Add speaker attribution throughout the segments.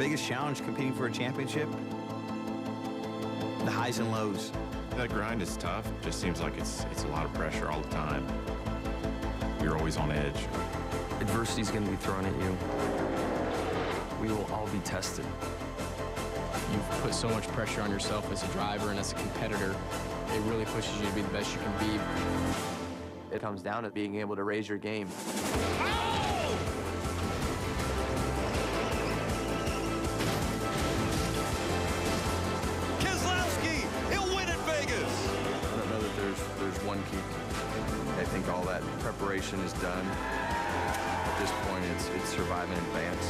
Speaker 1: biggest challenge competing for a championship? The highs and lows.
Speaker 2: That grind is tough. Just seems like it's a lot of pressure all the time. You're always on edge.
Speaker 3: Adversity is going to be thrown at you. We will all be tested.
Speaker 4: You've put so much pressure on yourself as a driver and as a competitor. It really pushes you to be the best you can be.
Speaker 3: It comes down to being able to raise your game. I don't know that there's one key. I think all that preparation is done. At this point, it's survive and advance.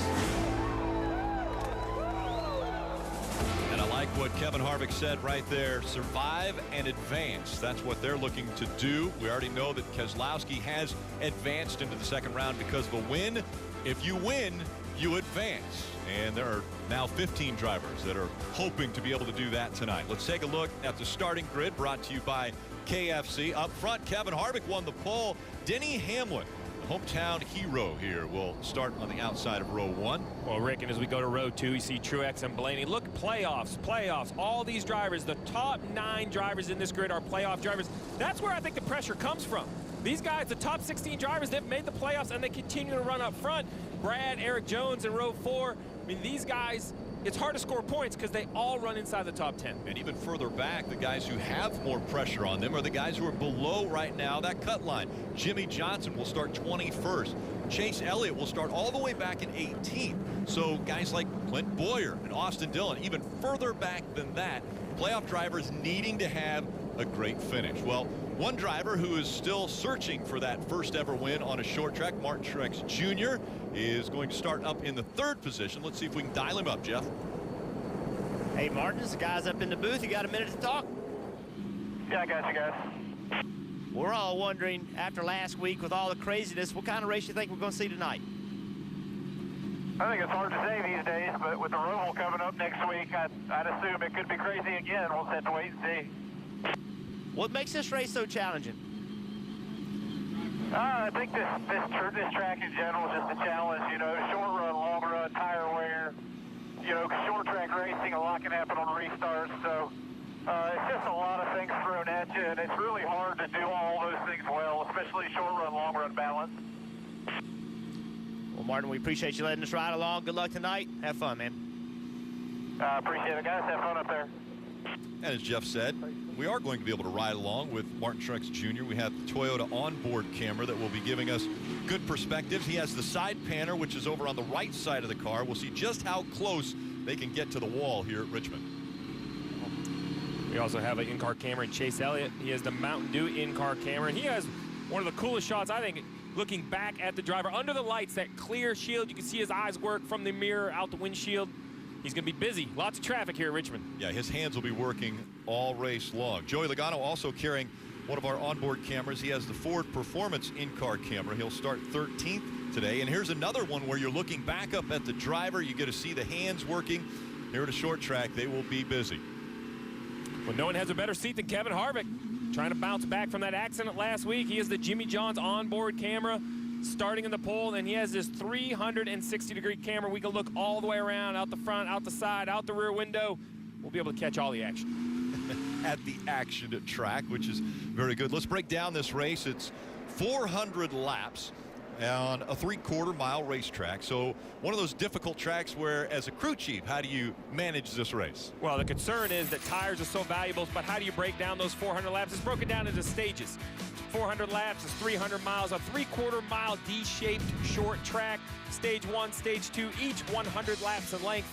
Speaker 5: And I like what Kevin Harvick said right there. Survive and advance. That's what they're looking to do. We already know that Keselowski has advanced into the second round because of a win. If you win, you advance. And there are now 15 drivers that are hoping to be able to do that tonight. Let's take a look at the starting grid brought to you by KFC. Up front, Kevin Harvick won the pole. Denny Hamlin, the hometown hero here, will start on the outside of row 1.
Speaker 6: Well, Rick, and as we go to row 2, you see Truex and Blaney. Look, playoffs. All these drivers, the top 9 drivers in this grid are playoff drivers. That's where I think the pressure comes from. These guys, the top 16 drivers, they've made the playoffs and they continue to run up front. Brad, Eric Jones in row 4. I mean, these guys, it's hard to score points because they all run inside the top 10.
Speaker 5: And even further back, the guys who have more pressure on them are the guys who are below right now that cut line. Jimmy Johnson will start 21st. Chase Elliott will start all the way back in 18th. So guys like Clint Boyer and Austin Dillon, even further back than that, playoff drivers needing to have a great finish. Well, one driver who is still searching for that first ever win on a short track, Martin Truex Jr., is going to start up in the 3rd position. Let's see if we can dial him up, Jeff.
Speaker 7: Hey, Martin, this guy's up in the booth. You got a minute to talk?
Speaker 8: Yeah, I got you guys.
Speaker 7: We're all wondering, after last week with all the craziness, what kind of race you think we're going to see tonight?
Speaker 8: I think it's hard to say these days, but with the Roval coming up next week, I'd assume it could be crazy again. We'll just have to wait and see.
Speaker 7: What makes this race so challenging?
Speaker 8: I think this track in general is just a challenge. You know, short run, long run, tire wear. You know, short track racing, a lot can happen on restarts. So it's just a lot of things thrown at you, and it's really hard to do all those things well, especially short run, long run balance.
Speaker 7: Well, Martin, we appreciate you letting us ride along. Good luck tonight. Have fun, man.
Speaker 8: I appreciate it, guys. Have fun up there.
Speaker 5: And as Jeff said, we are going to be able to ride along with Martin Truex Jr. We have the Toyota onboard camera that will be giving us good perspectives. He has the side panner, which is over on the right side of the car. We'll see just how close they can get to the wall here at Richmond.
Speaker 6: We also have an in-car camera in Chase Elliott. He has the Mountain Dew in-car camera, and he has one of the coolest shots, I think, looking back at the driver under the lights, that clear shield. You can see his eyes work from the mirror out the windshield. He's going to be busy. Lots of traffic here at Richmond.
Speaker 5: Yeah, his hands will be working all race long. Joey Logano also carrying one of our onboard cameras. He has the Ford Performance in-car camera. He'll start 13th today. And here's another one where you're looking back up at the driver. You get to see the hands working. Here at a short track, they will be busy.
Speaker 6: Well, no one has a better seat than Kevin Harvick. Trying to bounce back from that accident last week. He has the Jimmy John's onboard camera starting in the pole, and he has this 360-degree camera. We can look all the way around, out the front, out the side, out the rear window. We'll be able to catch all the action.
Speaker 5: At the action track, which is very good. Let's break down this race. It's 400 laps on a 3/4 mile racetrack. So one of those difficult tracks where, as a crew chief, how do you manage this race?
Speaker 6: Well, the concern is that tires are so valuable, but how do you break down those 400 laps? It's broken down into stages. 400 laps is 300 miles, a 3/4 mile D-shaped short track. Stage 1, stage 2, each 100 laps in length.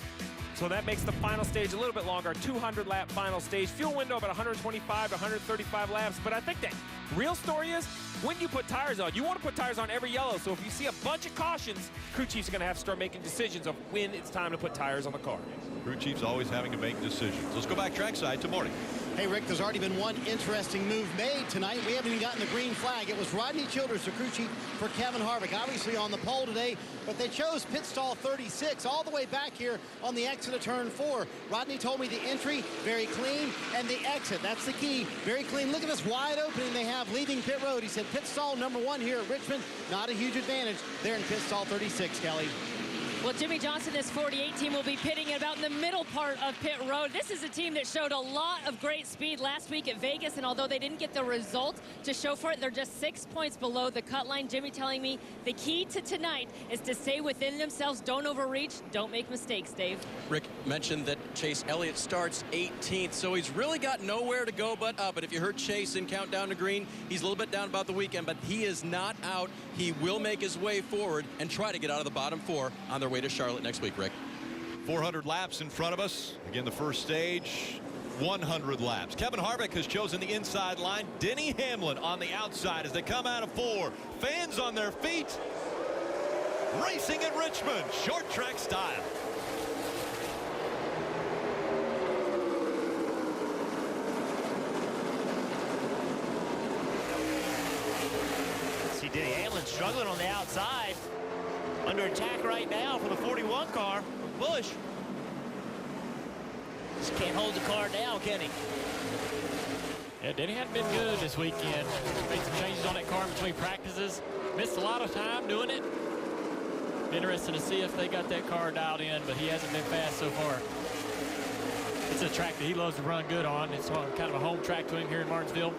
Speaker 6: So that makes the final stage a little bit longer, 200-lap final stage. Fuel window about 125 to 135 laps. But I think the real story is when you put tires on. You want to put tires on every yellow. So if you see a bunch of cautions, crew chiefs are going to have to start making decisions of when it's time to put tires on the car.
Speaker 5: Crew chiefs always having to make decisions. Let's go back trackside to Marty.
Speaker 9: Hey, Rick, there's already been one interesting move made tonight. We haven't even gotten the green flag. It was Rodney Childers, the crew chief for Kevin Harvick, obviously on the pole today, but they chose pit stall 36 all the way back here on the exit of turn 4. Rodney told me the entry, very clean, and the exit, that's the key, very clean. Look at this wide opening they have leaving pit road. He said pit stall number 1 here at Richmond, not a huge advantage there in pit stall 36, Kelly.
Speaker 10: Well, Jimmy Johnson, this 48 team, will be pitting about in the middle part of pit road. This is a team that showed a lot of great speed last week at Vegas, and although they didn't get the result to show for it, they're just 6 points below the cut line. Jimmy telling me the key to tonight is to stay within themselves, don't overreach, don't make mistakes, Dave.
Speaker 11: Rick mentioned that Chase Elliott starts 18th, so he's really got nowhere to go but up. But if you heard Chase in Countdown to Green, he's a little bit down about the weekend, but he is not out. He will make his way forward and try to get out of the bottom 4 on their way to Charlotte next week, Rick.
Speaker 5: 400 laps in front of us. Again, the first stage, 100 laps. Kevin Harvick has chosen the inside line. Denny Hamlin on the outside as they come out of 4. Fans on their feet. Racing at Richmond, short track style.
Speaker 7: See Denny Hamlin struggling on the outside. Under attack right now for the 41 car. Busch. Just can't hold the car down, can he?
Speaker 6: Yeah, Denny hadn't been good this weekend. Made some changes on that car in between practices. Missed a lot of time doing it. Interesting to see if they got that car dialed in, but he hasn't been fast so far. It's a track that he loves to run good on. It's kind of a home track to him here in Martinsville.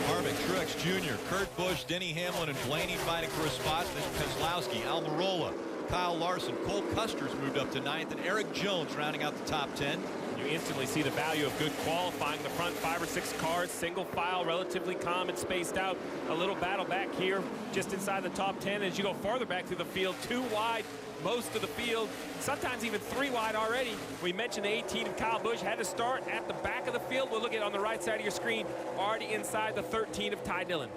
Speaker 5: Harvick, Truex Jr., Kurt Busch, Denny Hamlin, and Blaney fighting for a spot. Then Keselowski, Almirola, Kyle Larson, Cole Custer's moved up to 9th, and Eric Jones rounding out the top 10.
Speaker 6: You instantly see the value of good qualifying. The front 5 or 6 cars, single file, relatively calm and spaced out. A little battle back here just inside the top 10. As you go farther back through the field, 2 wide most of the field, sometimes even 3 wide already. We mentioned the 18 of Kyle Busch had to start at the back of the field. We'll look at on the right side of your screen, already inside the 13 of Ty Dillon.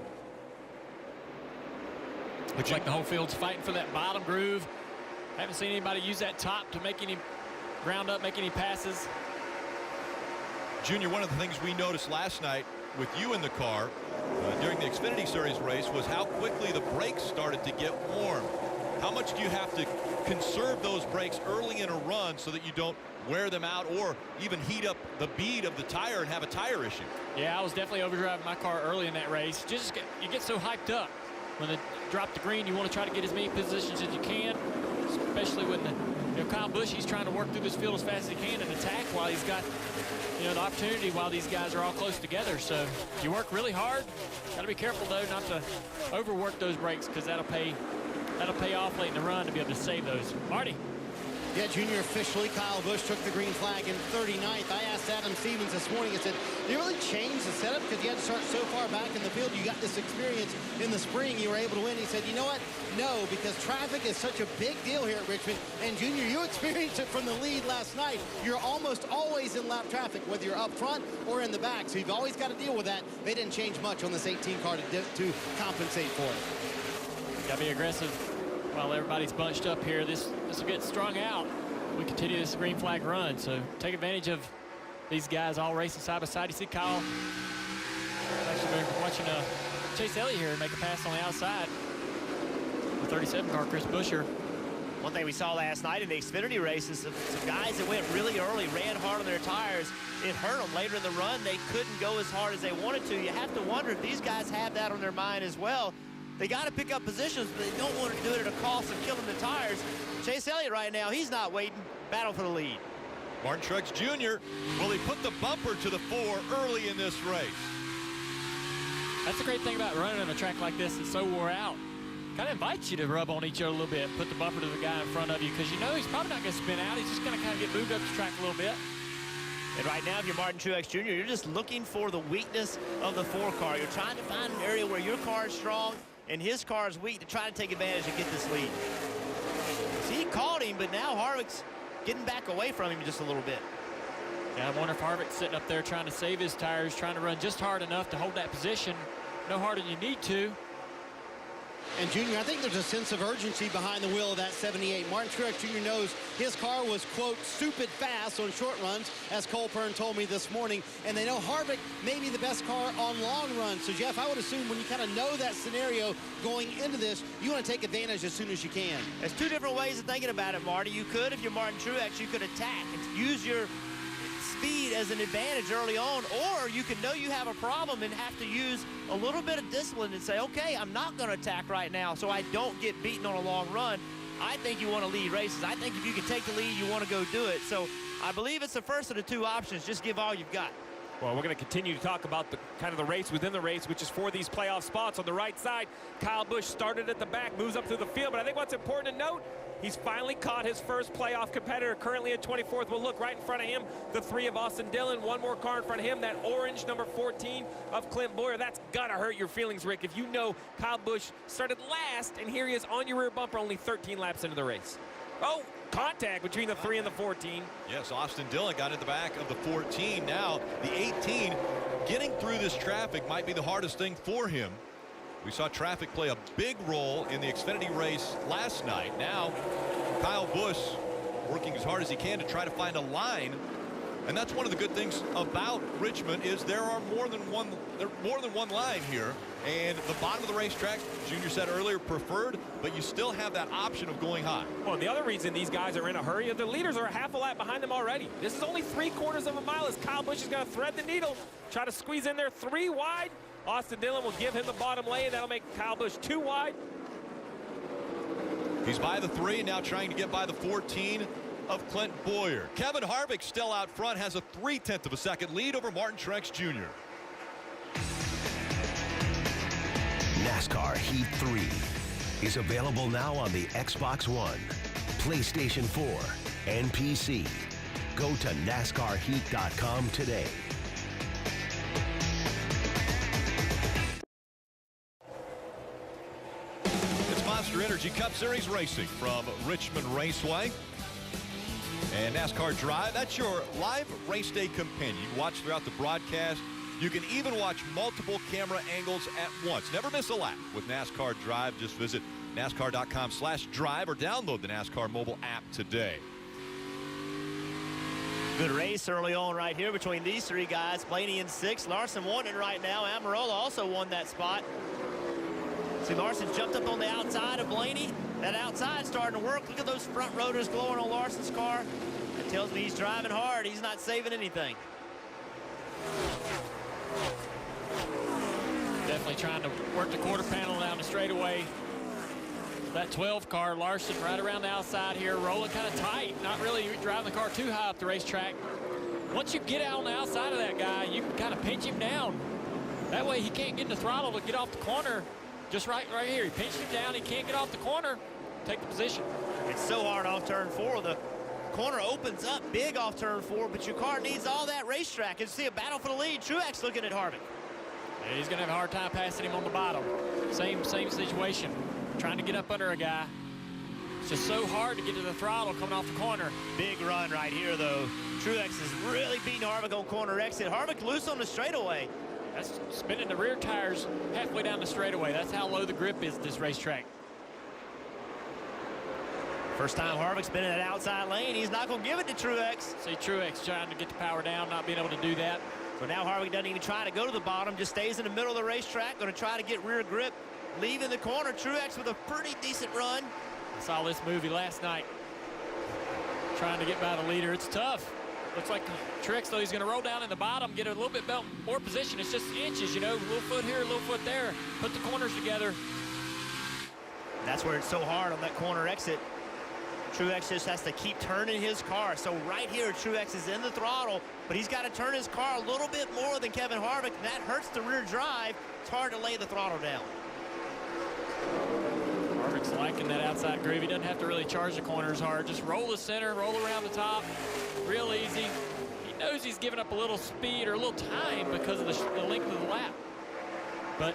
Speaker 6: Looks like the whole field's fighting for that bottom groove. Haven't seen anybody use that top to make any ground up, make any passes.
Speaker 5: Junior, one of the things we noticed last night with you in the car during the Xfinity Series race was how quickly the brakes started to get warm. How much do you have to conserve those brakes early in a run so that you don't wear them out or even heat up the bead of the tire and have a tire issue?
Speaker 6: Yeah, I was definitely overdriving my car early in that race. You get so hyped up. When they drop the green, you want to try to get as many positions as you can, especially when Kyle Busch, he's trying to work through this field as fast as he can and attack while he's got the opportunity while these guys are all close together. So you work really hard. Got to be careful though not to overwork those brakes, because that'll pay off late in the run to be able to save those. Marty.
Speaker 9: Yeah, Junior, officially, Kyle Busch took the green flag in 39th. I asked Adam Stevens this morning, I said, did you really change the setup because you had to start so far back in the field? You got this experience in the spring, you were able to win. He said, you know what? No, because traffic is such a big deal here at Richmond. And Junior, you experienced it from the lead last night. You're almost always in lap traffic, whether you're up front or in the back. So you've always got to deal with that. They didn't change much on this 18 car to compensate for it.
Speaker 6: Got to be aggressive while everybody's bunched up here. This will get strung out. We continue this green flag run, so take advantage of these guys all racing side by side. You see Kyle actually been watching Chase Elliott here make a pass on the outside. The 37 car, Chris Buescher.
Speaker 7: One thing we saw last night in the Xfinity races, some guys that went really early, ran hard on their tires. It hurt them later in the run. They couldn't go as hard as they wanted to. You have to wonder if these guys have that on their mind as well. They got to pick up positions, but they don't want to do it at a cost of killing the tires. Chase Elliott right now, he's not waiting. Battle for the lead.
Speaker 5: Martin Truex Jr., will he put the bumper to the 4 early in this race?
Speaker 6: That's the great thing about running on a track like this. It's so wore out. Kind of invites you to rub on each other a little bit, put the bumper to the guy in front of you, because you know he's probably not going to spin out. He's just going to kind of get moved up the track a little bit.
Speaker 7: And right now, if you're Martin Truex Jr., you're just looking for the weakness of the 4 car. You're trying to find an area where your car is strong and his car is weak to try to take advantage and get this lead. See, he caught him, but now Harvick's getting back away from him just a little bit.
Speaker 6: Yeah, I wonder if Harvick's sitting up there trying to save his tires, trying to run just hard enough to hold that position. No harder than you need to.
Speaker 9: And Junior, I think there's a sense of urgency behind the wheel of that 78. Martin Truex Jr. knows his car was, quote, stupid fast on short runs, as Cole Pern told me this morning. And they know Harvick may be the best car on long runs. So, Jeff, I would assume when you kind of know that scenario going into this, you want to take advantage as soon as you can.
Speaker 7: There's 2 different ways of thinking about it, Marty. You could, if you're Martin Truex, you could attack and use your speed as an advantage early on, or you can know you have a problem and have to use a little bit of discipline and say, okay, I'm not going to attack right now so I don't get beaten on a long run. I think you want to lead races. I think if you can take the lead, you want to go do it. So I believe it's the first of the two options. Just give all you've got.
Speaker 6: Well, we're going to continue to talk about the kind of the race within the race, which is for these playoff spots. On the right side, Kyle Busch started at the back, moves up through the field. But I think what's important to note, he's finally caught his first playoff competitor, currently at 24th. Well, look, right in front of him, the 3 of Austin Dillon. One more car in front of him, that orange number 14 of Clint Boyer. That's got to hurt your feelings, Rick, if you know Kyle Busch started last, and here he is on your rear bumper only 13 laps into the race. Oh, contact between the 3 and the 14.
Speaker 5: Yes, Austin Dillon got in the back of the 14. Now the 18, getting through this traffic might be the hardest thing for him. We saw traffic play a big role in the Xfinity race last night. Now Kyle Busch working as hard as he can to try to find a line. And that's one of the good things about Richmond is there are more than one line here. And the bottom of the racetrack, Junior said earlier, preferred, but you still have that option of going high.
Speaker 6: Well, the other reason these guys are in a hurry is the leaders are a half a lap behind them already. This is only 3/4 of a mile as Kyle Busch is going to thread the needle, try to squeeze in there 3 wide. Austin Dillon will give him the bottom lane. That'll make Kyle Busch 2 wide.
Speaker 5: He's by the 3, now trying to get by the 14 of Clint Boyer. Kevin Harvick still out front, has a 0.3 of a second lead over Martin Truex Jr.
Speaker 12: NASCAR Heat 3 is available now on the Xbox One, PlayStation 4, and PC. Go to NASCARHeat.com today.
Speaker 5: It's Monster Energy Cup Series racing from Richmond Raceway. And NASCAR Drive, that's your live race day companion. You can watch throughout the broadcast. You can even watch multiple camera angles at once. Never miss a lap with NASCAR Drive. Just visit NASCAR.com/drive or download the NASCAR mobile app today.
Speaker 7: Good race early on right here between these 3 guys. Blaney in 6th. Larson won it right now. Amarola also won that spot. See, Larson jumped up on the outside of Blaney. That outside starting to work. Look at those front rotors glowing on Larson's car. That tells me he's driving hard. He's not saving anything.
Speaker 13: Definitely trying to work the quarter panel down the straightaway. That 12 car, Larson right around the outside here, rolling kind of tight, not really driving the car too high up the racetrack. Once you get out on the outside of that guy, you can kind of pinch him down. That way he can't get in the throttle to get off the corner. Just right here, he pinched him down, he can't get off the corner, take the position.
Speaker 7: It's so hard off turn 4. The corner opens up big off turn 4, but your car needs all that racetrack. You see a battle for the lead. Truex looking at Harvick.
Speaker 13: Yeah, he's going to have a hard time passing him on the bottom. Same situation. Trying to get up under a guy. It's just so hard to get to the throttle coming off the corner.
Speaker 7: Big run right here, though. Truex is really beating Harvick on corner exit. Harvick loose on the straightaway.
Speaker 13: That's spinning the rear tires halfway down the straightaway. That's how low the grip is this racetrack.
Speaker 7: First time Harvick's been in that outside lane. He's not going to give it to Truex.
Speaker 13: See Truex trying to get the power down, not being able to do that.
Speaker 7: So now Harvick doesn't even try to go to the bottom, just stays in the middle of the racetrack, going to try to get rear grip, leaving the corner. Truex with a pretty decent run.
Speaker 13: I saw this movie last night, trying to get by the leader. It's tough. Looks like Truex, though, he's going to roll down in the bottom, get a little bit more position. It's just inches, you know, a little foot here, a little foot there. Put the corners together.
Speaker 7: That's where it's so hard on that corner exit. Truex just has to keep turning his car. So right here, Truex is in the throttle, but he's got to turn his car a little bit more than Kevin Harvick, and that hurts the rear drive. It's hard to lay the throttle down.
Speaker 13: Harvick's liking that outside groove. He doesn't have to really charge the corners hard. Just roll the center, roll around the top. Real easy. He knows he's giving up a little speed or a little time because of the length of the lap. But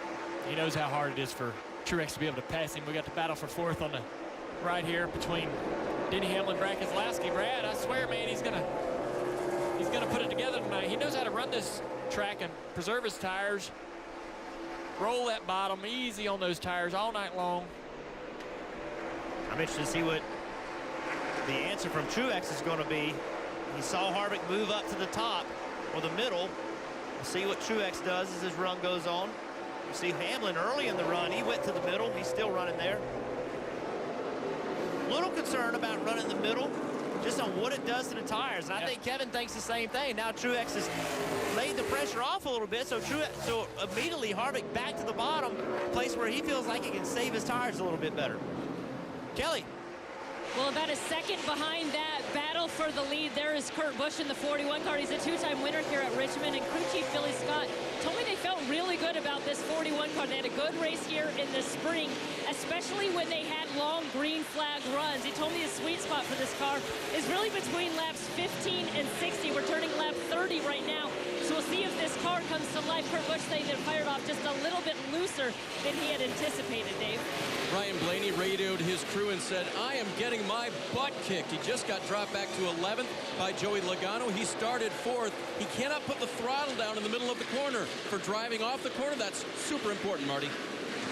Speaker 13: he knows how hard it is for Truex to be able to pass him. We got the battle for 4th on the right here between Denny Hamlin and Brad Keselowski. Brad, I swear, man, he's gonna put it together tonight. He knows how to run this track and preserve his tires. Roll that bottom easy on those tires all night long.
Speaker 7: I'm interested to see what the answer from Truex is going to be. He saw Harvick move up to the top or the middle. We'll see what Truex does as his run goes on. You see Hamlin early in the run. He went to the middle. He's still running there. Little concerned about running the middle. just on what it does to the tires. And I think Kevin thinks the same thing. Now Truex has laid the pressure off a little bit, so immediately Harvick back to the bottom, place where he feels like he can save his tires a little bit better. Kelly.
Speaker 10: Well, about a second behind that battle for the lead, there is Kurt Busch in the 41 car. He's a two-time winner here at Richmond, and crew chief Billy Scott told me they felt really good about this 41 car. They had a good race here in the spring, especially when they had long green flag runs. He told me the sweet spot for this car is really between laps 15 and 60. We're turning lap 30 right now, so we'll see if this car comes to life. Kurt Busch saying they fired off just a little bit looser than he had anticipated, Dave.
Speaker 11: Ryan Blaney radioed his crew and said, I am getting my butt kicked. He just got dropped back to 11th by Joey Logano. He started 4th. He cannot put the throttle down in the middle of the corner. For driving off the corner, that's super important, Marty.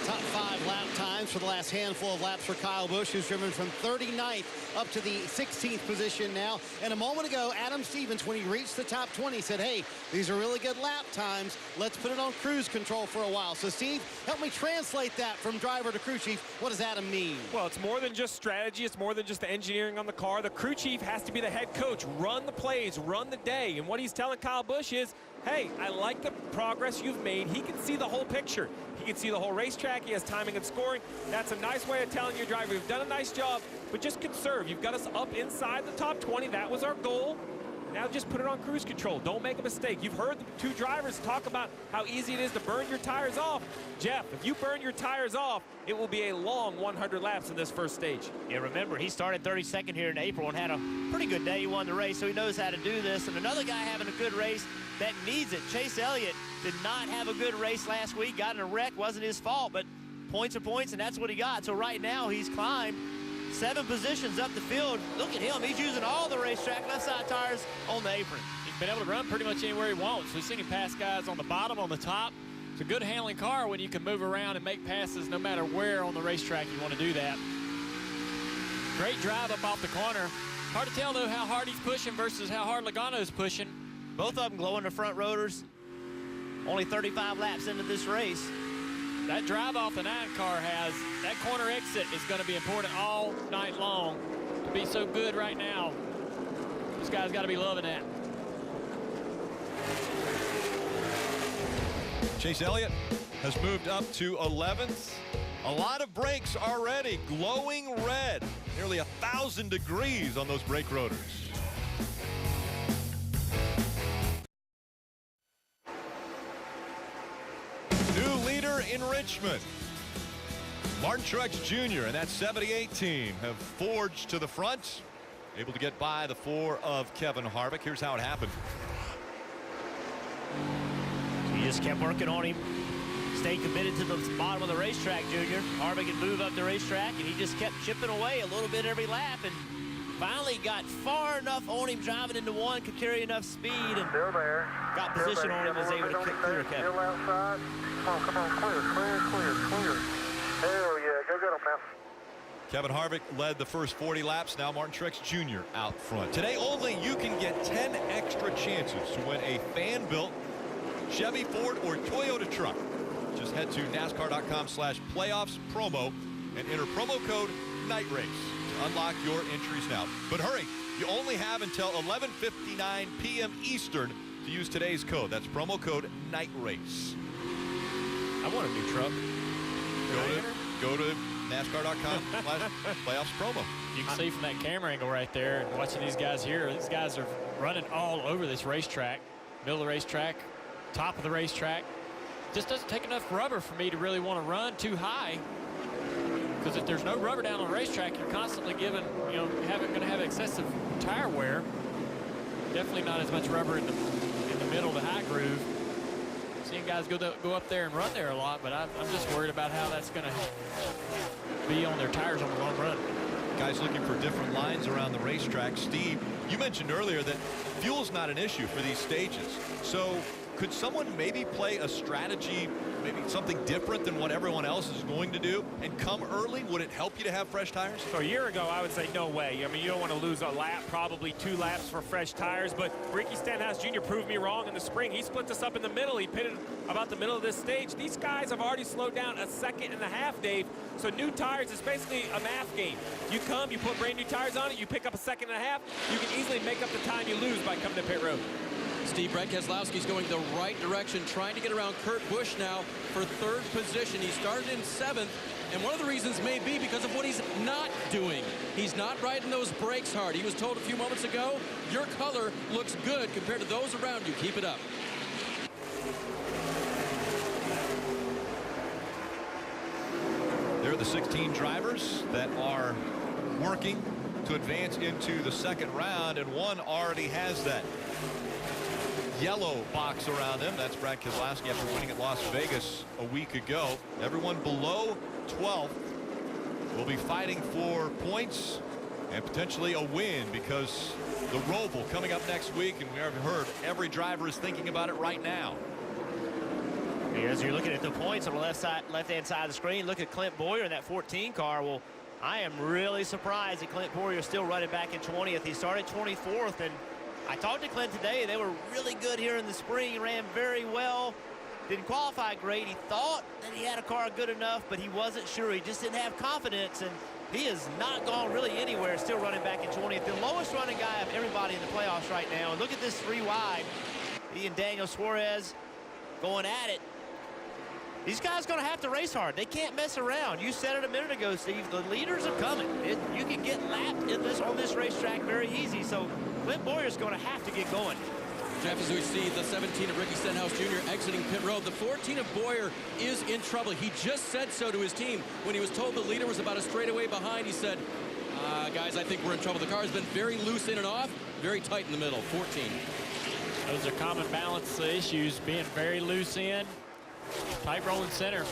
Speaker 9: Top 5 lap times for the last handful of laps for Kyle Busch, who's driven from 39th up to the 16th position now. And a moment ago, Adam Stevens, when he reached the top 20, said, hey, these are really good lap times. Let's put it on cruise control for a while. So, Steve, help me translate that from driver to crew chief. What does Adam mean?
Speaker 6: Well, it's more than just strategy. It's more than just the engineering on the car. The crew chief has to be the head coach. Run the plays, run the day. And what he's telling Kyle Busch is, hey, I like the progress you've made. He can see the whole picture. He can see the whole racetrack. He has timing and scoring. That's a nice way of telling your driver, you've done a nice job, but just conserve. You've got us up inside the top 20. That was our goal. Now just put it on cruise control. Don't make a mistake. You've heard the two drivers talk about how easy it is to burn your tires off. Jeff, if you burn your tires off, it will be a long 100 laps in this first stage.
Speaker 7: Yeah, remember, he started 32nd here in April and had a pretty good day. He won the race, so he knows how to do this. And another guy having a good race that needs it. Chase Elliott did not have a good race last week. Got in a wreck. Wasn't his fault, but points are points, and that's what he got. So right now, he's climbed 7 positions up the field. Look at him. He's using all the racetrack left side tires on the apron.
Speaker 13: He's been able to run pretty much anywhere he wants. We've seen him pass guys on the bottom, on the top. It's a good handling car when you can move around and make passes no matter where on the racetrack you want to do that. Great drive up off the corner. Hard to tell, though, how hard he's pushing versus how hard Logano's pushing.
Speaker 7: Both of them glowing the front rotors. Only 35 laps into this race.
Speaker 13: That drive off the 9 car has, that corner exit is going to be important all night long. To be so good right now, this guy's got to be loving that.
Speaker 5: Chase Elliott has moved up to 11th. A lot of brakes already, glowing red. Nearly 1,000 degrees on those brake rotors. New leader in Richmond. Martin Truex Jr. and that 78 team have forged to the front, able to get by the 4 of Kevin Harvick. Here's how it happened.
Speaker 7: He just kept working on him. Stayed committed to the bottom of the racetrack, Junior. Harvick could move up the racetrack, and he just kept chipping away a little bit every lap, and finally got far enough on him driving into 1, could carry enough speed, and got position on him, was able to kick clear Kevin.
Speaker 8: Still outside. Come on, clear. Hell yeah, go get him now.
Speaker 5: Kevin Harvick led the first 40 laps. Now Martin Truex Jr. out front. Today only you can get 10 extra chances to win a fan-built Chevy, Ford, or Toyota truck. Just head to NASCAR.com/playoffs promo and enter promo code NIGHTRACE to unlock your entries now. But hurry, you only have until 11:59 p.m. Eastern to use today's code. That's promo code NIGHTRACE.
Speaker 6: I want a new truck.
Speaker 5: Go to NASCAR.com/playoffs promo.
Speaker 13: You can see from that camera angle right there, and watching these guys here, these guys are running all over this racetrack. Middle of the racetrack, top of the racetrack. Just doesn't take enough rubber for me to really want to run too high. Because if there's no rubber down on the racetrack, you're constantly giving, going to have excessive tire wear. Definitely not as much rubber in the middle of the high groove. Seeing guys go up there and run there a lot, but I'm just worried about how that's going to be on their tires on the long run.
Speaker 5: Guys looking for different lines around the racetrack. Steve, you mentioned earlier that fuel's not an issue for these stages. So could someone maybe play a strategy maybe something different than what everyone else is going to do and come early? Would it help you to have fresh tires?
Speaker 6: So a year ago, I would say no way. I mean, you don't want to lose a lap, probably 2 laps for fresh tires, but Ricky Stenhouse Jr. proved me wrong in the spring. He split us up in the middle. He pitted about the middle of this stage. These guys have already slowed down 1.5 seconds, Dave. So new tires is basically a math game. You come, you put brand new tires on it, you pick up 1.5 seconds, you can easily make up the time you lose by coming to pit road.
Speaker 11: Steve, Brett Keselowski's going the right direction, trying to get around Kurt Busch now for 3rd position. He started in 7th, and one of the reasons may be because of what he's not doing. He's not riding those brakes hard. He was told a few moments ago, your color looks good compared to those around you. Keep it up.
Speaker 5: They're the 16 drivers that are working to advance into the 2nd round, and one already has that yellow box around him. That's Brad Keselowski after winning at Las Vegas a week ago. Everyone below 12th will be fighting for points and potentially a win, because the Roval coming up next week, and we have heard every driver is thinking about it right now.
Speaker 7: As you're looking at the points on the left-hand side of the screen, look at Clint Boyer in that 14 car. Well, I am really surprised that Clint Boyer is still running back in 20th. He started 24th, and I talked to Clint today. They were really good here in the spring. He ran very well. Didn't qualify great. He thought that he had a car good enough, but he wasn't sure. He just didn't have confidence, and he has not gone really anywhere, still running back in 20th. The lowest running guy of everybody in the playoffs right now. And look at this 3 wide. He and Daniel Suarez going at it. These guys are going to have to race hard. They can't mess around. You said it a minute ago, Steve. The leaders are coming. You can get lapped on this racetrack very easy. So Clint Boyer's going to have to get going.
Speaker 11: Jeff, as we see the 17 of Ricky Stenhouse Jr. exiting pit road, the 14 of Boyer is in trouble. He just said so to his team when he was told the leader was about a straightaway behind. He said, guys, I think we're in trouble. The car has been very loose in and off, very tight in the middle. 14.
Speaker 13: Those are common balance issues, being very loose in, tight rolling center.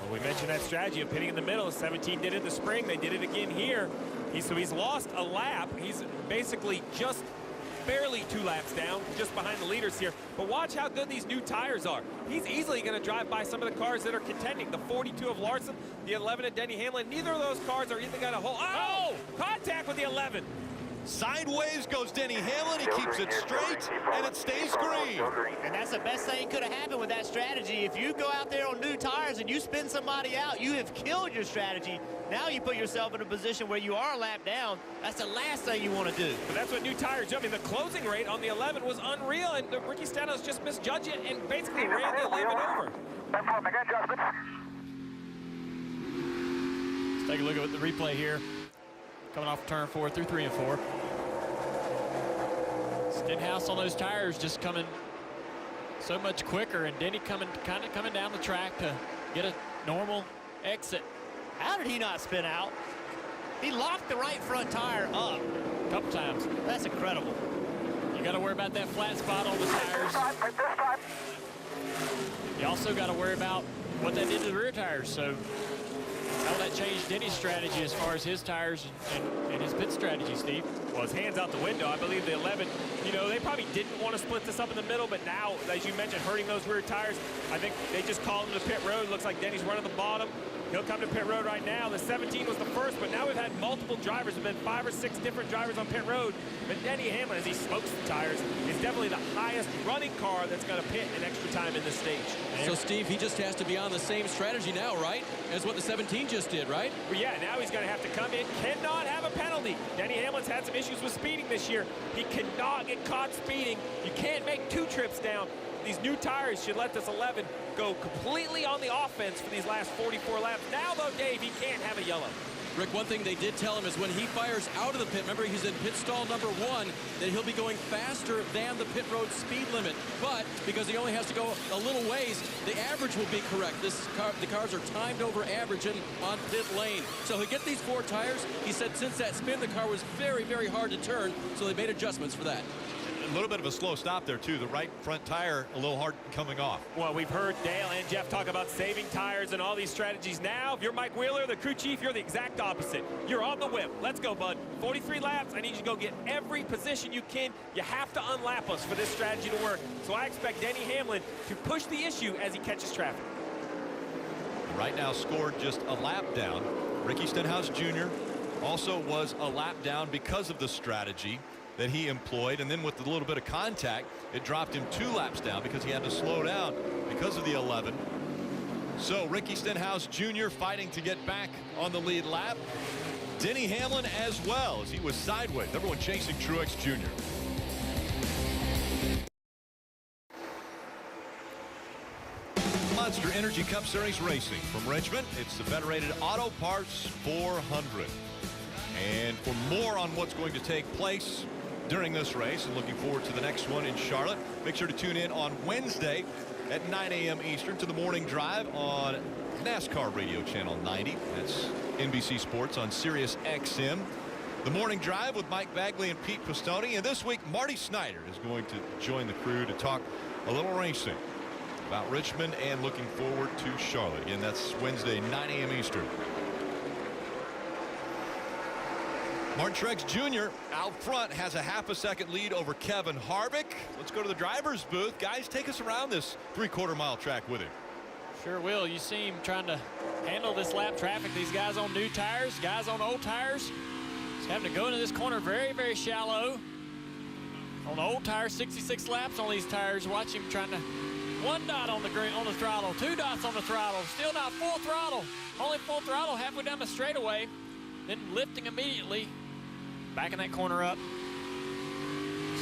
Speaker 6: Well, we mentioned that strategy of pitting in the middle. 17 did it in the spring. They did it again here. So he's lost a lap. He's basically just barely 2 laps down, just behind the leaders here. But watch how good these new tires are. He's easily going to drive by some of the cars that are contending. The 42 of Larson, the 11 of Denny Hamlin. Neither of those cars are either got a hole. Oh! Contact with the 11.
Speaker 5: Sideways goes Denny Hamlin. He keeps it straight, and it stays green.
Speaker 7: And that's the best thing could have happened with that strategy. If you go out there on new tires and you spin somebody out, you have killed your strategy. Now you put yourself in a position where you are a lap down. That's the last thing you want to do.
Speaker 6: But that's what new tires do. I mean, the closing rate on the 11 was unreal, and Ricky Stenhouse just misjudged it and basically ran the 11 over.
Speaker 13: Let's take a look at the replay here. Coming off turn 4 through 3 and 4. Stenhouse on those tires just coming so much quicker, and Denny kind of coming down the track to get a normal exit.
Speaker 7: How did he not spin out? He locked the right front tire up
Speaker 13: a couple times.
Speaker 7: That's incredible.
Speaker 13: You got to worry about that flat spot on the tires. You also got to worry about what that did to the rear tires. So how that changed Denny's strategy as far as his tires and his pit strategy, Steve?
Speaker 6: Well, his hands out the window. I believe the 11, they probably didn't want to split this up in the middle, but now, as you mentioned, hurting those rear tires, I think they just called him to pit road. Looks like Denny's running the bottom. He'll come to pit road right now. The 17 was the first, but now we've had multiple drivers. There have been 5 or 6 different drivers on pit road. But Denny Hamlin, as he smokes the tires, is definitely the highest running car that's going to pit in extra time in this stage.
Speaker 11: So, Steve, he just has to be on the same strategy now, right, as what the 17 just did, right?
Speaker 6: Well, yeah, now he's going to have to come in. Cannot have a penalty. Denny Hamlin's had some issues with speeding this year. He cannot get caught speeding. You can't make 2 trips down. These new tires should let this 11 go completely on the offense for these last 44 laps. Now, though, Dave, he can't have a yellow.
Speaker 11: Rick, one thing they did tell him is when he fires out of the pit, remember he's in pit stall number 1, that he'll be going faster than the pit road speed limit. But because he only has to go a little ways, the average will be correct. The cars are timed over averaging on pit lane. So he'll get these 4 tires. He said since that spin, the car was very, very hard to turn, so they made adjustments for that.
Speaker 5: A little bit of a slow stop there, too. The right front tire a little hard coming off.
Speaker 6: Well, we've heard Dale and Jeff talk about saving tires and all these strategies. Now, if you're Mike Wheeler, the crew chief, you're the exact opposite. You're on the whip. Let's go, bud. 43 laps. I need you to go get every position you can. You have to unlap us for this strategy to work. So I expect Denny Hamlin to push the issue as he catches traffic.
Speaker 5: Right now scored just a lap down. Ricky Stenhouse Jr. also was a lap down because of the strategy that he employed, and then with a little bit of contact, it dropped him 2 laps down because he had to slow down because of the 11. So Ricky Stenhouse Jr. fighting to get back on the lead lap. Denny Hamlin as well, as he was sideways. Everyone chasing Truex Jr. Monster Energy Cup Series racing from Richmond. It's the Federated Auto Parts 400. And for more on what's going to take place during this race and looking forward to the next one in Charlotte, make sure to tune in on Wednesday at 9 a.m. Eastern to the Morning Drive on NASCAR Radio Channel 90. That's NBC Sports on Sirius XM. The Morning Drive with Mike Bagley and Pete Pistone. And this week, Marty Snyder is going to join the crew to talk a little racing about Richmond and looking forward to Charlotte. Again, that's Wednesday, 9 a.m. Eastern. Martin Truex Jr. out front has a half a second lead over Kevin Harvick. Let's go to the driver's booth. Guys, take us around this 3/4 mile track with him.
Speaker 13: Sure will. You see him trying to handle this lap traffic. These guys on new tires, guys on old tires. He's having to go into this corner very, very shallow. On the old tires, 66 laps on these tires. Watch him trying to 1 dot on the throttle, 2 dots on the throttle, still not full throttle. Only full throttle halfway down the straightaway, then lifting immediately. Backing that corner up.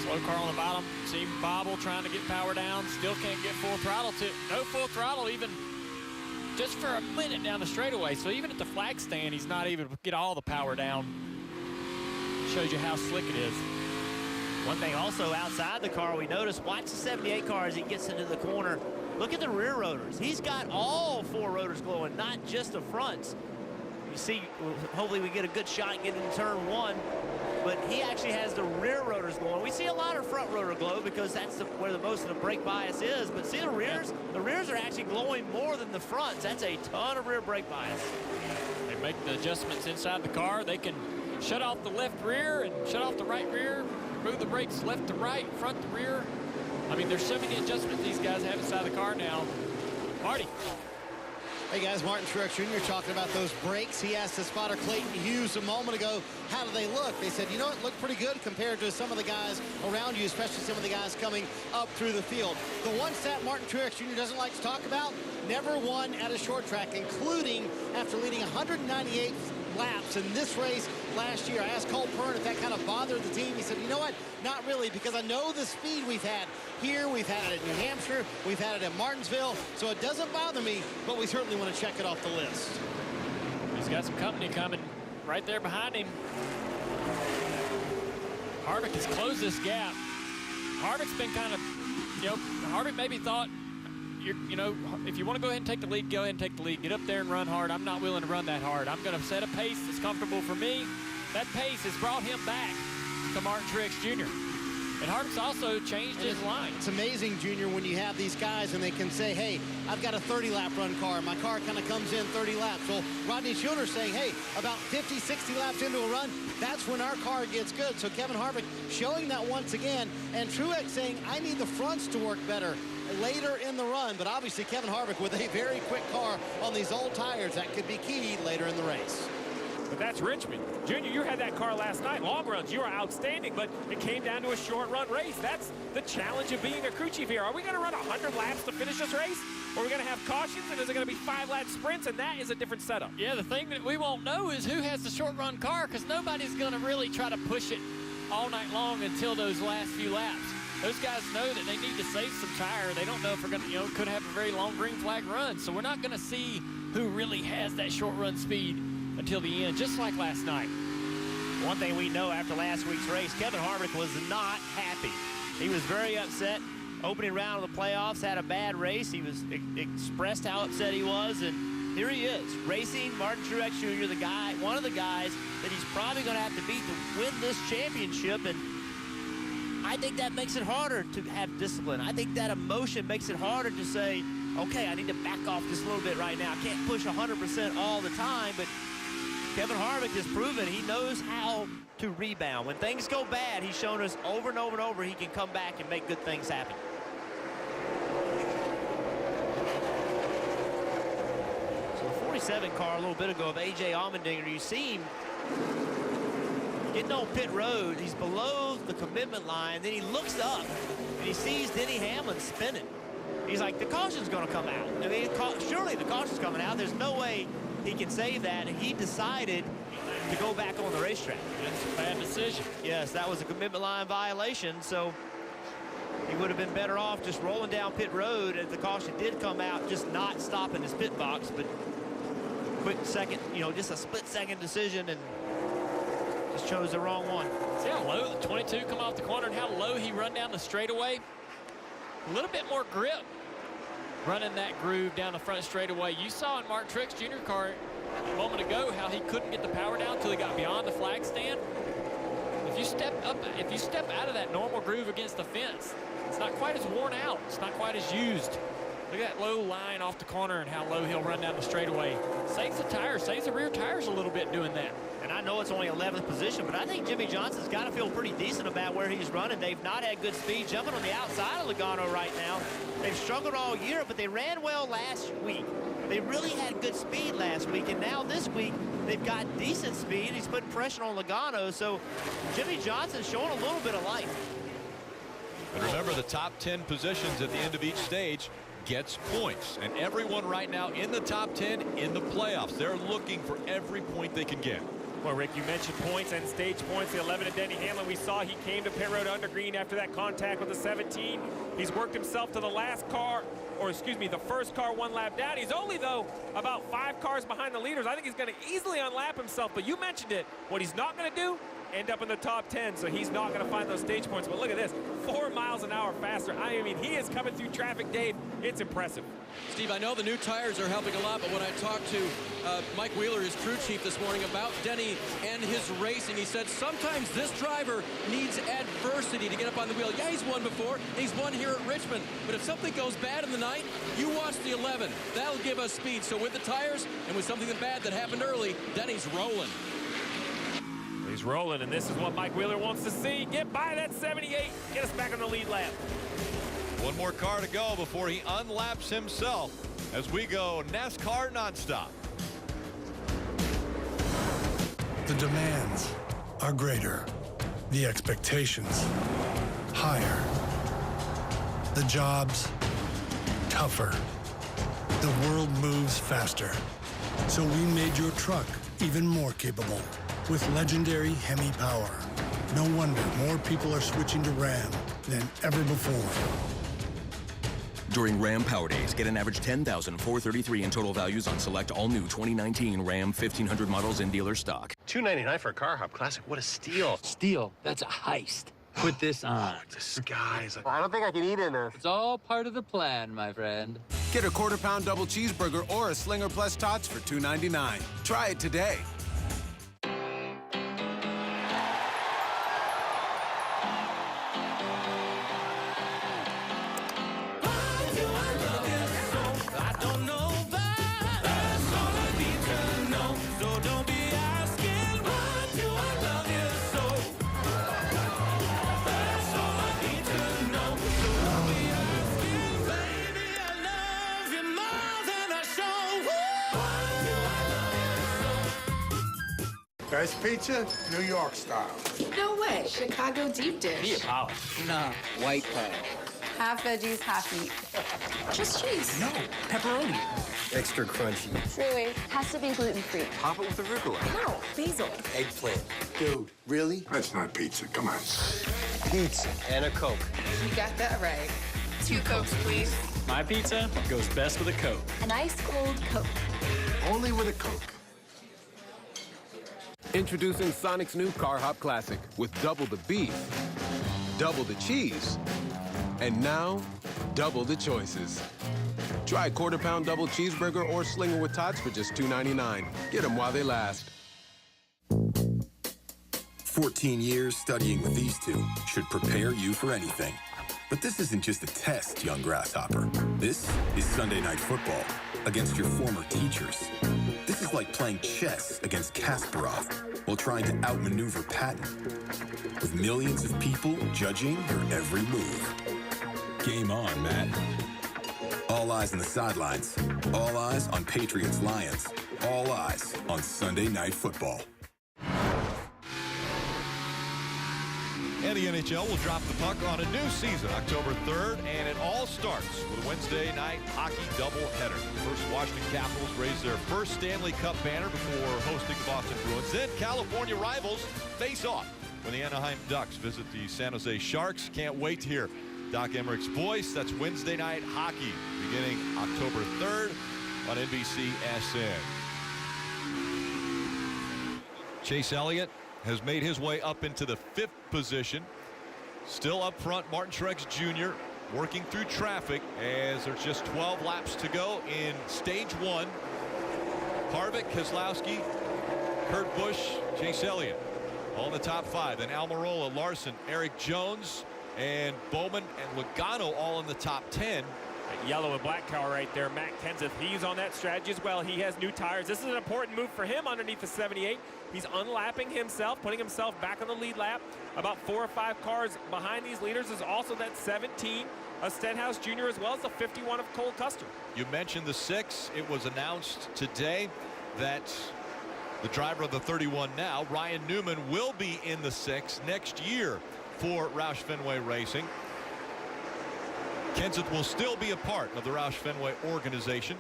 Speaker 13: Slow car on the bottom. See him bobble, trying to get power down. Still can't get full throttle. No full throttle even just for a minute down the straightaway. So even at the flag stand, he's not even get all the power down. Shows you how slick it is.
Speaker 7: One thing also outside the car we noticed, watch the 78 car as he gets into the corner. Look at the rear rotors. He's got all 4 rotors glowing, not just the fronts. You see, hopefully we get a good shot getting into turn 1. But he actually has the rear rotors glowing. We see a lot of front rotor glow because that's where the most of the brake bias is. But see the rears? The rears are actually glowing more than the fronts. That's a ton of rear brake bias.
Speaker 13: They make the adjustments inside the car. They can shut off the left rear and shut off the right rear, move the brakes left to right, front to rear. I mean, there's so many adjustments these guys have inside the car now. Marty.
Speaker 9: Hey guys, Martin Truex Jr. talking about those brakes. He asked the spotter Clayton Hughes a moment ago, how do they look? They said, you know, it looked pretty good compared to some of the guys around you, especially some of the guys coming up through the field. The one stat Martin Truex Jr. doesn't like to talk about, never won at a short track, including after leading 198 laps in this race last year. I asked Cole Pern if that kind of bothered the team. He said, you know what? Not really, because I know the speed we've had here. We've had it in New Hampshire. We've had it in Martinsville. So it doesn't bother me, but we certainly want to check it off the list.
Speaker 13: He's got some company coming right there behind him. Harvick has closed this gap. Harvick's been kind of, you know, Harvick maybe thought, you know, if you want to go ahead and take the lead, go ahead and take the lead. Get up there and run hard. I'm not willing to run that hard. I'm going to set a pace that's comfortable for me. That pace has brought him back to Martin Truex Jr. And Harvick's also changed his line.
Speaker 9: It's amazing, Junior, when you have these guys and they can say, hey, I've got a 30-lap run car. My car kind of comes in 30 laps. Well, Rodney Childers saying, hey, about 50, 60 laps into a run, that's when our car gets good. So Kevin Harvick showing that once again. And Truex saying, I need the fronts to work better later in the run. But obviously Kevin Harvick with a very quick car on these old tires, that could be key later in the race.
Speaker 6: But that's Richmond. Junior, you had that car last night. Long runs, you were outstanding, but it came down to a short run race. That's the challenge of being a crew chief here. Are we going to run 100 laps to finish this race? Or are we going to have cautions, and is it going to be 5-lap sprints? And that is a different setup.
Speaker 13: Yeah, the thing that we won't know is who has the short run car, because nobody's going to really try to push it all night long until those last few laps. Those guys know that they need to save some tire. They don't know if we're going to, you know, could have a very long green flag run. So we're not going to see who really has that short run speed until the end, just like last night.
Speaker 7: One thing we know after last week's race, Kevin Harvick was not happy. He was very upset. Opening round of the playoffs, had a bad race. He was expressed how upset he was, and here he is, racing Martin Truex Jr., the guy, one of the guys that he's probably going to have to beat to win this championship. And I think that makes it harder to have discipline. I think that emotion makes it harder to say, okay, I need to back off just a little bit right now. I can't push 100% all the time, but Kevin Harvick has proven he knows how to rebound. When things go bad, he's shown us over and over and over he can come back and make good things happen.
Speaker 9: So
Speaker 7: 37 car a little bit ago of A.J. Allmendinger. You see him getting on pit road. He's below the commitment line. Then he looks up, and he sees Denny Hamlin spinning. He's like, the caution's going to come out. I mean, surely the caution's coming out. There's no way he can save that, and he decided to go back on the racetrack.
Speaker 13: That's a bad decision.
Speaker 7: Yes, that was a commitment line violation, so he would have been better off just rolling down pit road if the caution did come out, just not stopping his pit box, but quick second, just a split-second decision, and just chose the wrong one.
Speaker 13: See how low the 22 come off the corner and how low he run down the straightaway? A little bit more grip running that groove down the front straightaway. You saw in Mark Truex Jr. car a moment ago how he couldn't get the power down until he got beyond the flag stand. If you step out of that normal groove against the fence, it's not quite as worn out. It's not quite as used. Look at that low line off the corner and how low he'll run down the straightaway. Saves the tires, saves the rear tires a little bit doing that.
Speaker 7: And I know it's only 11th position, but I think Jimmy Johnson's got to feel pretty decent about where he's running. They've not had good speed jumping on the outside of Logano right now. They've struggled all year, but they ran well last week. They really had good speed last week, and now this week they've got decent speed. He's putting pressure on Logano, so Jimmy Johnson's showing a little bit of life.
Speaker 5: And remember, the top 10 positions at the end of each stage gets points, and everyone right now in the top 10 in the playoffs, they're looking for every point they can get.
Speaker 6: Well, Rick, you mentioned points and stage points. The 11 of Denny Hamlin, we saw he came to pit road under green after that contact with the 17. He's worked himself to the last car, or excuse me, the first car one lap down. He's only, though, about 5 cars behind the leaders. I think he's going to easily unlap himself, but you mentioned it. What he's not going to do, end up in the top 10, so he's not going to find those stage points. But look at this, 4 miles an hour faster. I mean, he is coming through traffic, Dave. It's impressive.
Speaker 11: Steve, I know the new tires are helping a lot, but when I talked to Mike Wheeler, his crew chief, this morning about Denny and his racing, he said sometimes this driver needs adversity to get up on the wheel. Yeah, he's won before, and he's won here at Richmond, but if something goes bad in the night, you watch the 11. That'll give us speed. So with the tires and with something bad that happened early, Denny's rolling.
Speaker 6: He's rolling, and this is what Mike Wheeler wants to see. Get by that 78, get us back on the lead lap.
Speaker 5: One more car to go before he unlaps himself as we go NASCAR nonstop.
Speaker 14: The demands are greater. The expectations higher. The jobs tougher. The world moves faster. So we made your truck even more capable with legendary Hemi power. No wonder more people are switching to Ram than ever before.
Speaker 15: During Ram Power Days, get an average $10,433 in total values on select all-new 2019 Ram 1500 models in dealer stock.
Speaker 16: $299 for a Car Hop Classic. What a steal.
Speaker 17: Steal? That's a heist. Put this on.
Speaker 16: Disguise.
Speaker 17: I don't think I can eat in this. It's all part of the plan, my friend.
Speaker 18: Get a quarter-pound double cheeseburger or a Slinger Plus Tots for $2.99. Try it today.
Speaker 19: Best pizza, New York style.
Speaker 20: No way. Chicago deep dish.
Speaker 17: Nah, white pie.
Speaker 20: Half veggies, half meat. Just cheese.
Speaker 19: No, pepperoni.
Speaker 16: Extra crunchy.
Speaker 20: Really? Has to be gluten-free.
Speaker 16: Top it with arugula.
Speaker 20: No, basil.
Speaker 16: Eggplant.
Speaker 19: Dude, really? That's not pizza. Come on.
Speaker 16: Pizza and a Coke.
Speaker 20: You got that right. 2 Cokes, please.
Speaker 13: My pizza goes best with a Coke.
Speaker 20: An ice cold Coke.
Speaker 19: Only with a Coke.
Speaker 18: Introducing Sonic's new Car Hop Classic with double the beef, double the cheese, and now double the choices. Try quarter-pound double cheeseburger or Slinger with Tots for just $2.99. Get them while they last.
Speaker 21: 14 years studying with these two should prepare you for anything. But this isn't just a test, young grasshopper. This is Sunday Night Football against your former teachers. This is like playing chess against Kasparov while trying to outmaneuver Patton, with millions of people judging your every move. Game on, Matt. All eyes on the sidelines. All eyes on Patriots-Lions. All eyes on Sunday Night Football.
Speaker 5: And the NHL will drop the puck on a new season October 3rd, and it all starts with a Wednesday night hockey doubleheader. First, Washington Capitals raise their first Stanley Cup banner before hosting the Boston Bruins. Then California rivals face off when the Anaheim Ducks visit the San Jose Sharks. Can't wait to hear Doc Emmerich's voice. That's Wednesday night hockey beginning October 3rd on NBCSN. Chase Elliott has made his way up into the 5th position. Still up front, Martin Truex Jr. working through traffic as there's just 12 laps to go in stage 1. Harvick, Keselowski, Kurt Busch, Chase Elliott all in the top 5. Then Almirola, Larson, Eric Jones, and Bowman and Logano all in the top 10.
Speaker 6: That yellow and black car right there, Matt Kenseth, he's on that strategy as well. He has new tires. This is an important move for him underneath the 78. He's unlapping himself, putting himself back on the lead lap. About 4 or 5 cars behind these leaders is also that 17 of Stenhouse Jr. as well as the 51 of Cole Custer.
Speaker 5: You mentioned the 6. It was announced today that the driver of the 31 now, Ryan Newman, will be in the 6 next year for Roush Fenway Racing. Kenseth will still be a part of the Roush Fenway organization.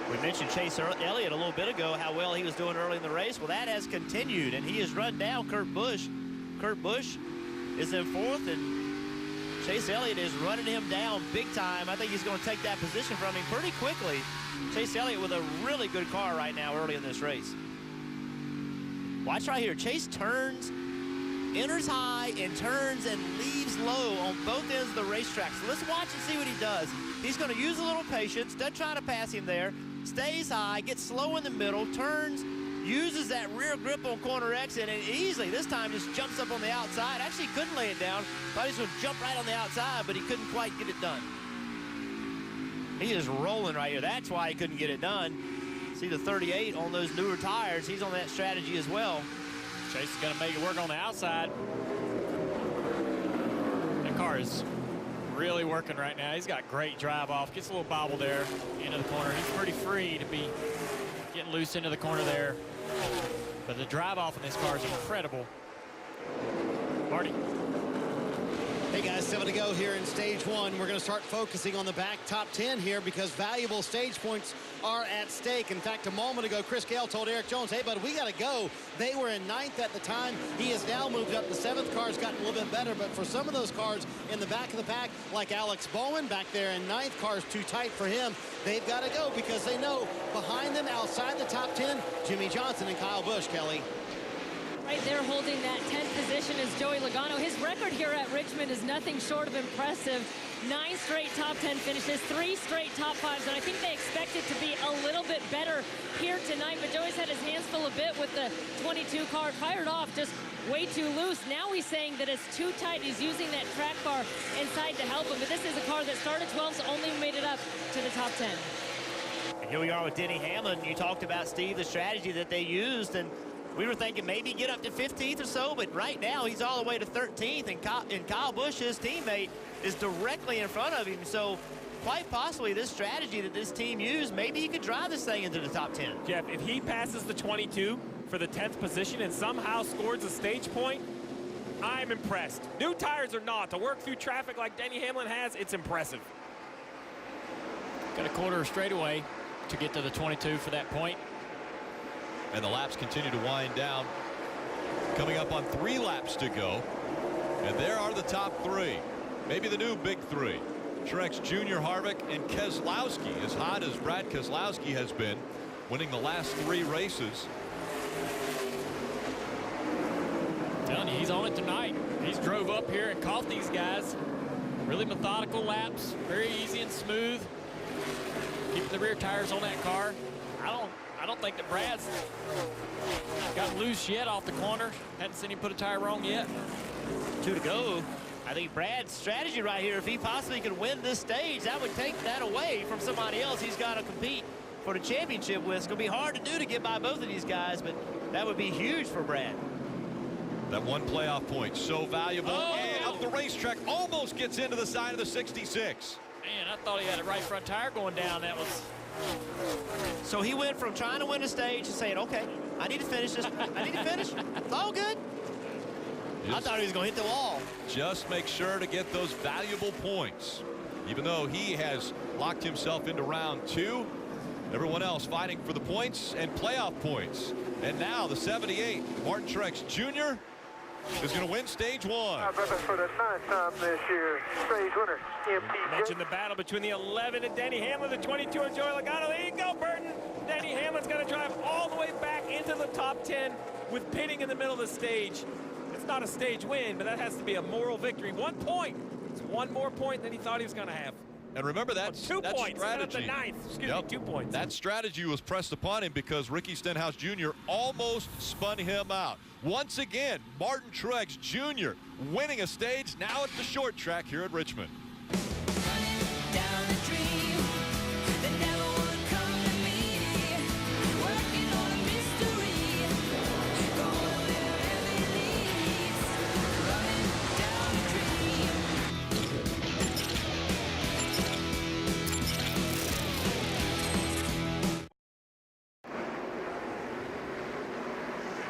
Speaker 7: We mentioned Chase Elliott a little bit ago, how well he was doing early in the race. Well, that has continued, and he has run down Kurt Busch. Kurt Busch is in 4th, and Chase Elliott is running him down big time. I think he's going to take that position from him pretty quickly. Chase Elliott with a really good car right now early in this race. Watch right here. Chase turns, enters high, and turns and leaves low on both ends of the racetrack. So let's watch and see what he does. He's going to use a little patience, doesn't try to pass him there, stays high, gets slow in the middle, turns, uses that rear grip on corner exit, and easily this time just jumps up on the outside. Actually couldn't lay it down. Thought he was going to jump right on the outside, but he couldn't quite get it done. He is rolling right here. That's why he couldn't get it done. See the 38 on those newer tires. He's on that strategy as well.
Speaker 13: Chase is going to make it work on the outside. That car is really working right now. He's got great drive off. Gets a little bobble there into the corner. He's pretty free to be getting loose into the corner there. But the drive off in this car is incredible. Marty.
Speaker 9: Hey guys, 7 to go here in stage 1. We're going to start focusing on the back top 10 here because valuable stage points are at stake. In fact, a moment ago, Chris Gale told Eric Jones, hey, bud, we got to go. They were in 9th at the time. He has now moved up. The 7th car's gotten a little bit better, but for some of those cars in the back of the pack, like Alex Bowman back there in 9th, car's too tight for him. They've got to go because they know behind them, outside the top 10, Jimmy Johnson and Kyle Busch, Kelly.
Speaker 10: Right there holding that 10th position is Joey Logano. His record here at Richmond is nothing short of impressive. 9 straight top 10 finishes, 3 straight top 5s, and I think they expect it to be a little bit better here tonight, but Joey's had his hands full a bit with the 22 car, fired off just way too loose. Now he's saying that it's too tight. He's using that track car inside to help him, but this is a car that started 12th, so only made it up to the top 10.
Speaker 7: And here we are with Denny Hamlin. You talked about, Steve, the strategy that they used, and we were thinking maybe get up to 15th or so, but right now he's all the way to 13th, and Kyle Busch, his teammate, is directly in front of him. So quite possibly this strategy that this team used, maybe he could drive this thing into the top 10.
Speaker 6: Jeff, if he passes the 22 for the 10th position and somehow scores a stage point, I'm impressed. New tires or not, to work through traffic like Denny Hamlin has, it's impressive.
Speaker 13: Got a quarter straightaway to get to the 22 for that point.
Speaker 5: And the laps continue to wind down. Coming up on 3 laps to go. And there are the top 3. Maybe the new big 3. Truex Jr., Harvick, and Keselowski. As hot as Brad Keselowski has been, winning the last 3 races.
Speaker 13: I'm telling you, he's on it tonight. He's drove up here and caught these guys. Really methodical laps. Very easy and smooth. Keeping the rear tires on that car. I don't think that Brad's got loose yet off the corner. Hadn't seen him put a tire wrong yet.
Speaker 7: 2 to go. I think Brad's strategy right here, if he possibly could win this stage, that would take that away from somebody else he's got to compete for the championship with. It's going to be hard to do to get by both of these guys, but that would be huge for Brad.
Speaker 5: That 1 playoff point, so valuable.
Speaker 13: Oh.
Speaker 5: And up the racetrack, almost gets into the side of the 66.
Speaker 13: Man, I thought he had a right front tire going down. That was
Speaker 7: So he went from trying to win a stage to saying, okay, I need to finish this. I need to finish. It's all good. I thought he was going to hit the wall.
Speaker 5: Just make sure to get those valuable points. Even though he has locked himself into round 2, everyone else fighting for the points and playoff points. And now the 78, Martin Truex Jr. is going to win stage 1.
Speaker 8: For the 9th time this year, stage winner, MPJ.
Speaker 6: Mentioned the battle between the 11 and Denny Hamlin, the 22 and Joey Logano. There you go, Burton. Denny Hamlin's going to drive all the way back into the top 10 with pitting in the middle of the stage. It's not a stage win, but that has to be a moral victory. 1 point. It's 1 more point than he thought he was going to have.
Speaker 5: And remember that
Speaker 6: 2 points.
Speaker 5: strategy.
Speaker 6: The 9th. Excuse me, 2 points.
Speaker 5: That strategy was pressed upon him because Ricky Stenhouse Jr. almost spun him out. Once again, Martin Truex Jr. winning a stage now at the short track here at Richmond.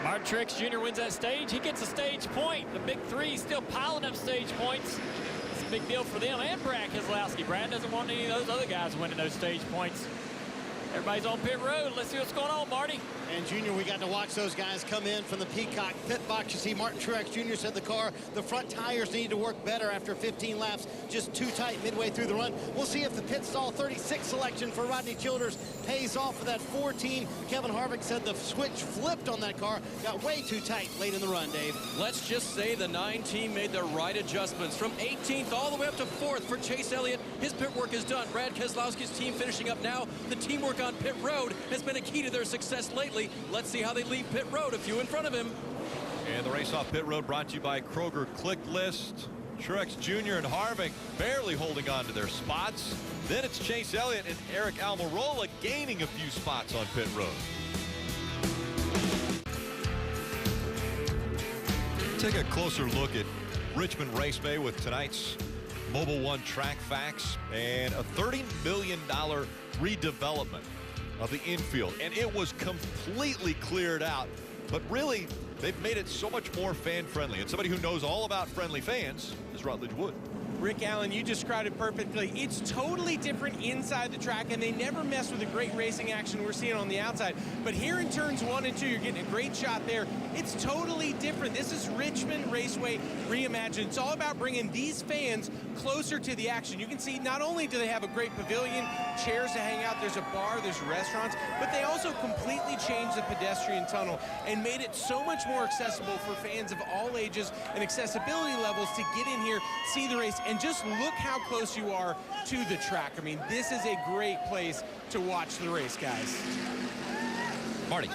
Speaker 13: Martin Truex Jr. wins that stage. He gets a stage point. The big 3 still piling up stage points. It's a big deal for them and Brad Keselowski. Brad doesn't want any of those other guys winning those stage points. Everybody's on pit road. Let's see what's going on, Marty.
Speaker 9: And Junior, we got to watch those guys come in from the Peacock pit box. You see Martin Truex Jr. said the front tires need to work better after 15 laps, just too tight midway through the run. We'll see if the pit stall 36 selection for Rodney Childers pays off for that 14. Kevin Harvick said the switch flipped on that car, got way too tight late in the run, Dave.
Speaker 11: Let's just say the 9 team made the right adjustments from 18th all the way up to 4th for Chase Elliott. His pit work is done. Brad Keselowski's team finishing up now. The teamwork on pit road has been a key to their success lately. Let's see how they leave pit road, a few in front of him.
Speaker 5: And the race off pit road brought to you by Kroger Click List. Truex Jr. and Harvick barely holding on to their spots. Then it's Chase Elliott and Eric Almirola gaining a few spots on pit road. Take a closer look at Richmond Raceway with tonight's Mobil 1 track facts and a $30 million redevelopment of the infield, and it was completely cleared out. But really, they've made it so much more fan-friendly, and somebody who knows all about friendly fans is Rutledge Wood.
Speaker 1: Rick Allen, you described it perfectly. It's totally different inside the track, and they never mess with the great racing action we're seeing on the outside. But here in turns 1 and 2, you're getting a great shot there. It's totally different. This is Richmond Raceway reimagined. It's all about bringing these fans closer to the action. You can see not only do they have a great pavilion, chairs to hang out, there's a bar, there's restaurants, but they also completely changed the pedestrian tunnel and made it so much more accessible for fans of all ages and accessibility levels to get in here, see the race, and just look how close you are to the track. I mean, this is a great place to watch the race, guys.
Speaker 5: Marty.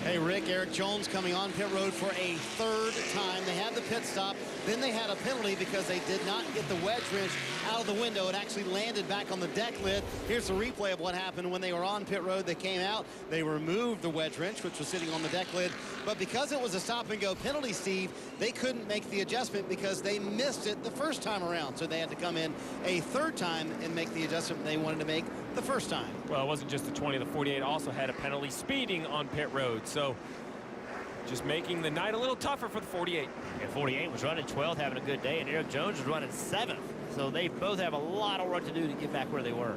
Speaker 9: Hey, Rick, Eric Jones coming on pit road for a 3rd time. They had the pit stop. Then they had a penalty because they did not get the wedge wrench out of the window. It actually landed back on the deck lid. Here's the replay of what happened when they were on pit road. They came out. They removed the wedge wrench, which was sitting on the deck lid. But because it was a stop-and-go penalty, Steve, they couldn't make the adjustment because they missed it the first time around. So they had to come in a 3rd time and make the adjustment they wanted to make the first time.
Speaker 6: Well, it wasn't just the 20. The 48 also had a penalty speeding on pit road. So just making the night a little tougher for the 48.
Speaker 7: And 48 was running 12th, having a good day, and Eric Jones was running 7th. So they both have a lot of work to do to get back where they were.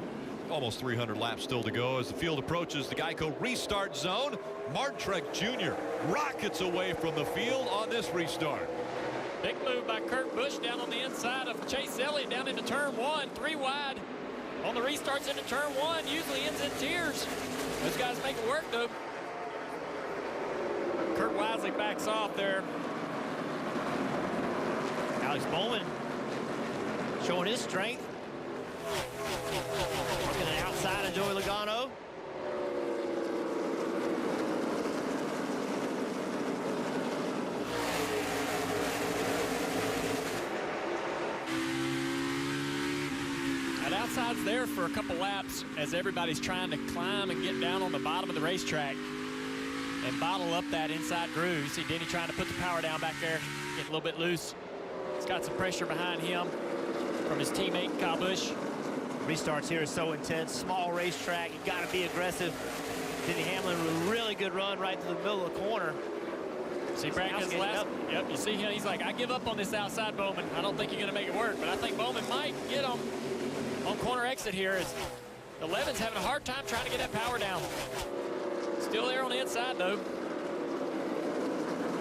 Speaker 5: Almost 300 laps still to go as the field approaches the Geico restart zone. Martin Truex Jr. rockets away from the field on this restart.
Speaker 13: Big move by Kurt Busch down on the inside of Chase Elliott down into turn 1, 3 wide. On the restarts into turn 1, usually ends in tears. Those guys make it work, though. Kurt Wisely backs off there.
Speaker 7: Alex Bowman showing his strength. Working it outside of Joey Logano.
Speaker 13: That outside's there for a couple laps as everybody's trying to climb and get down on the bottom of the racetrack and bottle up that inside groove. You see Denny trying to put the power down back there, getting a little bit loose. He's got some pressure behind him from his teammate, Kyle Busch.
Speaker 7: Restarts here is so intense. Small racetrack. You got to be aggressive. Denny Hamlin with a really good run right to the middle of the corner.
Speaker 13: See, Brad Keselowski, yep, you see him, he's like, I give up on this outside, Bowman. I don't think you're going to make it work, but I think Bowman might get him on corner exit here. As 11's having a hard time trying to get that power down. Still there on the inside, though.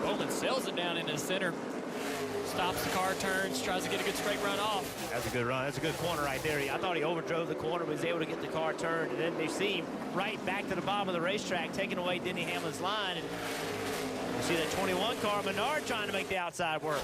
Speaker 13: Bowman sails it down into the center. Stops the car, turns, tries to get a good straight run off.
Speaker 7: That's a good run. That's a good corner right there. I thought he overdrove the corner, but was able to get the car turned. And then they see him right back to the bottom of the racetrack, taking away Denny Hamlin's line. And you see that 21 car, Menard, trying to make the outside work.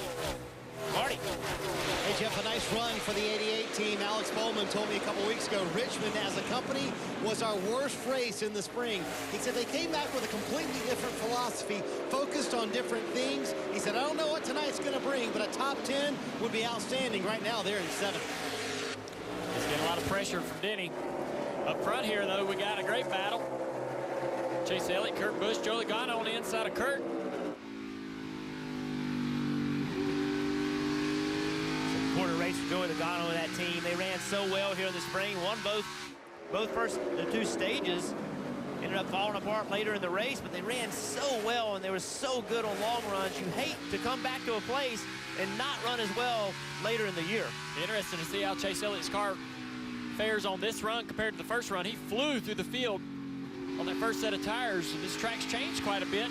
Speaker 7: Marty.
Speaker 9: Hey, Jeff, a nice run for the 88 team. Alex Bowman told me a couple weeks ago, Richmond as a company was our worst race in the spring. He said they came back with a completely different philosophy, focused on different things. He said, I don't know what tonight's going to bring, but a top 10 would be outstanding. Right now, they're in 7th.
Speaker 13: He's getting a lot of pressure from Denny. Up front here, though, we got a great battle. Chase Elliott, Kurt Busch, Joe Logano on the inside of Kurt.
Speaker 7: Quarter race for Joey Logano and that team. They ran so well here in the spring. Won the two stages. Ended up falling apart later in the race, but they ran so well and they were so good on long runs. You hate to come back to a place and not run as well later in the year.
Speaker 13: Interesting to see how Chase Elliott's car fares on this run compared to the first run. He flew through the field on that first set of tires. This track's changed quite a bit.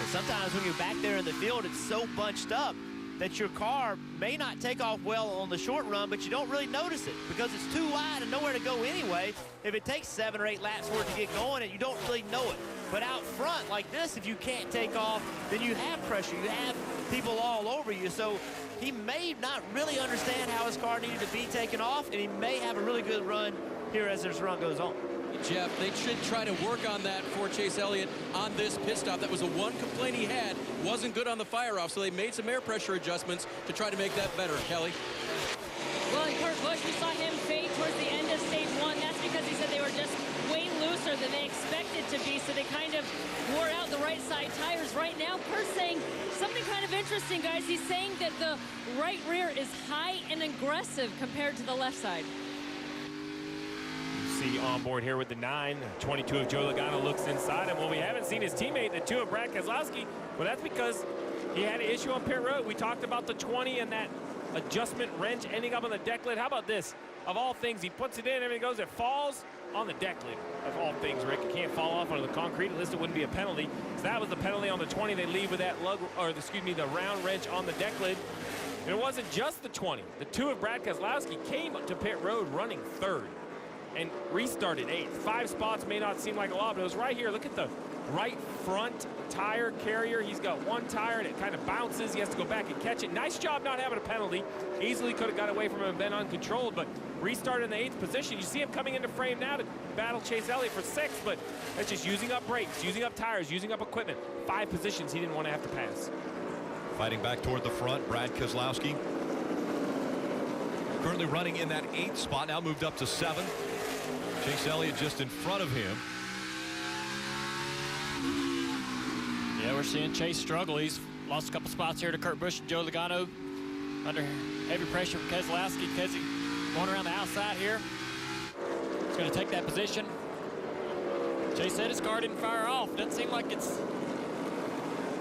Speaker 7: And sometimes when you're back there in the field, it's so bunched up that your car may not take off well on the short run, but you don't really notice it because it's too wide and nowhere to go anyway. If it takes 7 or 8 laps for it to get going, you don't really know it. But out front like this, if you can't take off, then you have pressure. You have people all over you. So he may not really understand how his car needed to be taken off, and he may have a really good run here as this run goes on.
Speaker 11: Jeff, they should try to work on that for Chase Elliott on this pit stop. That was the one complaint he had. Wasn't good on the fire-off, so they made some air pressure adjustments to try to make that better. Kelly?
Speaker 10: Well, in Kurt Busch, we saw him fade towards the end of stage 1. That's because he said they were just way looser than they expected to be, so they kind of wore out the right side tires. Right now, Kurt's saying something kind of interesting, guys. He's saying that the right rear is high and aggressive compared to the left side.
Speaker 6: See on board here with the 9. 22 of Joe Logano looks inside him. Well, we haven't seen his teammate, the 2 of Brad Keselowski. Well, that's because he had an issue on pit road. We talked about the 20 and that adjustment wrench ending up on the deck lid. How about this? Of all things, he puts it in, everything goes, it falls on the deck lid. Of all things, Rick, it can't fall off onto the concrete. At least it wouldn't be a penalty. So that was the penalty on the 20. They leave with that the round wrench on the deck lid. And it wasn't just the 20. The 2 of Brad Keselowski came to pit road running 3rd. And restarted 8th. 5 spots may not seem like a lot, but it was right here. Look at the right front tire carrier. He's got 1 tire and it kind of bounces. He has to go back and catch it. Nice job not having a penalty. Easily could have got away from him and been uncontrolled, but restarted in the 8th position. You see him coming into frame now to battle Chase Elliott for 6th, but that's just using up brakes, using up tires, using up equipment. 5 positions he didn't want to have to pass.
Speaker 5: Fighting back toward the front, Brad Keselowski. Currently running in that 8th spot, now moved up to 7. Chase Elliott just in front of him.
Speaker 13: Yeah, we're seeing Chase struggle. He's lost a couple spots here to Kurt Busch and Joe Logano. Under heavy pressure from Keselowski. Kesey going around the outside here. He's going to take that position. Chase said his car didn't fire off. Doesn't seem like it's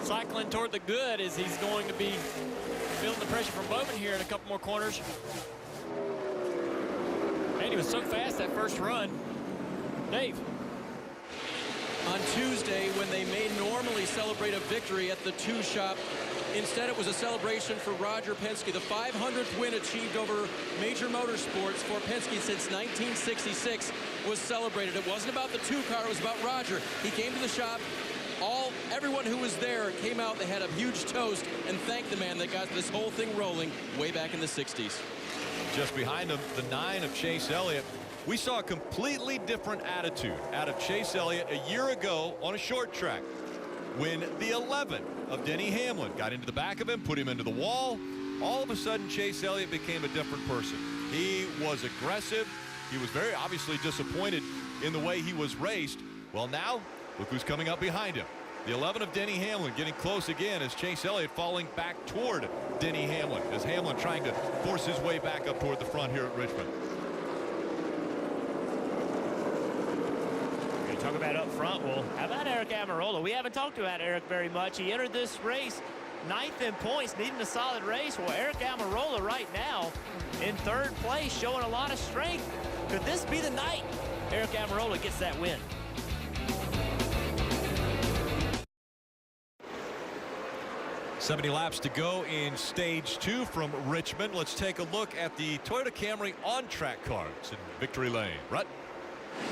Speaker 13: cycling toward the good as he's going to be feeling the pressure from Bowman here in a couple more corners. Man, he was so fast that first run. Dave.
Speaker 11: On Tuesday, when they may normally celebrate a victory at the 2 shop, instead it was a celebration for Roger Penske. The 500th win achieved over major motorsports for Penske since 1966 was celebrated. It wasn't about the 2 car, it was about Roger. He came to the shop. Everyone who was there came out. They had a huge toast and thanked the man that got this whole thing rolling way back in the 60s.
Speaker 5: Just behind him, the 9 of Chase Elliott. We saw a completely different attitude out of Chase Elliott a year ago on a short track when the 11 of Denny Hamlin got into the back of him, put him into the wall. All of a sudden, Chase Elliott became a different person. He was aggressive. He was very obviously disappointed in the way he was raced. Well, now, look who's coming up behind him. The 11 of Denny Hamlin getting close again as Chase Elliott falling back toward Denny Hamlin as Hamlin trying to force his way back up toward the front here at Richmond.
Speaker 7: You talk about up front. Well, how about Eric Almirola? We haven't talked about Eric very much. He entered this race 9th in points, needing a solid race. Well, Eric Almirola right now in 3rd place, showing a lot of strength. Could this be the night Eric Almirola gets that win?
Speaker 5: $70 laps to go in stage 2 from Richmond. Let's take a look at the Toyota Camry on-track cars in Victory Lane. Rut?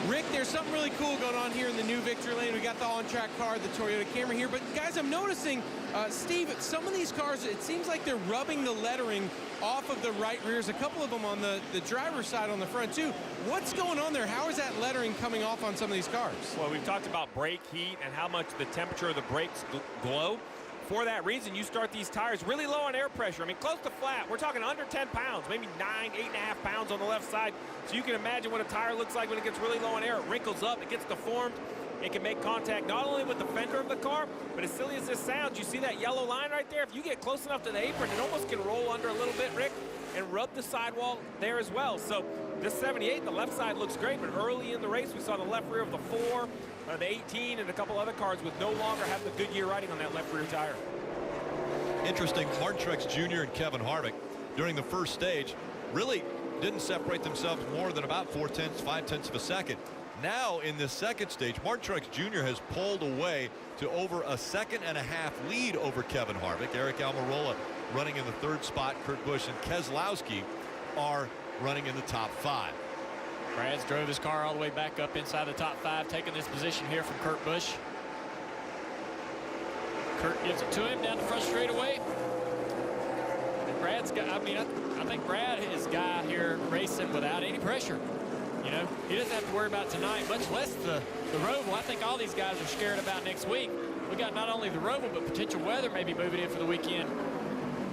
Speaker 1: Rick, there's something really cool going on here in the new Victory Lane. We got the on-track car, the Toyota Camry here. But, guys, I'm noticing, Steve, some of these cars, it seems like they're rubbing the lettering off of the right rears. A couple of them on the driver's side on the front, too. What's going on there? How is that lettering coming off on some of these cars?
Speaker 6: Well, we've talked about brake heat and how much the temperature of the brakes glow. For that reason, you start these tires really low on air pressure. I mean, close to flat. We're talking under 10 pounds, maybe 9, 8.5 pounds on the left side. So you can imagine what a tire looks like when it gets really low on air. It wrinkles up, it gets deformed. It can make contact not only with the fender of the car, but as silly as this sounds, you see that yellow line right there? If you get close enough to the apron, it almost can roll under a little bit, Rick, and rub the sidewall there as well. So this 78, the left side looks great, but early in the race, we saw the left rear of the 4, the 18, and a couple other cars with no longer have the Goodyear writing on that left rear tire.
Speaker 5: Interesting, Martin Truex Jr. and Kevin Harvick during the first stage really didn't separate themselves more than about 5/10 of a second. Now in this second stage, Martin Truex Jr. has pulled away to over a 1.5-second lead over Kevin Harvick. Eric Almirola running in the 3rd spot. Kurt Busch and Keselowski are running in the top 5.
Speaker 13: Brad's drove his car all the way back up inside the top 5, taking this position here from Kurt Busch. Kurt gives it to him down the front straightaway. And Brad's got, I mean, I think Brad is a guy here racing without any pressure. You know, he doesn't have to worry about tonight, much less the Roval. I think all these guys are scared about next week. We got not only the Roval, but potential weather maybe moving in for the weekend.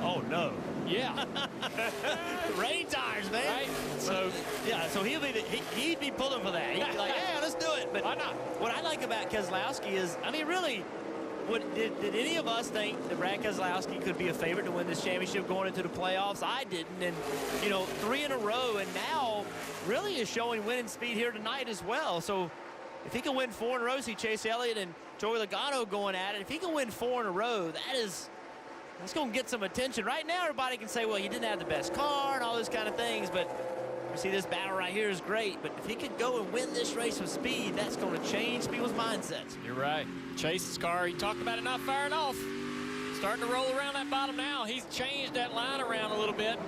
Speaker 7: Oh, no.
Speaker 13: Yeah.
Speaker 7: Rain tires, man.
Speaker 13: Right? So,
Speaker 7: yeah, so he'd be pulling for that. He'd be like, yeah, let's do it. But
Speaker 13: why not?
Speaker 7: What I like about Keselowski is, I mean, really, did any of us think that Brad Keselowski could be a favorite to win this championship going into the playoffs? I didn't. And, you know, 3 in a row, and now really is showing winning speed here tonight as well. So if he can win 4 in a row, see Chase Elliott and Joey Logano going at it. If he can win 4 in a row, that's going to get some attention. Right now, everybody can say, well, he didn't have the best car and all those kind of things, but you see this battle right here is great. But if he could go and win this race with speed, that's going to change people's mindsets.
Speaker 13: You're right. Chase's car, he talked about it not firing off. Starting to roll around that bottom now. He's changed that line around a little bit.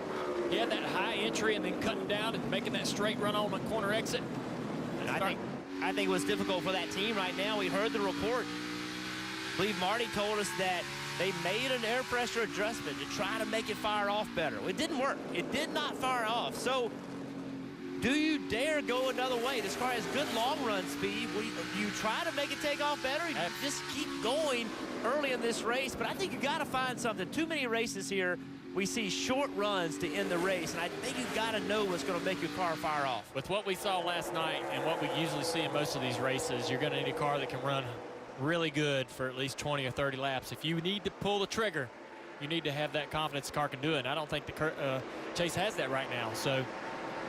Speaker 13: He had that high entry and then cutting down and making that straight run on the corner exit.
Speaker 7: And I think what's difficult for that team right now, we heard the report. I believe Marty told us that they made an air pressure adjustment to try to make it fire off better. It didn't work. It did not fire off. So do you dare go another way? This car has good long run speed. You try to make it take off better. You just keep going early in this race. But I think you got to find something. Too many races here, we see short runs to end the race. And I think you got to know what's going to make your car fire off.
Speaker 13: With what we saw last night and what we usually see in most of these races, you're going to need a car that can run really good for at least 20 or 30 laps. If you need to pull the trigger, you need to have that confidence the car can do it. And I don't think the Chase has that right now. So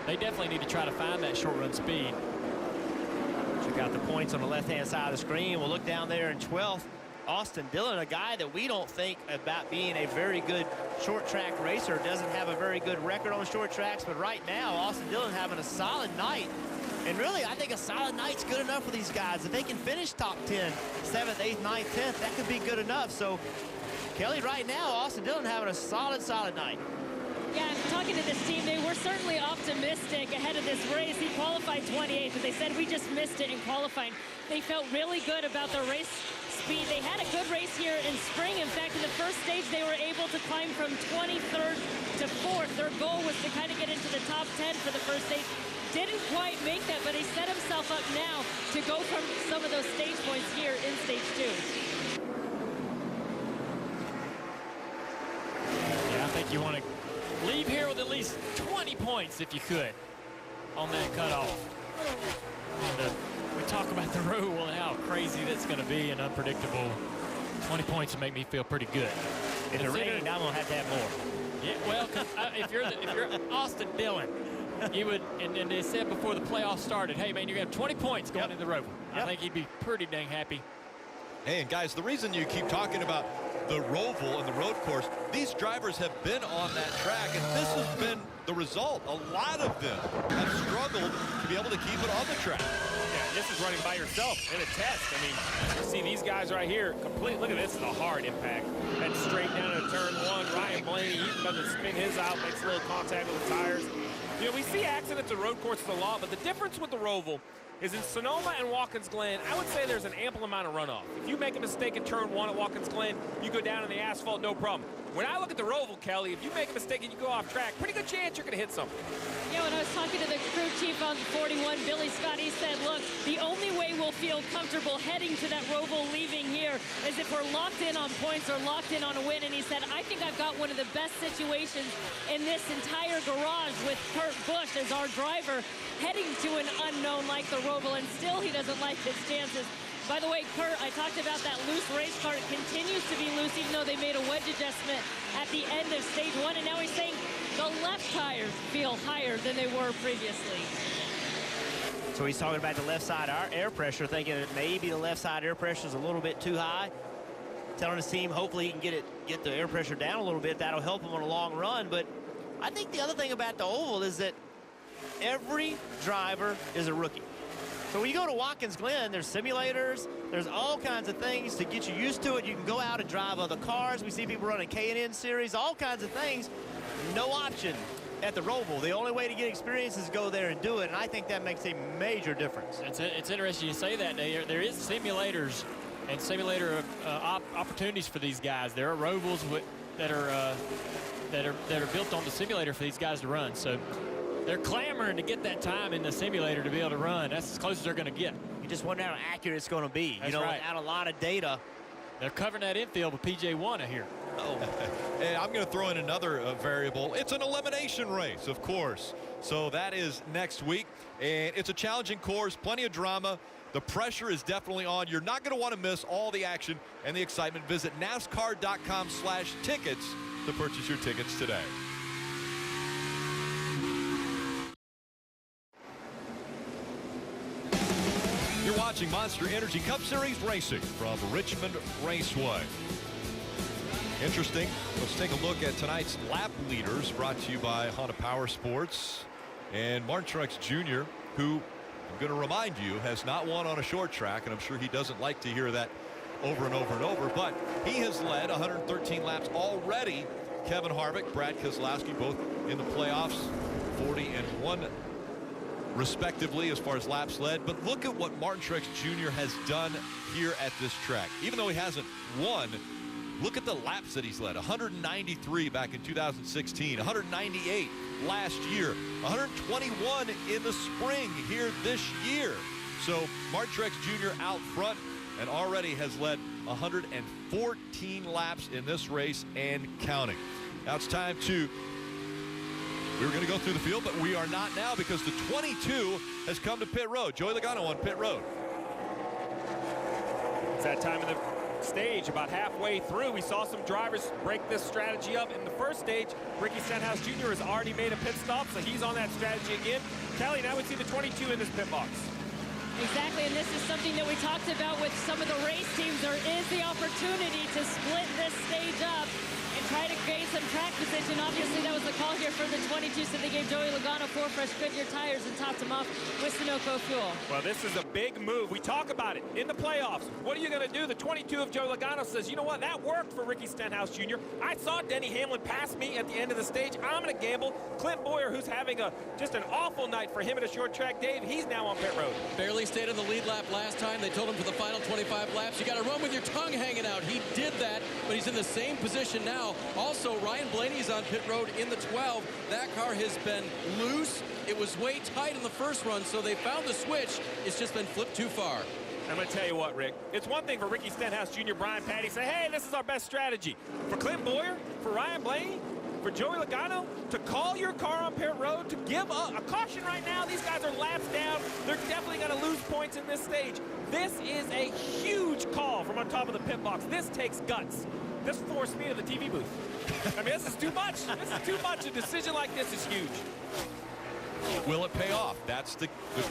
Speaker 13: they definitely need to try to find that short run speed.
Speaker 7: Check out the points on the left-hand side of the screen. We'll look down there in 12th. Austin Dillon, a guy that we don't think about being a very good short track racer, doesn't have a very good record on short tracks, but right now, Austin Dillon having a solid night. And really, I think a solid night's good enough for these guys. If they can finish top 10, 7th, 8th, 9th, 10th, that could be good enough. So, Kelly, right now, Austin Dillon having a solid night.
Speaker 10: Yeah, talking to this team, they were certainly optimistic ahead of this race. He qualified 28th, but they said we just missed it in qualifying. They felt really good about the race speed. They had a good race here in spring. In fact, in the first stage, they were able to climb from 23rd to 4th. Their goal was to kind of get into the top 10 for the first stage. Didn't quite make that, but he set himself up now to go from some of those stage points here in stage 2.
Speaker 13: Yeah, I think you want to leave here with at least 20 points if you could on that cutoff. And, we talk about the Roval and how crazy that's going to be and unpredictable. 20 points would make me feel pretty good.
Speaker 7: If it rained, I'm going to have more.
Speaker 13: Yeah, well, if you're Austin Dillon, you would, and they said before the playoffs started, hey, man, you're going to have 20 points going in the Roval. I think he'd be pretty dang happy.
Speaker 5: Hey, and guys, the reason you keep talking about the Roval and the road course, these drivers have been on that track, and this has been the result. A lot of them have struggled to be able to keep it on the track.
Speaker 6: Yeah, this is running by yourself in a test. I mean, you see these guys right here, complete. Look at this, is a hard impact. And straight down to turn one. Ryan Blaney, he's about to spin his out, makes a little contact with the tires. You know, we see accidents at road courses a lot, but the difference with the Roval is in Sonoma and Watkins Glen, I would say there's an ample amount of runoff. If you make a mistake in turn one at Watkins Glen, you go down in the asphalt, no problem. When I look at the Roval, Kelly, if you make a mistake and you go off track, pretty good chance you're going to hit something.
Speaker 10: Yeah, when I was talking to the crew chief on 41, Billy Scott, he said, look, the only way we'll feel comfortable heading to that Roval leaving here is if we're locked in on points or locked in on a win. And he said, I think I've got one of the best situations in this entire garage with Kurt Busch as our driver heading to an unknown like the Roval, and still he doesn't like his chances. By the way, Kurt, I talked about that loose race car. It continues to be loose, even though they made a wedge adjustment at the end of stage one. And now he's saying the left tires feel higher than they were previously.
Speaker 7: So he's talking about the left side air pressure, thinking that maybe the left side air pressure is a little bit too high. Telling his team hopefully he can get the air pressure down a little bit. That'll help him on a long run. But I think the other thing about the oval is that every driver is a rookie. So when you go to Watkins Glen, there's simulators, there's all kinds of things to get you used to it. You can go out and drive other cars. We see people running K&N series, all kinds of things. No option at the Roval. The only way to get experience is to go there and do it, and I think that makes a major difference.
Speaker 13: It's interesting you say that. There is simulators and simulator opportunities for these guys. There are Rovals that are built on the simulator for these guys to run. So they're clamoring to get that time in the simulator to be able to run. That's as close as they're going to get.
Speaker 7: You just wonder how accurate it's going to be.
Speaker 13: That's
Speaker 7: you know,
Speaker 13: right.
Speaker 7: without a lot of data.
Speaker 13: They're covering that infield with PJ1 here.
Speaker 5: Oh. And I'm going to throw in another variable. It's an elimination race, of course. So that is next week. And it's a challenging course, plenty of drama. The pressure is definitely on. You're not going to want to miss all the action and the excitement. Visit NASCAR.com/tickets to purchase your tickets today. You're watching Monster Energy Cup Series racing from Richmond Raceway. Interesting. Let's take a look at tonight's lap leaders, brought to you by Honda Power Sports. And Martin Truex Jr., who I'm going to remind you has not won on a short track, and I'm sure he doesn't like to hear that over and over and over, but he has led 113 laps already. Kevin Harvick, Brad Keselowski, both in the playoffs, 40 and 1 respectively as far as laps led. But look at what Martin Truex Jr. has done here at this track. Even though he hasn't won, look at the laps that he's led. 193 back in 2016, 198 last year, 121 in the spring here this year. So Martin Truex Jr. out front and already has led 114 laps in this race and counting. Now it's time to, we were going to go through the field, but we are not now because the 22 has come to pit road. Joey Logano on pit road.
Speaker 6: It's that time of the stage, about halfway through. We saw some drivers break this strategy up. In the first stage, Ricky Stenhouse Jr. has already made a pit stop, so he's on that strategy again. Kelly, now we see the 22 in this pit box.
Speaker 10: Exactly, and this is something that we talked about with some of the race teams. There is the opportunity to split this stage up and try to gain some track position. Obviously, that was the call here for the 22, so they gave Joey Logano 4 fresh Goodyear tires and topped him off with Sunoco fuel.
Speaker 6: Well, this is a big move. We talk about it in the playoffs. What are you going to do? The 22 of Joey Logano says, you know what, that worked for Ricky Stenhouse Jr. I saw Denny Hamlin pass me at the end of the stage. I'm going to gamble. Clint Boyer, who's having just an awful night for him at a short track. Dave, he's now on pit road.
Speaker 11: Barely stayed on the lead lap last time. They told him for the final 25 laps, you got to run with your tongue hanging out. He did that, but he's in the same position now. Also, Ryan Blaney's on pit road in the 12. That car has been loose. It was way tight in the first run, so they found the switch. It's just been flipped too far.
Speaker 6: I'm going to tell you what, Rick. It's one thing for Ricky Stenhouse Jr., Brian Patty say, hey, this is our best strategy. For Clint Boyer, for Ryan Blaney, for Joey Logano to call your car on pit road, to give a caution right now. These guys are laps down. They're definitely going to lose points in this stage. This is a huge call from on top of the pit box. This takes guts. This forced me to the TV booth. I mean, this is too much. This is too much. A decision like this is huge.
Speaker 5: Will it pay off? That's the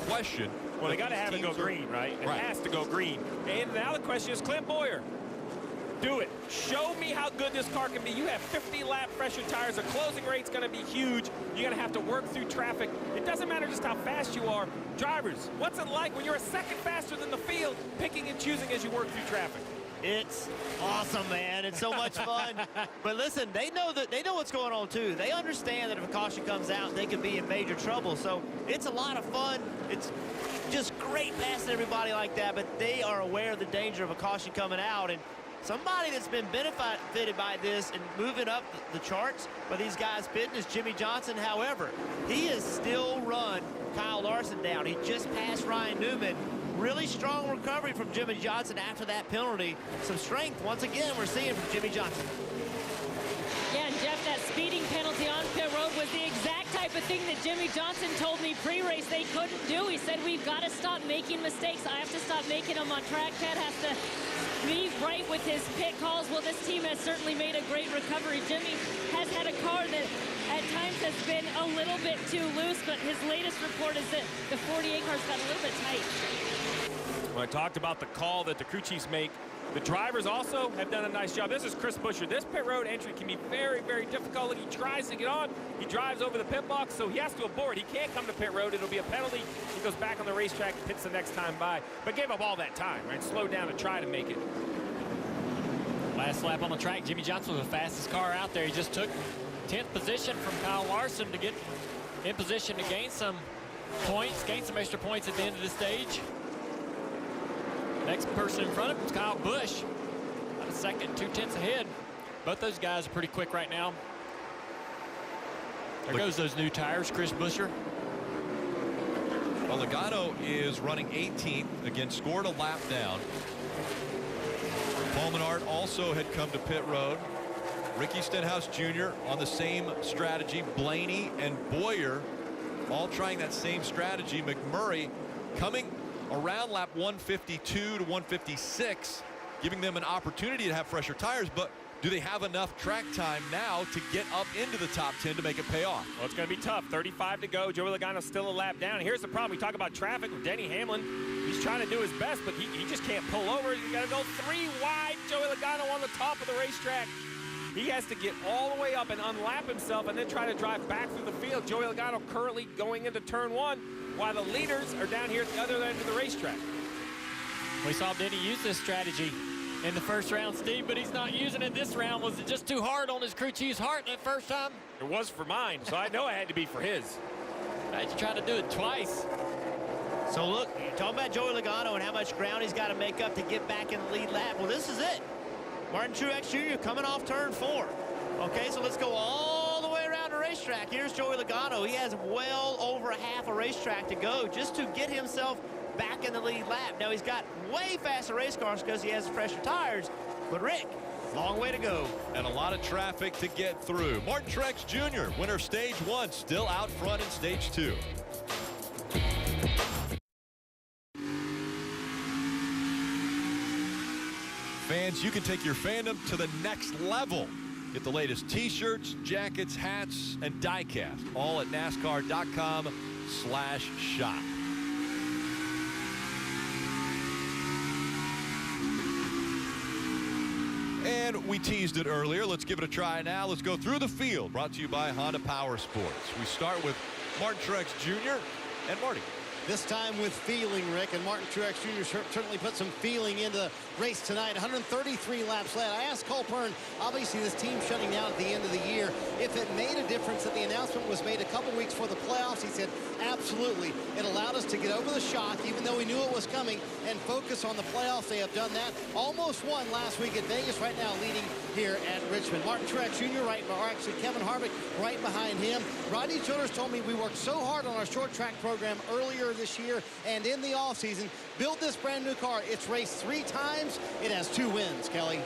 Speaker 5: question.
Speaker 6: Well, they got to have it go green, right? It has to go green. And now the question is, Clint Boyer, do it. Show me how good this car can be. You have 50-lap fresher tires. The closing rate's going to be huge. You're going to have to work through traffic. It doesn't matter just how fast you are. Drivers, what's it like when you're a second faster than the field, picking and choosing as you work through traffic?
Speaker 7: It's awesome, man. It's so much fun. But listen, they know what's going on too. They understand that if a caution comes out, they could be in major trouble. So it's a lot of fun. It's just great passing everybody like that, but they are aware of the danger of a caution coming out. And somebody that's been benefited by this and moving up the charts by these guys pitting is Jimmy Johnson. However, he has still run Kyle Larson down. He just passed Ryan Newman. Really strong recovery from Jimmy Johnson after that penalty. Some strength, once again, we're seeing from Jimmy Johnson.
Speaker 10: Yeah, and Jeff, that speeding penalty on pit road was the exact type of thing that Jimmy Johnson told me pre-race they couldn't do. He said, we've got to stop making mistakes. I have to stop making them on track. Ted has to be right with his pit calls. Well, this team has certainly made a great recovery. Jimmy has had a car that at times has been a little bit too loose, but his latest report is that the 48 car's got a little bit tight.
Speaker 6: Well, I talked about the call that the crew chiefs make. The drivers also have done a nice job. This is Chris Buescher. This pit road entry can be very, very difficult. Look, he tries to get on. He drives over the pit box, so he has to abort. He can't come to pit road. It'll be a penalty. He goes back on the racetrack, pits the next time by, but gave up all that time, right? Slowed down to try to make it.
Speaker 13: Last lap on the track, Jimmy Johnson was the fastest car out there. He just took 10th position from Kyle Larson to get in position to gain some points, gain some extra points at the end of the stage. Next person in front of him is Kyle Busch. About a second, 2/10 ahead. Both those guys are pretty quick right now. There goes those new tires, Chris Buescher.
Speaker 5: Well, Logano is running 18th, again, scored a lap down. Paul Menard also had come to pit road. Ricky Stenhouse Jr. on the same strategy. Blaney and Boyer all trying that same strategy. McMurray coming around lap 152 to 156, giving them an opportunity to have fresher tires, but do they have enough track time now to get up into the top 10 to make it pay off?
Speaker 6: Well, it's going to be tough. 35 to go. Joey Logano's still a lap down. Here's the problem. We talk about traffic with Denny Hamlin. He's trying to do his best, but he just can't pull over. You got to go 3 wide. Joey Logano on the top of the racetrack. He has to get all the way up and unlap himself and then try to drive back through the field. Joey Logano currently going into turn 1, while the leaders are down here at the other end of the racetrack.
Speaker 13: We saw Denny use this strategy in the first round, Steve, but he's not using it this round. Was it just too hard on his crew chief's heart that first time?
Speaker 6: It was for mine, so I know it had to be for his.
Speaker 13: Right, you tried to do it twice.
Speaker 7: So look, you're talking about Joey Logano and how much ground he's got to make up to get back in the lead lap. Well, this is it. Martin Truex Jr. coming off turn 4. Okay, so let's go all the way around the racetrack. Here's Joey Logano. He has well over half a racetrack to go just to get himself back in the lead lap. Now, he's got way faster race cars because he has the fresher tires. But, Rick, long way to go.
Speaker 5: And a lot of traffic to get through. Martin Truex Jr., winner stage 1, still out front in stage 2. Fans, you can take your fandom to the next level. Get the latest t-shirts, jackets, hats, and diecast, all at NASCAR.com/shop. And we teased it earlier. Let's give it a try now. Let's go through the field. Brought to you by Honda Power Sports. We start with Martin Truex Jr. and Marty.
Speaker 9: This time with feeling, Rick, and Martin Truex Jr. certainly put some feeling into the race tonight. 133 laps led. I asked Cole Pearn, obviously this team shutting down at the end of the year, if it made a difference that the announcement was made a couple weeks before the playoffs. He said, absolutely. It allowed us to get over the shock, even though we knew it was coming, and focus on the playoffs. They have done that. Almost won last week at Vegas, right now leading here at Richmond. Martin Truex Jr. Kevin Harvick right behind him. Rodney Childers told me we worked so hard on our short track program earlier this year and in the offseason. Build this brand new car. It's raced 3 times. It has 2 wins, Kelly.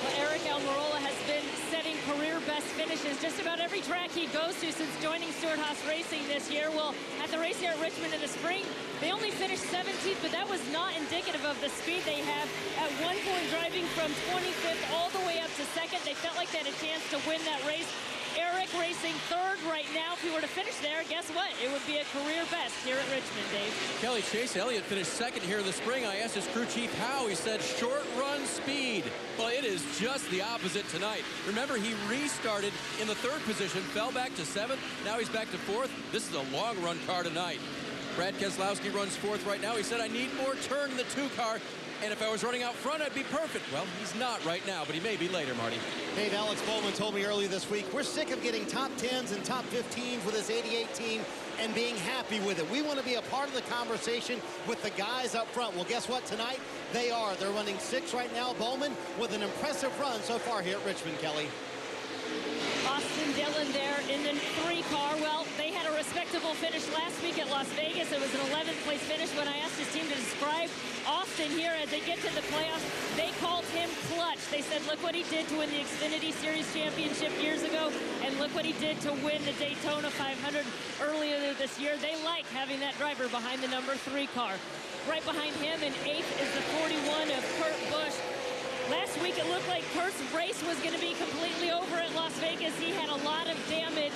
Speaker 10: Well, Eric Almirola has been setting career best finishes just about every track he goes to since joining Stewart-Haas Racing this year. Well, at the race here at Richmond in the spring, they only finished 17th, but that was not indicative of the speed they have. At one point, driving from 25th all the way up to second, they felt like they had a chance to win that race. Eric racing third right now. If he were to finish there, guess what? It would be a career best here at Richmond, Dave.
Speaker 11: Kelly, Chase Elliott finished second here in the spring. I asked his crew chief how. He said short run speed. Well, it is just the opposite tonight. Remember, he restarted in the third position, fell back to seventh. Now he's back to fourth. This is a long run car tonight. Brad Keselowski runs fourth right now. He said, I need more turn in the 2 car. And if I was running out front, I'd be perfect. Well, he's not right now, but he may be later, Marty.
Speaker 9: Dave, Alex Bowman told me earlier this week, we're sick of getting top 10s and top 15s with this 88 team and being happy with it. We want to be a part of the conversation with the guys up front. Well, guess what? Tonight, they are. They're running 6 right now. Bowman with an impressive run so far here at Richmond, Kelly.
Speaker 10: Austin Dillon there in the 3 car. Well, they had a respectable finish last week at Las Vegas. It was an 11th place finish. When I asked his team to describe Austin here as they get to the playoffs, they called him clutch. They said, look what he did to win the Xfinity Series championship years ago, and look what he did to win the Daytona 500 earlier this year. They like having that driver behind the number 3 car. Right behind him in 8th is the 41 of Kurt Busch. Last week, it looked like Kurt's race was going to be completely over at Las Vegas. He had a lot of damage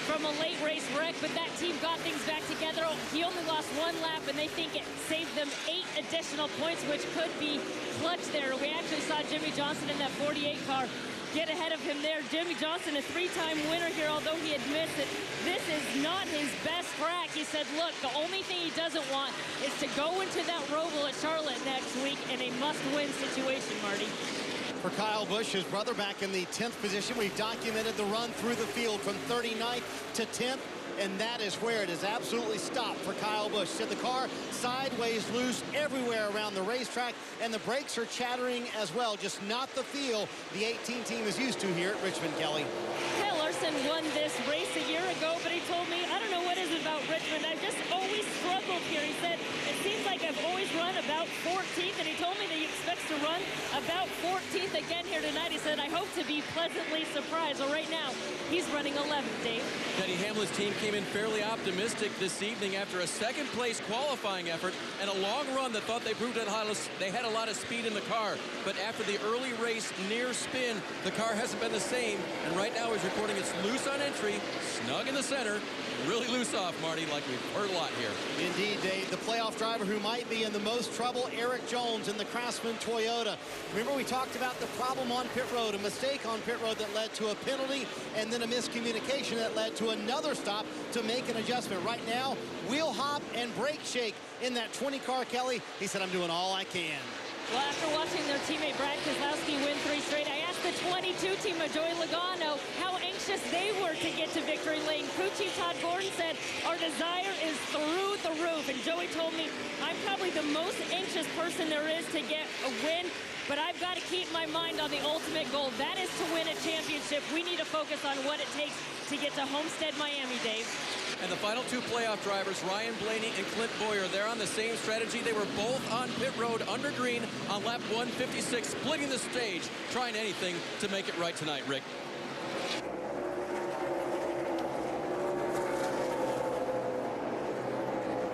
Speaker 10: from a late race wreck, but that team got things back together. He only lost 1 lap, and they think it saved them 8 additional points, which could be clutch there. We actually saw Jimmy Johnson in that 48 car get ahead of him there. Jimmy Johnson, a 3-time winner here, although he admits that this is not his best track. He said, look, the only thing he doesn't want is to go into that Roval at Charlotte next week in a must-win situation, Marty.
Speaker 9: For Kyle Busch, his brother back in the 10th position. We've documented the run through the field from 39th to 10th. And that is where it is absolutely stopped for Kyle Busch. Said the car sideways loose everywhere around the racetrack, and the brakes are chattering as well. Just not the feel the 18 team is used to here at Richmond, Kelly.
Speaker 10: Kyle Larson won this race a year ago, but he told me, I don't know what is it about Richmond. I've just always struggled here. He said, it seems like I've always run about 14th, and he told me that he expects to run about 14th again here tonight. He said, I hope to be pleasantly surprised. Well, right now, he's running 11th, Dave.
Speaker 11: Denny Hamlin's team came in fairly optimistic this evening after a second-place qualifying effort and a long run that thought they proved that they had a lot of speed in the car. But after the early race near spin, the car hasn't been the same. And right now he's reporting it's loose on entry, snug in the center, really loose off, Marty, like we've heard a lot here.
Speaker 9: Indeed, Dave. The playoff driver who might be in the most trouble, Eric Jones in the Craftsman Toyota. Remember, we talked about the problem on pit road, a mistake on pit road that led to a penalty, and then a miscommunication that led to another stop to make an adjustment. Right now, wheel hop and brake shake in that 20 car, Kelly. He said, I'm doing all I can.
Speaker 10: Well, after watching their teammate Brad Keselowski win 3 straight, I asked the 22 team of Joey Logano how anxious they were to get to victory lane. Crew chief Todd Gordon said, our desire is through the roof. And Joey told me, I'm probably the most anxious person there is to get a win, but I've got to keep my mind on the ultimate goal. That is to win a championship. We need to focus on what it takes to get to Homestead, Miami, Dave.
Speaker 11: And the final 2 playoff drivers, Ryan Blaney and Clint Boyer, they're on the same strategy. They were both on pit road under green on lap 156, splitting the stage, trying anything to make it right tonight, Rick.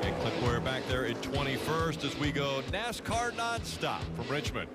Speaker 5: And Clint Boyer back there at 21st as we go NASCAR nonstop from Richmond.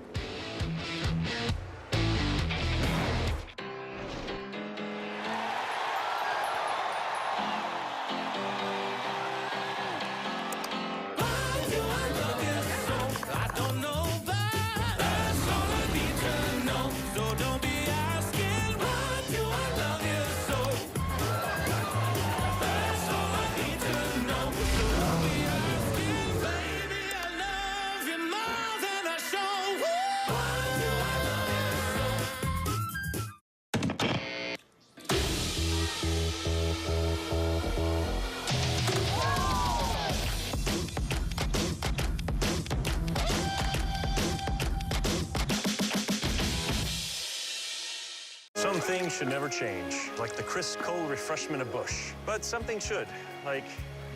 Speaker 2: Some things should never change, like the crisp, cold refreshment of Busch. But something should, like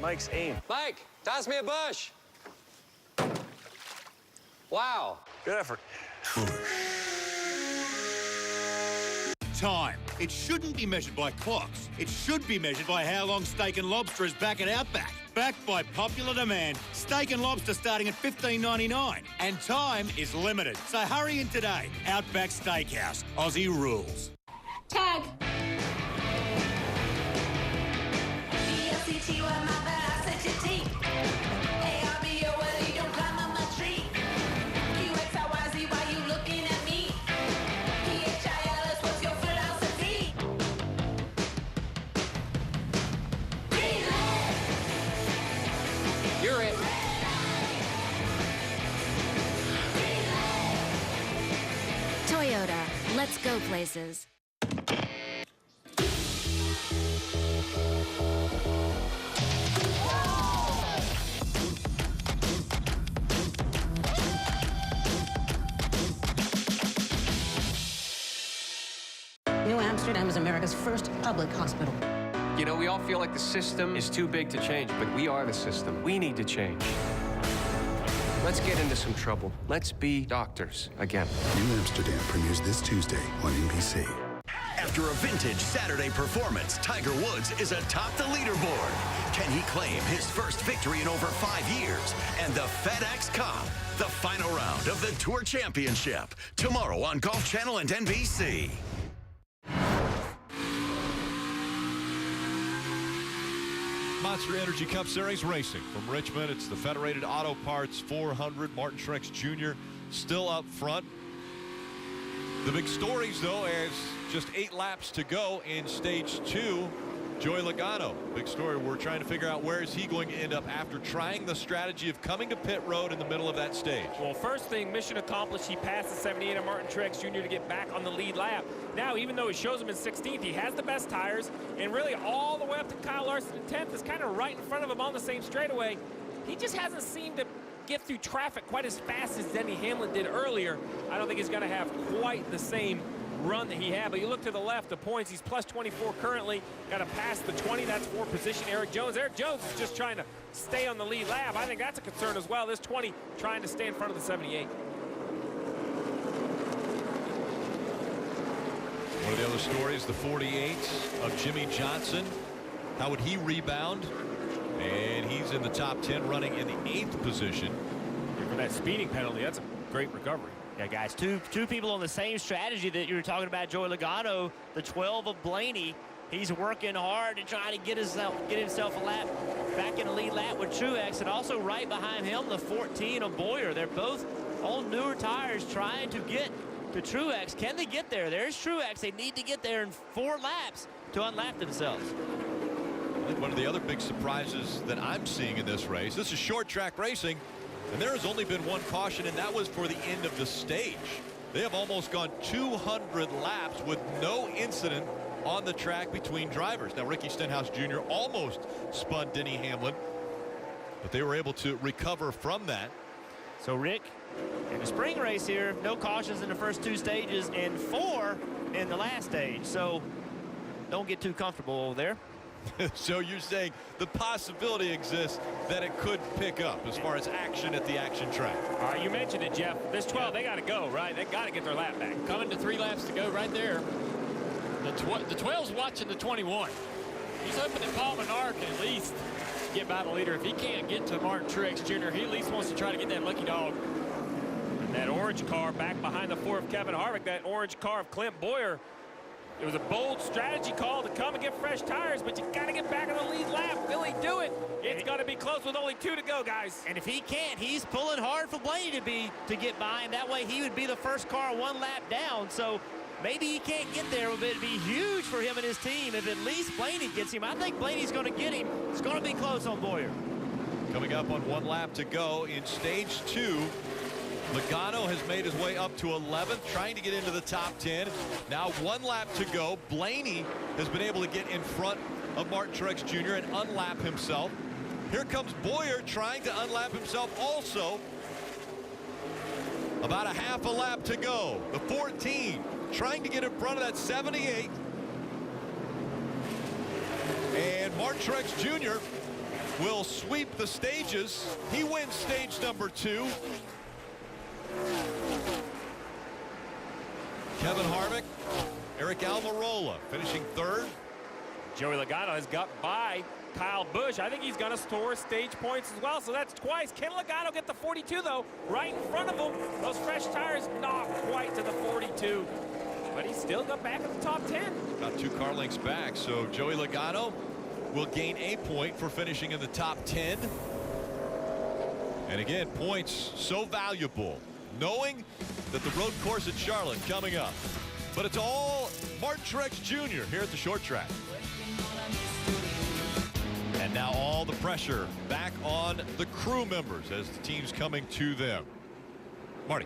Speaker 2: Mike's aim.
Speaker 16: Mike, toss me a Busch. Wow.
Speaker 2: Good effort.
Speaker 4: time. It shouldn't be measured by clocks. It should be measured by how long steak and lobster is back at Outback. Backed by popular demand, steak and lobster starting at $15.99. And time is limited. So hurry in today. Outback Steakhouse. Aussie rules.
Speaker 20: Tag.
Speaker 17: You're it.
Speaker 22: Toyota, let's go places.
Speaker 23: New Amsterdam is America's first public hospital.
Speaker 16: You know, we all feel like the system is too big to change, but we are the system. We need to change. Let's get into some trouble. Let's be doctors again.
Speaker 24: New Amsterdam premieres this Tuesday on NBC.
Speaker 25: After a vintage Saturday performance, Tiger Woods is atop the leaderboard. Can he claim his first victory in over 5 years? And the FedEx Cup, the final round of the Tour Championship, tomorrow on Golf Channel and NBC.
Speaker 5: Monster Energy Cup Series racing from Richmond. It's the Federated Auto Parts 400. Martin Truex Jr. still up front. The big stories, though, as just 8 laps to go in stage 2. Joey Logano, big story. We're trying to figure out where is he going to end up after trying the strategy of coming to pit road in the middle of that stage.
Speaker 6: Well, first thing, mission accomplished. He passed the 78 of Martin Truex Jr. to get back on the lead lap. Now, even though he shows him in 16th, he has the best tires, and really all the way up to Kyle Larson in 10th is kind of right in front of him on the same straightaway. He just hasn't seemed to get through traffic quite as fast as Denny Hamlin did earlier. I don't think he's going to have quite the same run that he had, but you look to the left, the points, he's plus 24 currently, got to pass the 20. That's for position Eric Jones. Eric Jones is just trying to stay on the lead lap. I think that's a concern as well. This 20 trying to stay in front of the 78.
Speaker 5: One of the other stories, the 48 of Jimmy Johnson. How would he rebound? And he's in the top 10, running in the 8th position.
Speaker 6: For that speeding penalty, that's a great recovery.
Speaker 7: Yeah, guys, two people on the same strategy that you were talking about. Joey Logano, the 12 of Blaney. He's working hard and trying to get himself a lap back in the lead lap with Truex, and also right behind him, the 14 of Boyer. They're both on newer tires trying to get to Truex. Can they get there? There's Truex. They need to get there in 4 laps to unlap themselves.
Speaker 5: I think one of the other big surprises that I'm seeing in this race, this is short track racing, and there has only been one caution, and that was for the end of the stage. They have almost gone 200 laps with no incident on the track between drivers. Now, Ricky Stenhouse Jr. almost spun Denny Hamlin, but they were able to recover from that.
Speaker 7: So, Rick, in the spring race here, no cautions in the first 2 stages and 4 in the last stage. So, don't get too comfortable over there.
Speaker 5: So you're saying the possibility exists that it could pick up as far as action at the action track.
Speaker 6: All right, you mentioned it, Jeff. This 12, they got to go, right? They got to get their lap back.
Speaker 13: Coming to 3 laps to go right there. The 12's watching the 21. He's hoping that Paul Menard can at least get by the leader. If he can't get to Martin Truex Jr., he at least wants to try to get that lucky dog.
Speaker 6: And that orange car back behind the 4 of Kevin Harvick, that orange car of Clint Boyer. It was a bold strategy call to come and get fresh tires, but you got to get back on the lead lap. Will he do it? It's got to be close with only 2 to go, guys.
Speaker 7: And if he can't, he's pulling hard for Blaney to get by him. That way he would be the first car 1 lap down. So maybe he can't get there, but it'd be huge for him and his team if at least Blaney gets him. I think Blaney's going to get him. It's going to be close on Boyer.
Speaker 5: Coming up on 1 lap to go in stage 2. Logano has made his way up to 11th, trying to get into the top 10. Now 1 lap to go. Blaney has been able to get in front of Martin Truex Jr. and unlap himself. Here comes Boyer trying to unlap himself also. About a half a lap to go. The 14 trying to get in front of that 78. And Martin Truex Jr. will sweep the stages. He wins stage number 2. Kevin Harvick, Eric Eric Almirola finishing third.
Speaker 6: Joey Logano has got by Kyle Busch. I think he's going to score stage points as well, so that's twice. Can Logano get the 42, though? Right in front of him. Those fresh tires, not quite to the 42. But he's still got back at the top 10.
Speaker 5: About 2 car lengths back, so Joey Logano will gain a point for finishing in the top 10. And again, points so valuable, knowing that the road course at Charlotte coming up. But it's all Martin Truex Jr. here at the short track. And now all the pressure back on the crew members as the team's coming to them. Marty.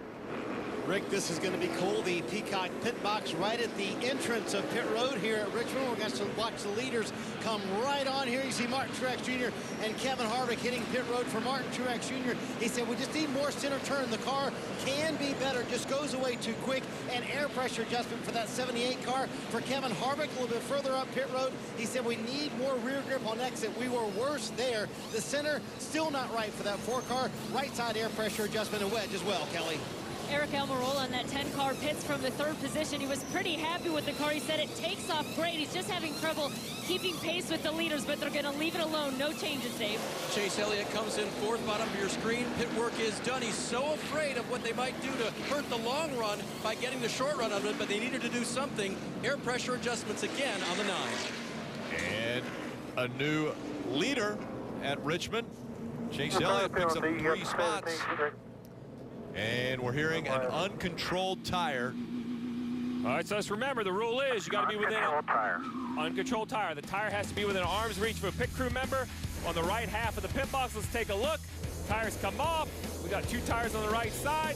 Speaker 9: Rick, this is going to be cool. The Peacock pit box right at the entrance of pit road here at Richmond. We're going to watch the leaders come right on here. You see Martin Truex Jr. and Kevin Harvick hitting pit road for Martin Truex Jr. He said, we just need more center turn. The car can be better, just goes away too quick. And air pressure adjustment for that 78 car. For Kevin Harvick, a little bit further up pit road, he said, we need more rear grip on exit. We were worse there. The center still not right for that 4 car. Right side air pressure adjustment and wedge as well, Kelly.
Speaker 10: Eric Almirola on that 10-car pits from the 3rd position. He was pretty happy with the car. He said it takes off great. He's just having trouble keeping pace with the leaders, but they're going to leave it alone. No changes, Dave.
Speaker 11: Chase Elliott comes in 4th, bottom of your screen. Pit work is done. He's so afraid of what they might do to hurt the long run by getting the short run of it, but they needed to do something. Air pressure adjustments again on the 9.
Speaker 5: And a new leader at Richmond. Chase Elliott picks up 3 spots. And we're hearing an uncontrolled tire.
Speaker 6: All right, so let's remember, the rule is you got to be within uncontrolled tire. The tire has to be within arm's reach of a pit crew member on the right half of the pit box. Let's take a look. Tires come off. We got 2 tires on the right side.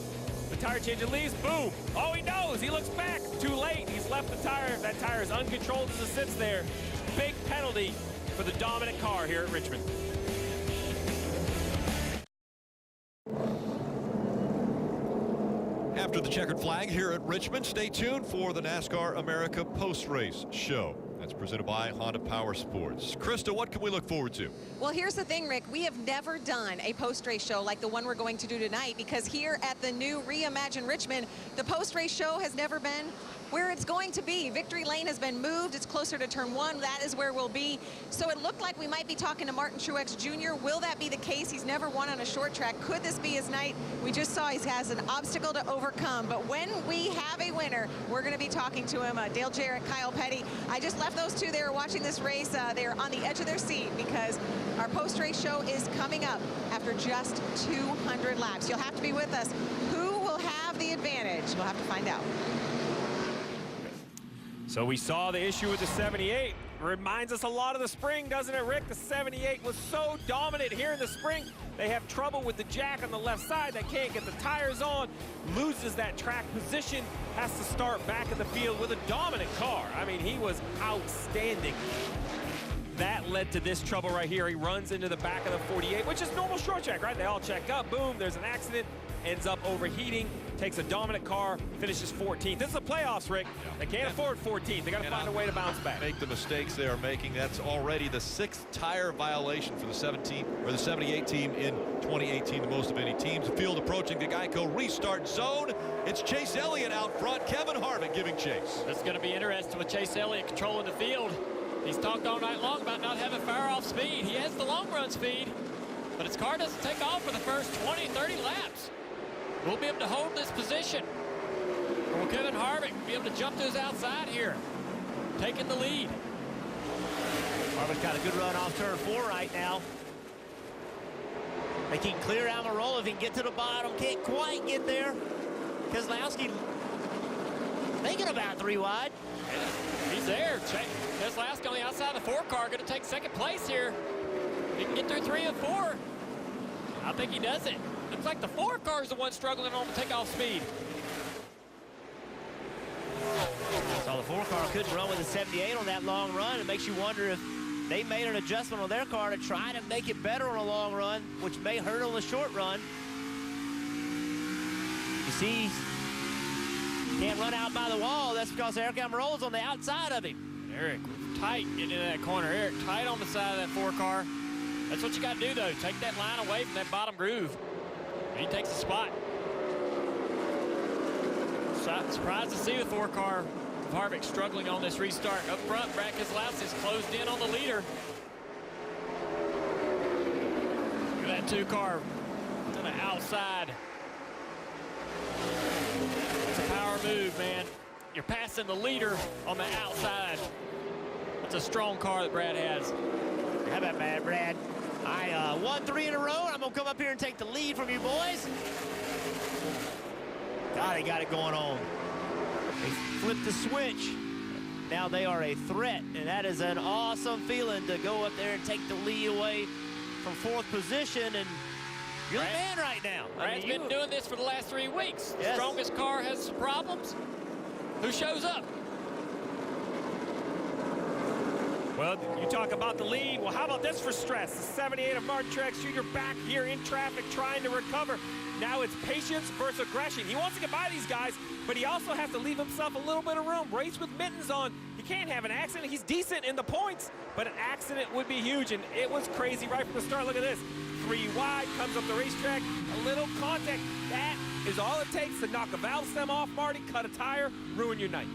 Speaker 6: The tire changer leaves. Boom. Oh, he knows. He looks back. Too late. He's left the tire. That tire is uncontrolled as it sits there. Big penalty for the dominant car here at Richmond.
Speaker 5: After the checkered flag here at Richmond, stay tuned for the NASCAR America post-race show. That's presented by Honda Power Sports. Krista, what can we look forward to?
Speaker 3: Well, here's the thing, Rick. We have never done a post-race show like the one we're going to do tonight, because here at the new Reimagine Richmond, the post-race show has never been where it's going to be. Victory Lane has been moved. It's closer to turn 1. That is where we'll be. So it looked like we might be talking to Martin Truex Jr. Will that be the case? He's never won on a short track. Could this be his night? We just saw he has an obstacle to overcome. But when we have a winner, we're going to be talking to him. Dale Jarrett, Kyle Petty. I just left those two. They were watching this race. They're on the edge of their seat because our post-race show is coming up after just 200 laps. You'll have to be with us. Who will have the advantage? We'll have to find out.
Speaker 6: So we saw the issue with the 78. Reminds us a lot of the spring, doesn't it, Rick? The 78 was so dominant here in the spring. They have trouble with the jack on the left side. They can't get the tires on. Loses that track position. Has to start back in the field with a dominant car. I mean, he was outstanding. That led to this trouble right here. He runs into the back of the 48, which is normal short track, right? They all check up. Boom, there's an accident. Ends up overheating. Takes a dominant car. Finishes 14th. This is the playoffs, Rick. They can't afford 14th. They got to find a way to bounce back.
Speaker 5: Make the mistakes they are making. That's already the 6th tire violation for the 78 team in 2018, the most of any teams. The field approaching the Geico restart zone. It's Chase Elliott out front. Kevin Harvick giving chase.
Speaker 13: It's going to be interesting with Chase Elliott controlling the field. He's talked all night long about not having fire-off speed. He has the long-run speed, but his car doesn't take off for the first 20, 30 laps. We'll be able to hold this position. Will Kevin Harvick be able to jump to his outside here, taking the lead?
Speaker 7: Harvick's got a good run off turn 4 right now. They can clear Almirola if he can get to the bottom. Can't quite get there. Keselowski thinking about 3 wide.
Speaker 13: Yeah, he's there. Keselowski on the outside of the 4 car, going to take 2nd place here. He can get through 3 and 4. I think he does it. Looks like the 4 car is the one struggling on the takeoff speed.
Speaker 7: So the 4 car couldn't run with a 78 on that long run. It makes you wonder if they made an adjustment on their car to try to make it better on a long run, which may hurt on the short run. You see, can't run out by the wall. That's because Eric Almirola's on the outside of him.
Speaker 13: Eric tight getting into that corner. Eric tight on the side of that 4 car. That's what you got to do, though. Take that line away from that bottom groove. He takes the spot. Surprised to see the 4 car Harvick struggling on this restart. Up front, Brad Keselowski is closed in on the leader. Look at that 2-car to the outside. It's a power move, man. You're passing the leader on the outside. It's a strong car that Brad has.
Speaker 7: How about that, Brad? I won 3 in a row. I'm going to come up here and take the lead from you boys. God, they got it going on. They flipped the switch. Now they are a threat, and that is an awesome feeling to go up there and take the lead away from 4th position, and you're the man right now.
Speaker 13: Brad's been doing this for the last 3 weeks.
Speaker 7: Yes.
Speaker 13: The strongest car has some problems. Who shows up?
Speaker 6: Well, you talk about the lead. Well, how about this for stress? The 78 of Martin Truex Jr. back here in traffic trying to recover. Now it's patience versus aggression. He wants to get by these guys, but he also has to leave himself a little bit of room. Race with mittens on. He can't have an accident. He's decent in the points, but an accident would be huge, and it was crazy right from the start. Look at this. 3 wide, comes up the racetrack, a little contact. That is all it takes to knock a valve stem off, Marty, cut a tire, ruin your night.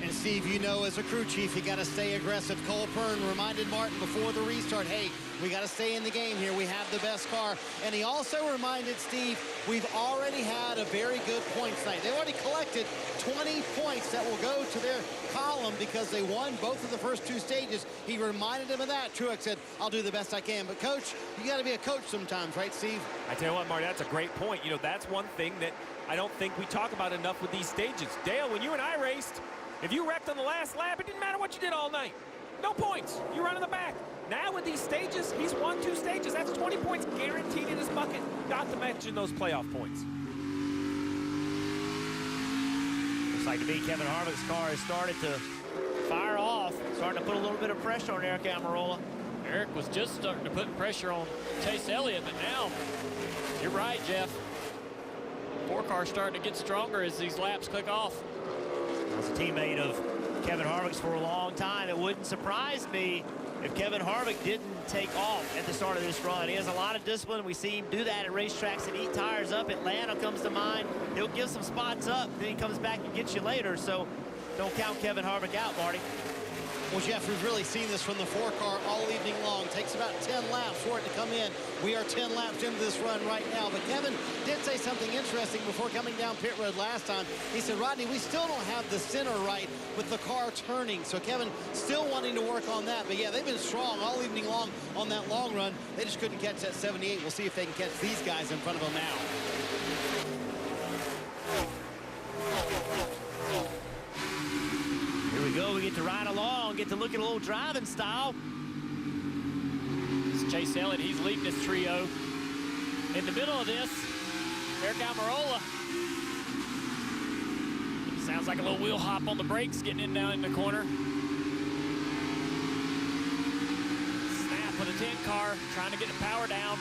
Speaker 9: And Steve, you know, as a crew chief, you got to stay aggressive. Cole Pern reminded Martin before the restart, hey, we got to stay in the game here. We have the best car. And he also reminded Steve, we've already had a very good points night. They've already collected 20 points that will go to their column because they won both of the first 2 stages. He reminded him of that. Truex said, I'll do the best I can. But, Coach, you got to be a coach sometimes, right, Steve?
Speaker 6: I tell you what, Marty, that's a great point. You know, that's one thing that I don't think we talk about enough with these stages. Dale, when you and I raced, if you wrecked on the last lap, it didn't matter what you did all night. No points. You run in the back. Now with these stages, he's won 2 stages. That's 20 points guaranteed in his bucket. Not to mention those playoff points.
Speaker 7: Looks like to me Kevin Harvick's car has started to fire off. Starting to put a little bit of pressure on Eric Almirola.
Speaker 13: Eric was just starting to put pressure on Chase Elliott, but now, you're right, Jeff. 4-car starting to get stronger as these laps click off.
Speaker 7: As a teammate of Kevin Harvick's for a long time, it wouldn't surprise me if Kevin Harvick didn't take off at the start of this run. He has a lot of discipline. We see him do that at racetracks and eat tires up. Atlanta comes to mind. He'll give some spots up, then he comes back and gets you later. So don't count Kevin Harvick out, Marty.
Speaker 9: Well, Jeff, we've really seen this from the 4-car all evening long. Takes about 10 laps for it to come in. We are 10 laps into this run right now. But Kevin did say something interesting before coming down pit road last time. He said, Rodney, we still don't have the center right with the car turning. So Kevin still wanting to work on that. But yeah, they've been strong all evening long on that long run. They just couldn't catch that 78. We'll see if they can catch these guys in front of them now.
Speaker 7: Here we go. We get to ride along, get to look at a little driving style.
Speaker 13: This is Chase Elliott. He's leading this trio. In the middle of this, Eric Almirola. Sounds like a little wheel hop on the brakes getting in down in the corner. Snap with a 10-car, trying to get the power down.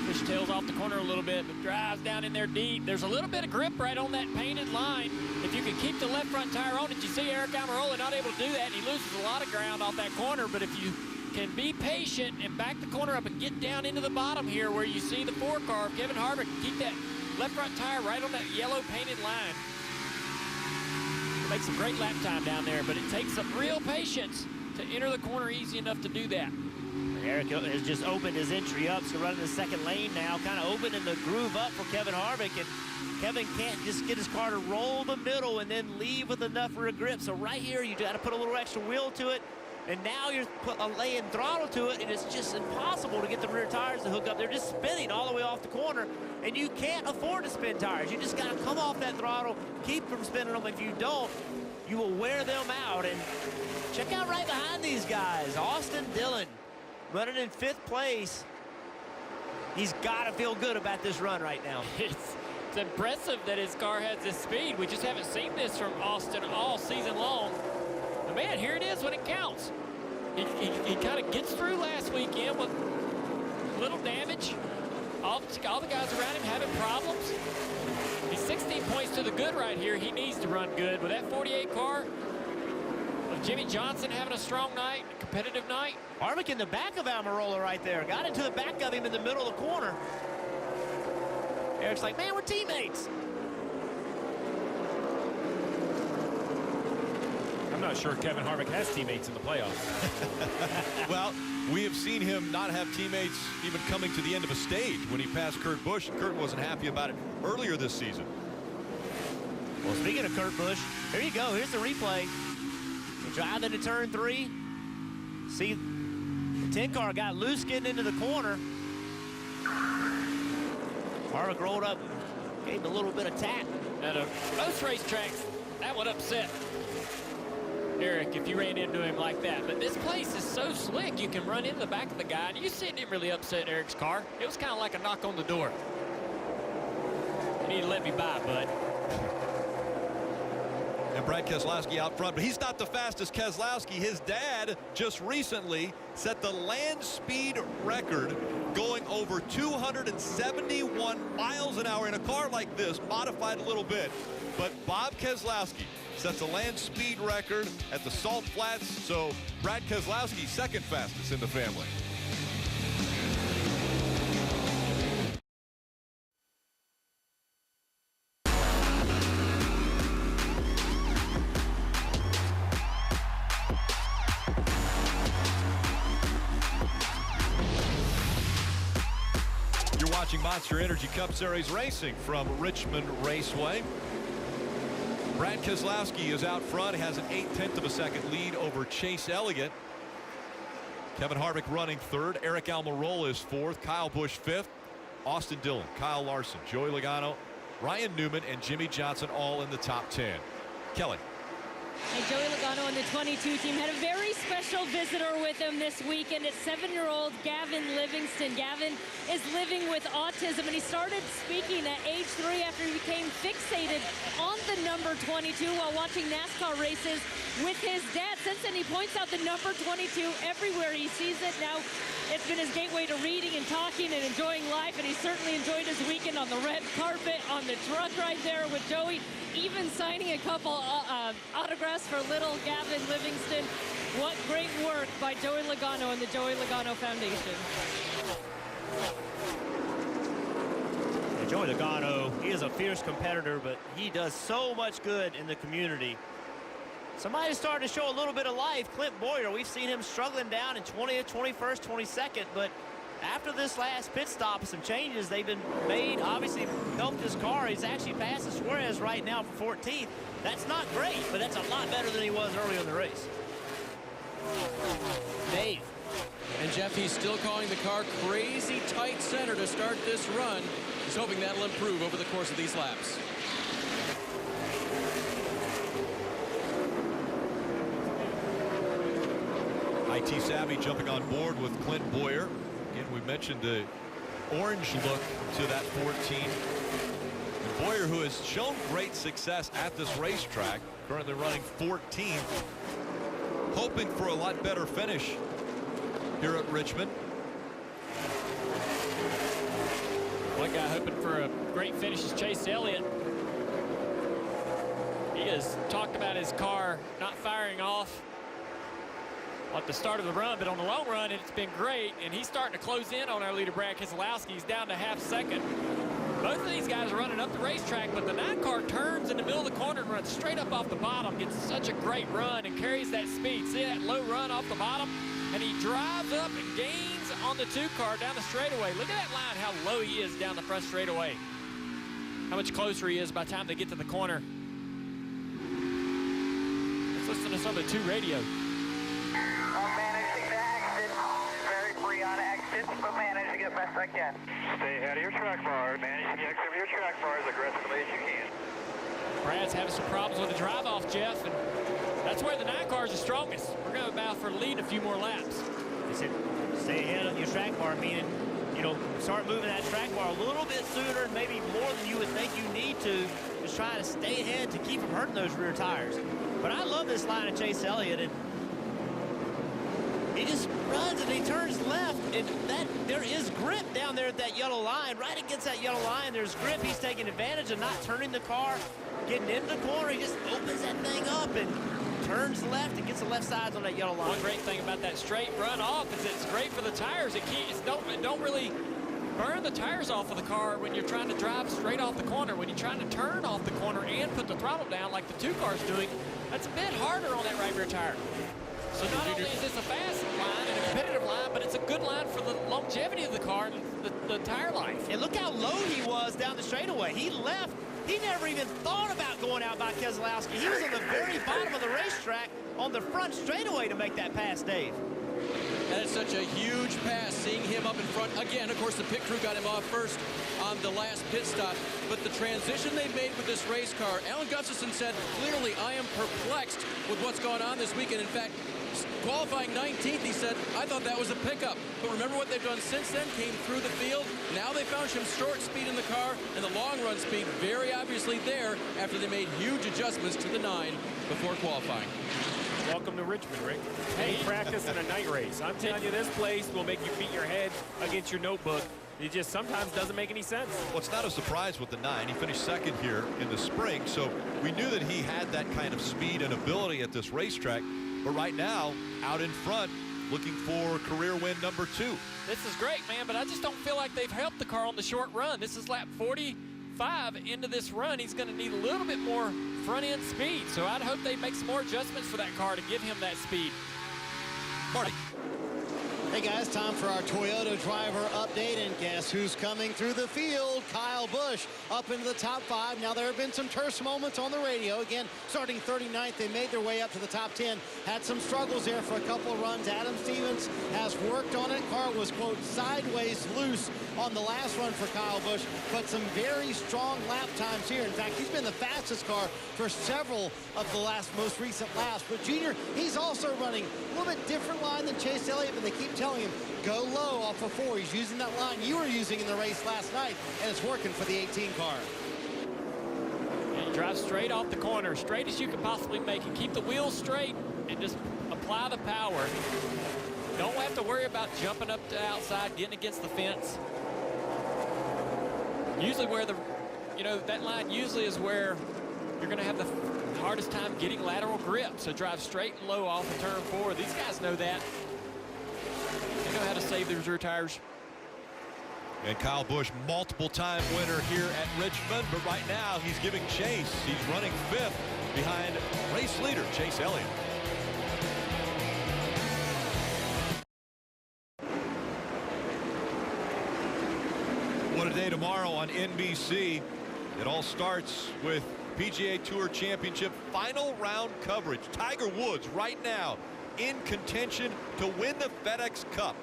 Speaker 13: Fishtails off the corner a little bit, but drives down in there deep. There's a little bit of grip right on that painted line. If you can keep the left front tire on it, you see Eric Almirola not able to do that. He loses a lot of ground off that corner, but if you can be patient and back the corner up and get down into the bottom here where you see the 4-car, Kevin Harvick, keep that left front tire right on that yellow painted line. Makes a great lap time down there, but it takes some real patience to enter the corner easy enough to do that.
Speaker 7: Eric has just opened his entry up, so running the second lane now, kind of opening the groove up for Kevin Harvick, and Kevin can't just get his car to roll the middle and then leave with enough rear grip. So right here, you got to put a little extra wheel to it, and now you're laying throttle to it, and it's just impossible to get the rear tires to hook up. They're just spinning all the way off the corner, and you can't afford to spin tires. You just got to come off that throttle, keep from spinning them. If you don't, you will wear them out. And check out right behind these guys, Austin Dillon, running in 5th place. He's got to feel good about this run right now.
Speaker 13: It's impressive that his car has this speed. We just haven't seen this from Austin all season long. But man, here it is when it counts. He kind of gets through last weekend with little damage. All the guys around him having problems. He's 16 points to the good right here. He needs to run good. With that 48 car, with Jimmy Johnson having a strong night, a competitive night.
Speaker 7: Harvick in the back of Almirola right there. Got into the back of him in the middle of the corner. Eric's like, man, we're teammates.
Speaker 6: I'm not sure Kevin Harvick has teammates in the playoffs.
Speaker 5: Well, we have seen him not have teammates even coming to the end of a stage when he passed Kurt Busch. Kurt wasn't happy about it earlier this season.
Speaker 7: Well, speaking of Kurt Busch, here you go. Here's the replay. You drive into turn 3. See, the 10 car got loose getting into the corner. Harvick rolled up, gave him a little bit of tap.
Speaker 13: At most racetracks, that would upset Eric if you ran into him like that. But this place is so slick, you can run in the back of the guy, and you see it didn't really upset Eric's car. It was kind of like a knock on the door. You need to let me by, bud.
Speaker 5: And Brad Keselowski out front, but he's not the fastest Keselowski. His dad just recently set the land speed record going over 271 miles an hour in a car like this, modified a little bit. But Bob Keselowski sets a land speed record at the Salt Flats, so Brad Keselowski second fastest in the family. Watching Monster Energy Cup Series racing from Richmond Raceway. Brad Keselowski is out front, has an 0.8 of a second lead over Chase Elliott. Kevin Harvick running third. Eric Almirola is fourth. Kyle Busch fifth. Austin Dillon, Kyle Larson, Joey Logano, Ryan Newman, and Jimmy Johnson all in the top 10. Kelly.
Speaker 10: And Joey Logano on the 22 team had a very special visitor with him this weekend. It's 7-year-old Gavin Livingston. Gavin is living with autism, and he started speaking at age 3 after he became fixated on the number 22 while watching NASCAR races with his dad. Since then, he points out the number 22 everywhere he sees it. Now, it's been his gateway to reading and talking and enjoying life, and he certainly enjoyed his weekend on the red carpet, on the truck right there with Joey, even signing a couple autographs for little Gavin Livingston. What great work by Joey Logano and the Joey Logano Foundation.
Speaker 7: Joey Logano, he is a fierce competitor, but he does so much good in the community. Somebody's starting to show a little bit of life. Clint Boyer, we've seen him struggling down in 20th, 21st, 22nd, but after this last pit stop, some changes they've been made, obviously helped his car. He's actually passing Suarez right now for 14th. That's not great, but that's a lot better than he was earlier in the race. Dave.
Speaker 11: And Jeff, he's still calling the car crazy tight center to start this run. He's hoping that'll improve over the course of these laps.
Speaker 5: IT Savvy jumping on board with Clint Boyer. Again, we mentioned the orange look to that 14. And Boyer, who has shown great success at this racetrack, currently running 14th, hoping for a lot better finish here at Richmond.
Speaker 13: One guy hoping for a great finish is Chase Elliott. He has talked about his car not firing off at the start of the run, but on the long run, it's been great, and he's starting to close in on our leader, Brad Keselowski. He's down to half second. Both of these guys are running up the racetrack, but the 9 car turns in the middle of the corner and runs straight up off the bottom, gets such a great run and carries that speed. See that low run off the bottom? And he drives up and gains on the 2 car down the straightaway. Look at that line, how low he is down the front straightaway. How much closer he is by the time they get to the corner. Let's listen to some of the 2 radio.
Speaker 8: I'm managing to exit. Very free on exits, but managing it best I can. Stay ahead of your track bar. Manage to exit your track bar as aggressively as you can.
Speaker 13: Brad's having some problems with the drive-off, Jeff, and that's where the 9 cars are strongest. We're going to battle for the lead a few more laps.
Speaker 7: They said stay ahead of your track bar, meaning, you know, start moving that track bar a little bit sooner, and maybe more than you would think you need to, just trying to stay ahead to keep from hurting those rear tires. But I love this line of Chase Elliott, and he just runs and he turns left, and there is grip down there at that yellow line. Right against that yellow line, there's grip. He's taking advantage of not turning the car, getting into the corner. He just opens that thing up and turns left and gets the left sides on that yellow line.
Speaker 13: One great thing about that straight run off is it's great for the tires. It don't really burn the tires off of the car when you're trying to drive straight off the corner. When you're trying to turn off the corner and put the throttle down like the two cars doing, that's a bit harder on that right rear tire. So not only is this a fast line and a competitive line, but it's a good line for the longevity of the car and the tire life.
Speaker 7: And look how low he was down the straightaway. He left. He never even thought about going out by Keselowski. He was on the very bottom of the racetrack on the front straightaway to make that pass, Dave.
Speaker 11: That is such a huge pass, seeing him up in front. Again, of course, the pit crew got him off first on the last pit stop. But the transition they made with this race car, Alan Gustafson said, clearly, I am perplexed with what's going on this weekend. In fact, qualifying 19th, he said, I thought that was a pickup. But remember what they've done since then, came through the field. Now they found some short speed in the car, and the long run speed very obviously there after they made huge adjustments to the 9 before qualifying.
Speaker 6: Welcome to Richmond, Rick. Hey, practice in a night race. I'm telling you, this place will make you beat your head against your notebook. It just sometimes doesn't make any sense.
Speaker 5: Well, it's not a surprise with the 9. He finished second here in the spring, so we knew that he had that kind of speed and ability at this racetrack. But right now, out in front, looking for career win number 2.
Speaker 13: This is great, man, but I just don't feel like they've helped the car on the short run. This is lap 45 into this run. He's going to need a little bit more front-end speed, so I'd hope they make some more adjustments for that car to give him that speed.
Speaker 5: Marty.
Speaker 9: Hey guys, time for our Toyota driver update, and guess who's coming through the field? Kyle Busch up into the top 5. Now there have been some terse moments on the radio. Again, starting 39th, they made their way up to the top 10. Had some struggles there for a couple of runs. Adam Stevens has worked on it. Car was, quote, sideways loose on the last run for Kyle Busch, but some very strong lap times here. In fact, he's been the fastest car for several of the most recent laps. But Junior, he's also running a little bit different line than Chase Elliott, but they keep telling him, go low off of 4. He's using that line you were using in the race last night, and it's working for the 18 car.
Speaker 13: And you drive straight off the corner, straight as you can possibly make it. Keep the wheels straight and just apply the power. Don't have to worry about jumping up to outside, getting against the fence. Usually where that line usually is where you're going to have the hardest time getting lateral grip. So drive straight and low off of turn 4. These guys know that. They know how to save those rear tires.
Speaker 5: And Kyle Busch, multiple-time winner here at Richmond, but right now he's giving chase. He's running 5th behind race leader Chase Elliott. What a day tomorrow on NBC. It all starts with PGA Tour Championship final round coverage. Tiger Woods right now in contention to win the FedEx Cup.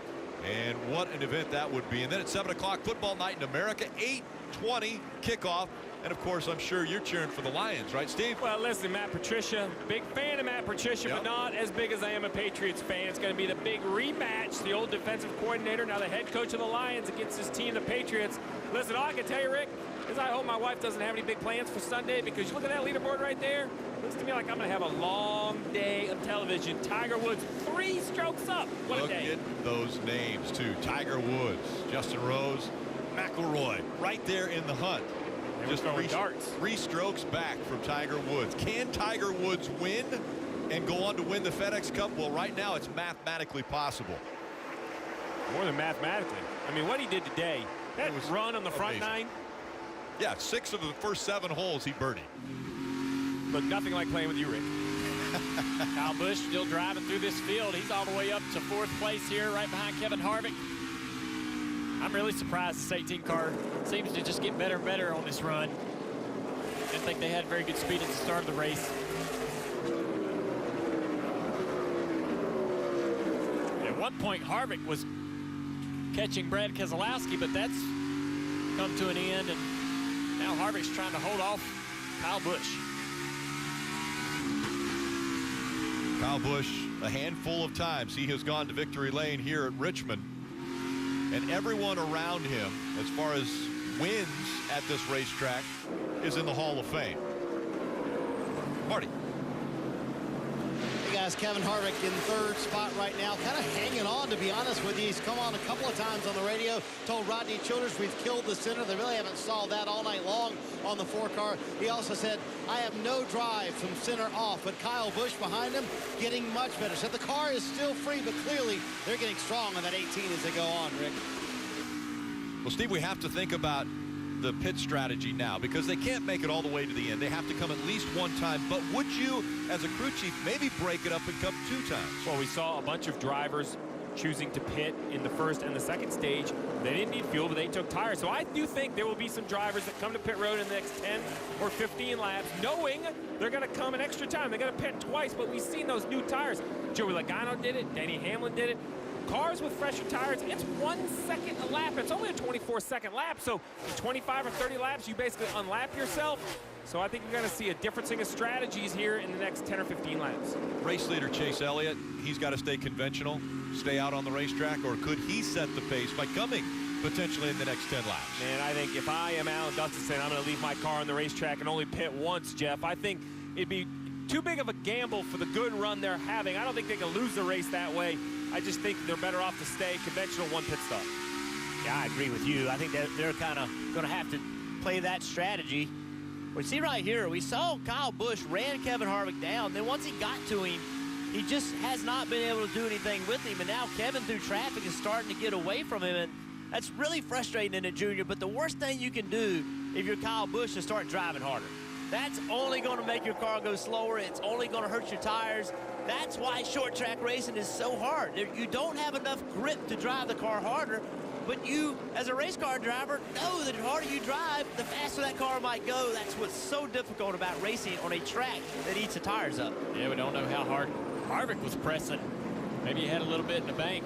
Speaker 5: And what an event that would be. And then at 7 o'clock, football night in America, 8:20 kickoff. And of course, I'm sure you're cheering for the Lions, right, Steve?
Speaker 6: Well, listen, Matt Patricia, big fan of Matt Patricia, but not as big as I am a Patriots fan. It's going to be the big rematch. The old defensive coordinator, now the head coach of the Lions, against his team, the Patriots. Listen, all I can tell you, Rick, is I hope my wife doesn't have any big plans for Sunday, because you look at that leaderboard right there. It looks to me like I'm going to have a long day of television. Tiger Woods, 3 strokes up. What a day.
Speaker 5: Look at those names, too. Tiger Woods, Justin Rose, McIlroy, right there in the hunt. Just 3 strokes back from Tiger Woods. Can Tiger Woods win and go on to win the FedEx Cup? Well, right now it's mathematically possible.
Speaker 6: More than mathematically. I mean, what he did today, that was run on the front 9.
Speaker 5: Yeah, 6 of the first 7 holes he birdied.
Speaker 6: Look, nothing like playing with you, Rick.
Speaker 13: Kyle Busch still driving through this field. He's all the way up to 4th place here, right behind Kevin Harvick. I'm really surprised this 18 car seems to just get better and better on this run. Didn't think they had very good speed at the start of the race. At one point, Harvick was catching Brad Keselowski, but that's come to an end, and now Harvick's trying to hold off Kyle Busch.
Speaker 5: Kyle Busch, a handful of times he has gone to victory lane here at Richmond. And everyone around him, as far as wins at this racetrack, is in the Hall of Fame. Marty.
Speaker 9: Hey guys, Kevin Harvick in 3rd spot right now, kind of hanging on, to be honest with you. He's come on a couple of times on the radio, told Rodney Childers we've killed the center. They really haven't solved that all night long on the 4 car. He also said, I have no drive from center off, but Kyle Busch behind him getting much better. Said the car is still free, but clearly they're getting strong on that 18 as they go on, Rick.
Speaker 5: Well, Steve, we have to think about the pit strategy now because they can't make it all the way to the end. They have to come at least one time. But would you, as a crew chief, maybe break it up and come 2 times?
Speaker 6: Well, we saw a bunch of drivers choosing to pit in the first and the second stage. They didn't need fuel, but they took tires. So I do think there will be some drivers that come to pit road in the next 10 or 15 laps, knowing they're going to come an extra time. They're going to pit twice, but we've seen those new tires. Joey Logano did it. Denny Hamlin did it. Cars with fresher tires, it's 1 second a lap. It's only a 24-second lap, so in 25 or 30 laps, you basically unlap yourself. So I think you're going to see a differencing of strategies here in the next 10 or 15 laps.
Speaker 5: Race leader Chase Elliott, he's got to stay conventional, stay out on the racetrack, or could he set the pace by coming potentially in the next 10 laps?
Speaker 6: Man, I think if I am Alan Gustafson, I'm going to leave my car on the racetrack and only pit once, Jeff. I think it'd be too big of a gamble for the good run they're having. I don't think they can lose the race that way. I just think they're better off to stay conventional 1 pit stop.
Speaker 7: Yeah, I agree with you. I think that they're kind of going to have to play that strategy. We see right here, we saw Kyle Busch ran Kevin Harvick down. Then once he got to him, he just has not been able to do anything with him. And now Kevin, through traffic, is starting to get away from him. And that's really frustrating in a junior. But the worst thing you can do if you're Kyle Busch is start driving harder. That's only going to make your car go slower. It's only going to hurt your tires. That's why short track racing is so hard. You don't have enough grip to drive the car harder, but you, as a race car driver, know that the harder you drive, the faster that car might go. That's what's so difficult about racing on a track that eats the tires up.
Speaker 13: Yeah, we don't know how hard Harvick was pressing. Maybe he had a little bit in the bank.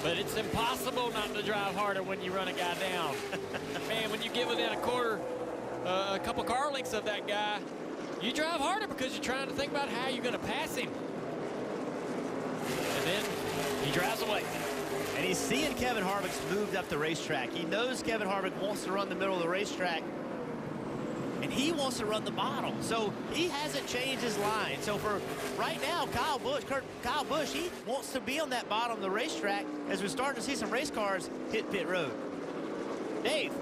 Speaker 13: But it's impossible not to drive harder when you run a guy down. Man, when you get within a couple car lengths of that guy, you drive harder because you're trying to think about how you're going to pass him. And then he drives away.
Speaker 7: And he's seeing Kevin Harvick's moved up the racetrack. He knows Kevin Harvick wants to run the middle of the racetrack, and he wants to run the bottom. So he hasn't changed his line. So for right now, Kyle Busch, he wants to be on that bottom of the racetrack as we're starting to see some race cars hit pit road. Dave.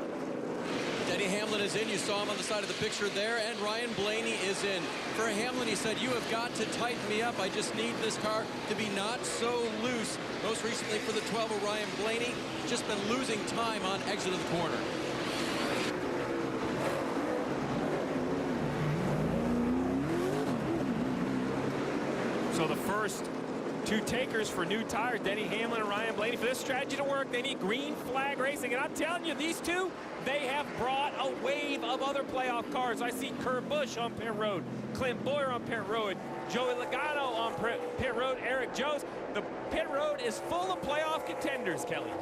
Speaker 11: Denny Hamlin is in. You saw him on the side of the picture there, and Ryan Blaney is in. For Hamlin, he said, "You have got to tighten me up. I just need this car to be not so loose." Most recently for the 12 of Ryan Blaney, just been losing time on exit of the corner.
Speaker 6: So the first 2 takers for new tires, Denny Hamlin and Ryan Blaney. For this strategy to work, they need green flag racing. And I'm telling you, these two, they have brought a wave of other playoff cars. I see Kurt Busch on pit road, Clint Boyer on pit road, Joey Logano on pit road, Eric Jones. The pit road is full of playoff contenders, Kelly.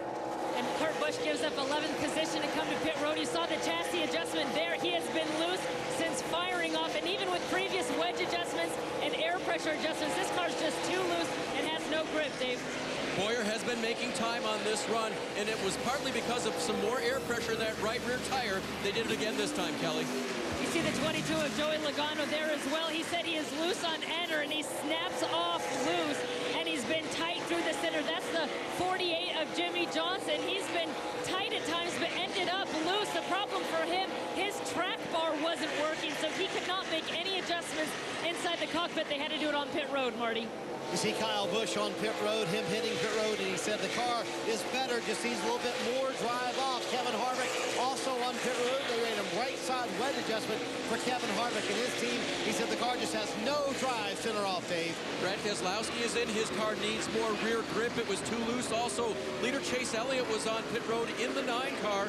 Speaker 10: And Kurt Busch gives up 11th position to come to pit road. You saw the chassis adjustment there. He has been loose since firing off, and even with previous wedge adjustments and air pressure adjustments, this car's just too loose and has no grip, Dave.
Speaker 11: Boyer has been making time on this run, and it was partly because of some more air pressure in that right rear tire. They did it again this time, Kelly.
Speaker 10: You see the 22 of Joey Logano there as well. He said he is loose on Enter, and he snaps off loose, and he's been tight through the center. That's the 48 of Jimmy Johnson. He's been tight at times, but ended up loose. The problem for him, his track bar wasn't working, so he could not make any adjustments inside the cockpit. They had to do it on pit road, Marty.
Speaker 9: You see Kyle Busch on pit road, him hitting pit road, and he said the car is better, just needs a little bit more drive off. Kevin Harvick also on pit road. They made a right side wedge adjustment for Kevin Harvick and his team. He said the car just has no drive center off, Dave.
Speaker 11: Brad Keselowski is in. His car needs more rear grip. It was too loose. Also, leader Chase Elliott was on pit road in the 9 car.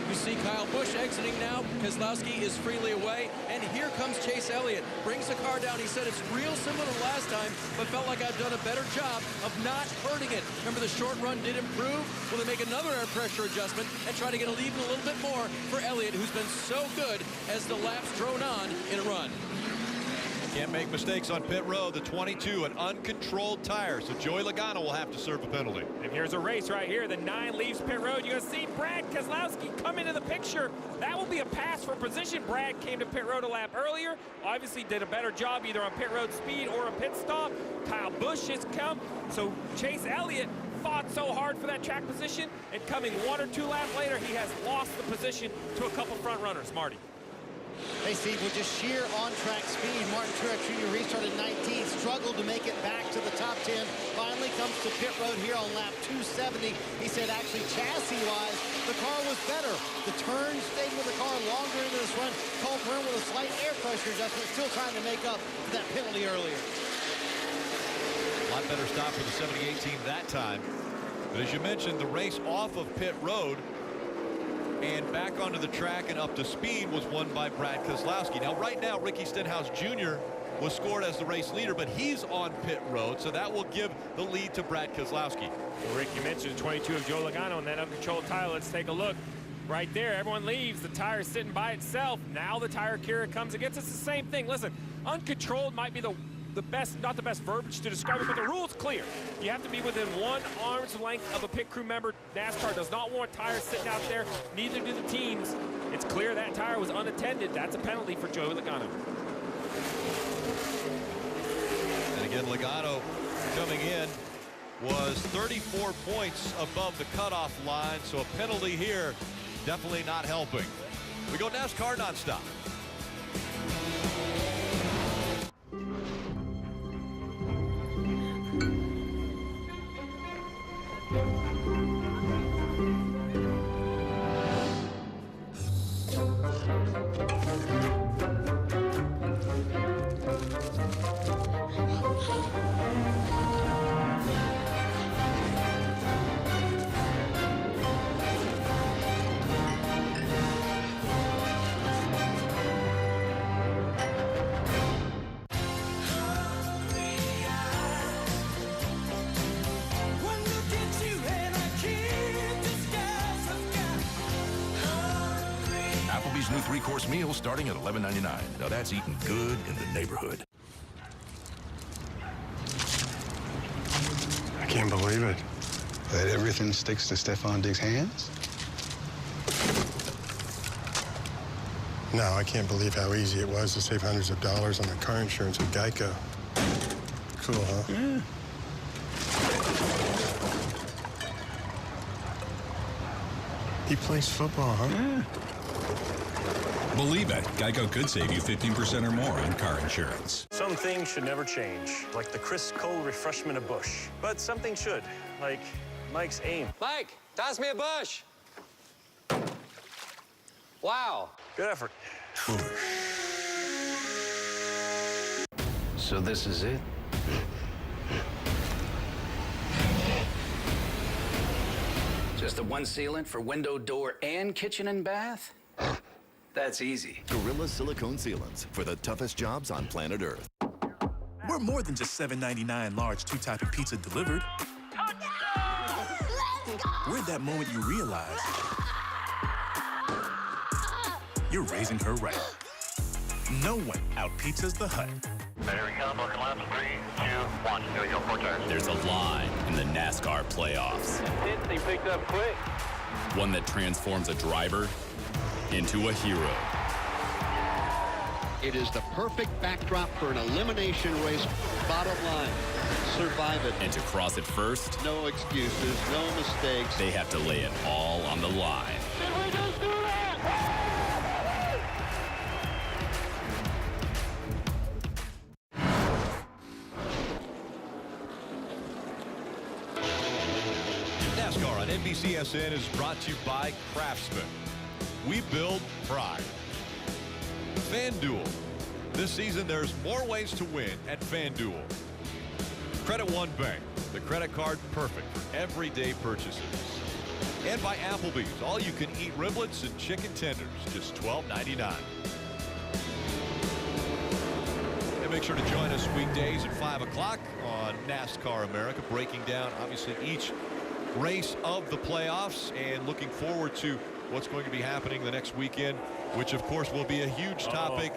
Speaker 11: You see Kyle Busch exiting now. Keselowski is freely away. And here comes Chase Elliott. Brings the car down. He said it's real similar to last time, but felt like I've done a better job of not hurting it. Remember, the short run did improve. Will they make another air pressure adjustment and try to get even a little bit more for Elliott, who's been so good as the laps drone on in a run?
Speaker 5: Can't make mistakes on pit road. The 22, an uncontrolled tire. So Joey Logano will have to serve a penalty.
Speaker 6: And here's a race right here. The 9 leaves pit road. You're going to see Brad Keselowski come into the picture. That will be a pass for position. Brad came to pit road a lap earlier. Obviously did a better job either on pit road speed or a pit stop. Kyle Busch has come. So Chase Elliott fought so hard for that track position. And coming 1 or 2 laps later, he has lost the position to a couple front runners. Marty.
Speaker 9: Hey, Steve, with just sheer on-track speed, Martin Truex Jr. restarted 19th, struggled to make it back to the top 10, finally comes to pit road here on lap 270. He said actually chassis-wise, the car was better. The turn stayed with the car longer into this run. Cole Byrne with a slight air pressure adjustment, still trying to make up for that penalty earlier.
Speaker 5: A lot better stop for the 78 team that time. But as you mentioned, the race off of pit road and back onto the track and up to speed was won by Brad Keselowski. Now, right now, Ricky Stenhouse Jr. was scored as the race leader, but he's on pit road, so that will give the lead to Brad Keselowski.
Speaker 6: Well, Rick, you mentioned 22 of Joe Logano and that uncontrolled tire. Let's take a look. Right there, everyone leaves. The tire's sitting by itself. Now the tire carrier comes against. It's the same thing. Listen, uncontrolled might be the best, not the best verbiage to describe it, but the rule's clear. You have to be within 1 arm's length of a pit crew member. NASCAR does not want tires sitting out there. Neither do the teams. It's clear that tire was unattended. That's a penalty for Joe Logano.
Speaker 5: And again, Logano coming in was 34 points above the cutoff line, so a penalty here definitely not helping. We go NASCAR nonstop.
Speaker 12: Applebee's new 3-course meal starting at $11.99. Now that's eating good in the neighborhood.
Speaker 24: I can't believe it. That everything sticks to Stefan Diggs' hands? No, I can't believe how easy it was to save hundreds of dollars on the car insurance with Geico. Cool, huh? Yeah. He plays football, huh? Yeah.
Speaker 14: Believe it, Geico could save you 15% or more on car insurance.
Speaker 2: Some things should never change, like the crisp, cold refreshment of Busch. But something should, like Mike's aim.
Speaker 15: Mike, toss me a Busch. Wow.
Speaker 2: Good effort.
Speaker 24: So this is it?
Speaker 17: Just the one sealant for window, door, and kitchen and bath? That's easy.
Speaker 25: Gorilla Silicone Sealants for the toughest jobs on planet Earth.
Speaker 18: We're more than just $7.99 large 2-topping pizza delivered. We're that moment you realize you're raising her right. No one out-pizzas the Hut.
Speaker 8: There we come, broken laps, 3, 2, 1. Here we go, 4 tires.
Speaker 19: There's a line in the NASCAR playoffs.
Speaker 8: He picked up quick.
Speaker 19: One that transforms a driver into a hero.
Speaker 26: It is the perfect backdrop for an elimination race. Bottom line, survive it.
Speaker 19: And to cross it first,
Speaker 26: no excuses, no mistakes.
Speaker 19: They have to lay it all on the line.
Speaker 8: Did we just do that?
Speaker 5: NASCAR on NBCSN is brought to you by Craftsman. We build pride. FanDuel. This season, there's more ways to win at FanDuel. Credit One Bank, the credit card perfect for everyday purchases. And by Applebee's, all you can eat riblets and chicken tenders, just $12.99. And make sure to join us weekdays at 5 o'clock on NASCAR America, breaking down, obviously, each race of the playoffs and looking forward to what's going to be happening the next weekend, which of course will be a huge topic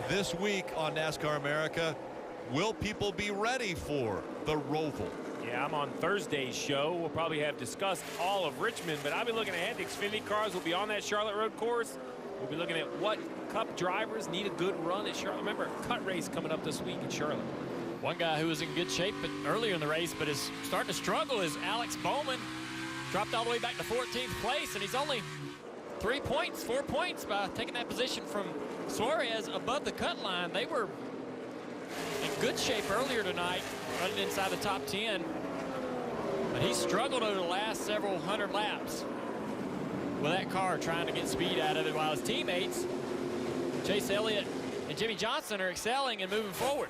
Speaker 5: this week on NASCAR America. Will people be ready for the Roval?
Speaker 6: Yeah, I'm on Thursday's show. We'll probably have discussed all of Richmond, but I'll be looking ahead. The Xfinity cars will be on that Charlotte Road course. We'll be looking at what Cup drivers need a good run at Charlotte. Remember, a cut race coming up this week in Charlotte.
Speaker 13: One guy who was in good shape earlier in the race, but is starting to struggle, is Alex Bowman. Dropped all the way back to 14th place, and he's only 4 points by taking that position from Suarez above the cut line. They were in good shape earlier tonight, running inside the top 10. But he struggled over the last several hundred laps. with that car trying to get speed out of it while his teammates, Chase Elliott and Jimmy Johnson, are excelling and moving forward.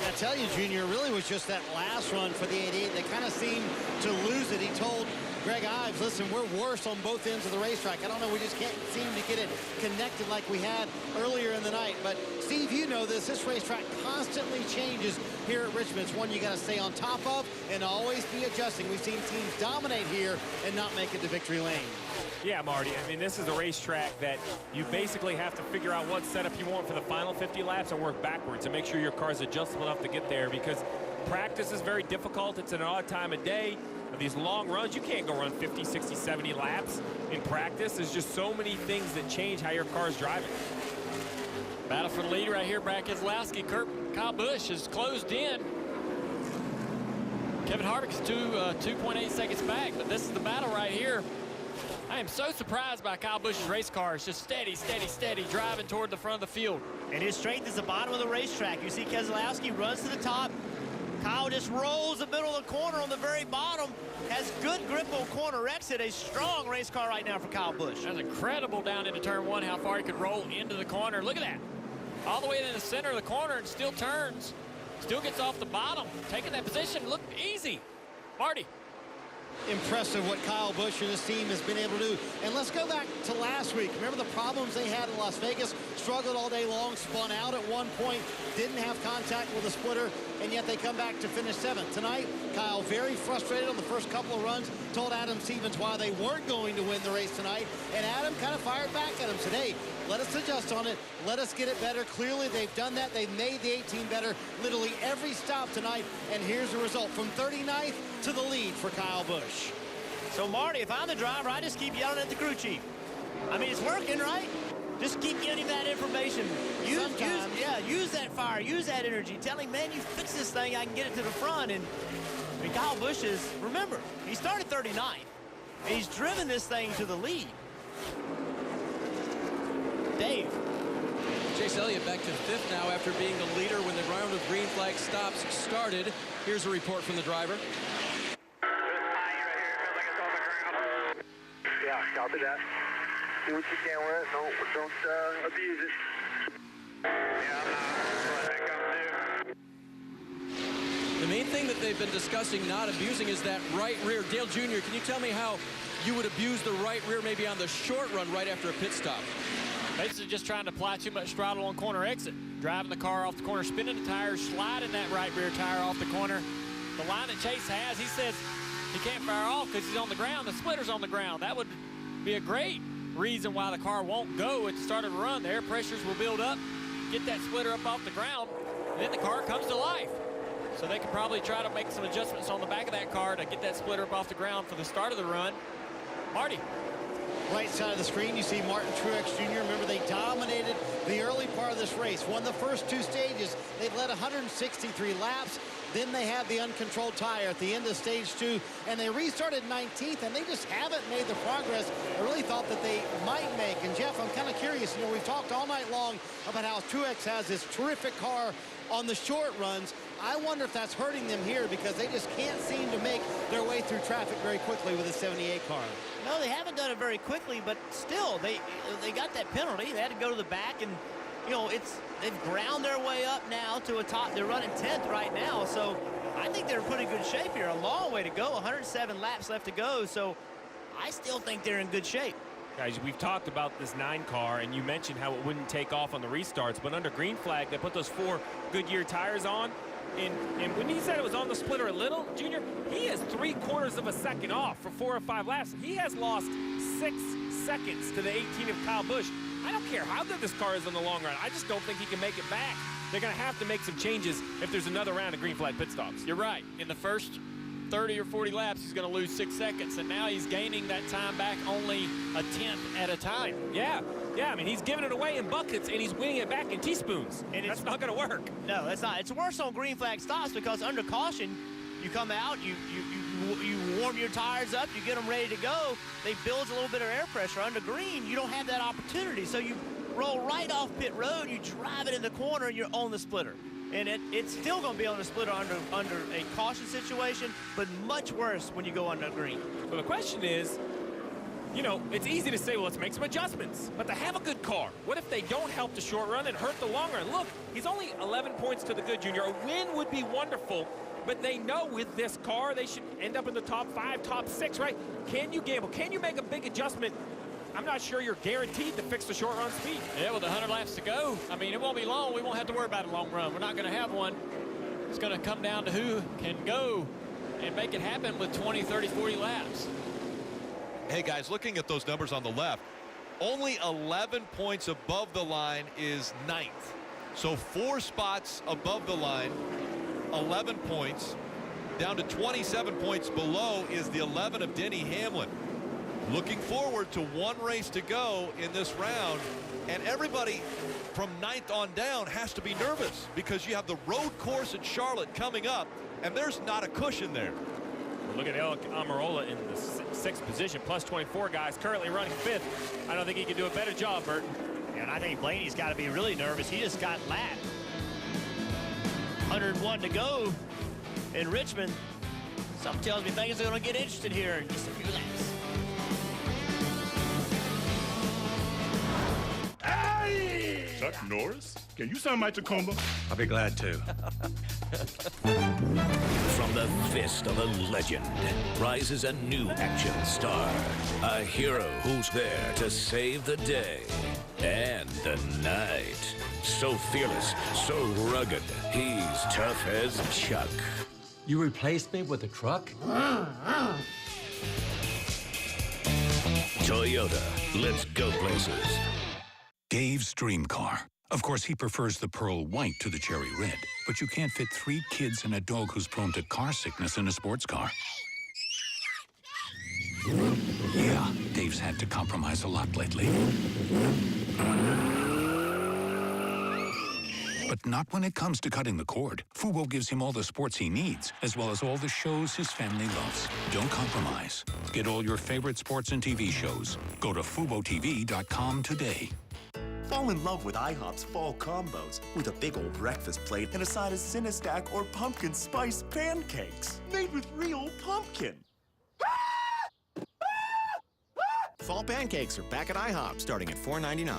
Speaker 9: I tell you, Junior, it really was just that last run for the 88. They kind of seemed to lose it. He told Greg Ives, listen, we're worse on both ends of the racetrack. I don't know, we just can't seem to get it connected like we had earlier in the night. But Steve, you know this racetrack constantly changes here at Richmond. It's one you got to stay on top of and always be adjusting. We've seen teams dominate here and not make it to victory lane.
Speaker 6: Yeah, Marty, I mean, this is a racetrack that you basically have to figure out what setup you want for the final 50 laps and work backwards and make sure your car's adjustable enough to get there, because practice is very difficult. It's an odd time of day. These long runs, you can't go run 50, 60, 70 laps in practice. There's just so many things that change how your car's driving.
Speaker 13: Battle for the lead right here. Brad Keselowski, Kyle Busch is closed in. Kevin Harvick's 2.8 seconds back, but this is the battle right here. I am so surprised by Kyle Busch's race car. It's just steady, steady, steady, driving toward the front of the field.
Speaker 7: And his strength is the bottom of the racetrack. You see Keselowski runs to the top. Kyle just rolls the middle of the corner on the very bottom. Has good grip on corner exit. A strong race car right now for Kyle Busch.
Speaker 13: That's incredible down into turn one, how far he could roll into the corner. Look at that. All the way in the center of the corner and still turns. Still gets off the bottom. Taking that position looked easy. Marty.
Speaker 9: Impressive what Kyle Busch and his team has been able to do. And let's go back to last week. Remember the problems they had in Las Vegas? Struggled all day long, spun out at one point, didn't have contact with the splitter, and yet they come back to finish 7th. Tonight, Kyle very frustrated on the first couple of runs, told Adam Stevens why they weren't going to win the race tonight, and Adam kind of fired back at him, said, hey, let us adjust on it, let us get it better. Clearly, they've done that. They've made the 18 better literally every stop tonight, and here's the result. From 39th to the lead for Kyle Busch.
Speaker 7: So, Marty, if I'm the driver, I just keep yelling at the crew chief. I mean, it's working, right? Just keep getting him that information. Use that fire, use that energy. Tell him, man, you fix this thing, I can get it to the front. And I mean, Kyle Busch is, remember, he started 39th. He's driven this thing to the lead. Dave.
Speaker 11: Chase Elliott back to 5th now after being the leader when the round of green flag stops started. Here's a report from the driver.
Speaker 8: Yeah, copy that. Do what you can with it. Don't abuse it. Yeah, I'm not letting it come through.
Speaker 11: The main thing that they've been discussing not abusing is that right rear. Dale Jr., can you tell me how you would abuse the right rear maybe on the short run right after a pit stop?
Speaker 13: Basically just trying to apply too much throttle on corner exit. Driving the car off the corner, spinning the tires, sliding that right rear tire off the corner. The line that Chase has, he says he can't fire off because he's on the ground. The splitter's on the ground. That would be a great reason why the car won't go at the start of the run. The air pressures will build up, get that splitter up off the ground, and then the car comes to life. So they can probably try to make some adjustments on the back of that car to get that splitter up off the ground for the start of the run. Marty.
Speaker 9: Right side of the screen, you see Martin Truex Jr. Remember, they dominated the early part of this race. Won the first 2 stages. They led 163 laps. Then they had the uncontrolled tire at the end of stage 2, and they restarted 19th, and they just haven't made the progress I really thought that they might make. And Jeff, I'm kind of curious. You know, we've talked all night long about how Truex has this terrific car on the short runs. I wonder if that's hurting them here because they just can't seem to make their way through traffic very quickly with a 78 car.
Speaker 7: No, they haven't done it very quickly, but still, they got that penalty. They had to go to the back, and you know, they've ground their way up now to a top. They're running 10th right now, so I think they're in pretty good shape here. A long way to go, 107 laps left to go, so I still think they're in good shape.
Speaker 6: Guys, we've talked about this 9 car, and you mentioned how it wouldn't take off on the restarts, but under green flag, they put those 4 Goodyear tires on, and when he said it was on the splitter a little, Junior, he is 3/4 of a second off for 4 or 5 laps. He has lost 6 seconds to the 18 of Kyle Busch. I don't care how good this car is in the long run. I just don't think he can make it back. They're going to have to make some changes if there's another round of green flag pit stops.
Speaker 13: You're right. In the first 30 or 40 laps, he's going to lose 6 seconds, and now he's gaining that time back only a 10th at a time.
Speaker 6: Yeah, I mean, he's giving it away in buckets, and he's winning it back in teaspoons. And that's not going to work.
Speaker 7: No, that's not. It's worse on green flag stops because under caution, you come out, you warm your tires up, you get them ready to go. They build a little bit of air pressure. Under green, you don't have that opportunity. So you roll right off pit road, you drive it in the corner, and you're on the splitter. And it's still going to be on the splitter under a caution situation, but much worse when you go under green.
Speaker 6: So the question is, you know, it's easy to say, well, let's make some adjustments. But to have a good car, what if they don't help the short run and hurt the long run? Look, he's only 11 points to the good, Junior. A win would be wonderful, but they know with this car, they should end up in the top 5, top 6, right? Can you gamble? Can you make a big adjustment? I'm not sure you're guaranteed to fix the short run speed.
Speaker 13: Yeah, with 100 laps to go, I mean, it won't be long. We won't have to worry about a long run. We're not going to have one. It's going to come down to who can go and make it happen with 20, 30, 40 laps.
Speaker 5: Hey, guys, looking at those numbers on the left, only 11 points above the line is 9th. So 4 spots above the line, 11 points. Down to 27 points below is the 11 of Denny Hamlin. Looking forward to one race to go in this round, and everybody from 9th on down has to be nervous because you have the road course at Charlotte coming up, and there's not a cushion there.
Speaker 6: Well, look at Alec Amarola in the 6th position, plus 24 guys, currently running 5th. I don't think he can do a better job, Burton.
Speaker 7: And I think Blaney's got to be really nervous. He just got lapped. 101 to go in Richmond. Something tells me things are going to get interested here in just a few laps.
Speaker 18: Chuck Norris? Can you sound my Tacoma?
Speaker 14: I'll be glad to.
Speaker 25: From the fist of a legend rises a new action star. A hero who's there to save the day and the night. So fearless, so rugged, he's tough as Chuck.
Speaker 15: You replaced me with a truck?
Speaker 25: Toyota, let's go places.
Speaker 14: Dave's dream car. Of course, he prefers the pearl white to the cherry red. But you can't fit 3 kids and a dog who's prone to car sickness in a sports car. Yeah, Dave's had to compromise a lot lately. But not when it comes to cutting the cord. Fubo gives him all the sports he needs, as well as all the shows his family loves. Don't compromise. Get all your favorite sports and TV shows. Go to FuboTV.com today.
Speaker 1: Fall in love with IHOP's fall combos with a big old breakfast plate and a side of Cinestack or pumpkin spice pancakes made with real pumpkin.
Speaker 4: Fall pancakes are back at IHOP starting at $4.99.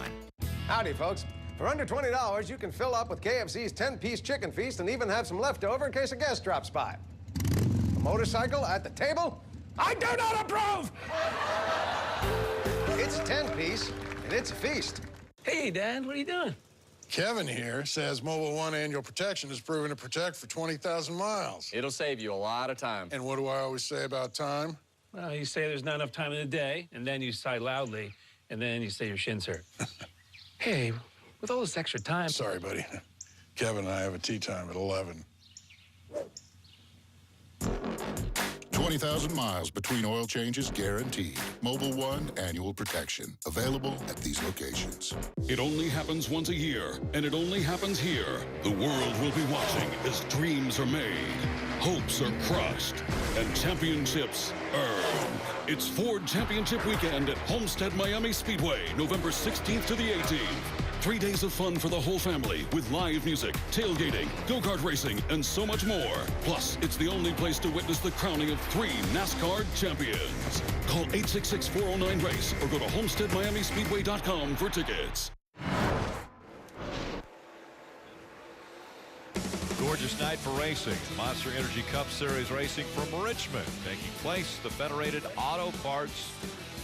Speaker 20: Howdy, folks. For under $20, you can fill up with KFC's 10-piece chicken feast and even have some leftover in case a guest drops by. A motorcycle at the table? I do not approve! It's 10-piece, and it's a feast.
Speaker 15: Hey, Dad, what are you doing?
Speaker 24: Kevin here says Mobile One annual protection is proven to protect for 20,000 miles.
Speaker 15: It'll save you a lot of time.
Speaker 24: And what do I always say about time?
Speaker 15: Well, you say there's not enough time in the day, and then you sigh loudly, and then you say your shin's hurt. Hey, with all this extra time...
Speaker 24: Sorry, buddy. Kevin and I have a tea time at 11.
Speaker 21: 20,000 miles between oil changes guaranteed. Mobile One annual protection. Available at these locations.
Speaker 22: It only happens once a year, and it only happens here. The world will be watching as dreams are made, hopes are crushed, and championships earned. It's Ford Championship Weekend at Homestead Miami Speedway, November 16th to the 18th. 3 days of fun for the whole family with live music, tailgating, go-kart racing, and so much more. Plus, it's the only place to witness the crowning of 3 NASCAR champions. Call 866-409-RACE or go to HomesteadMiamiSpeedway.com for tickets.
Speaker 5: Gorgeous night for racing. Monster Energy Cup Series racing from Richmond taking place. The Federated Auto Parts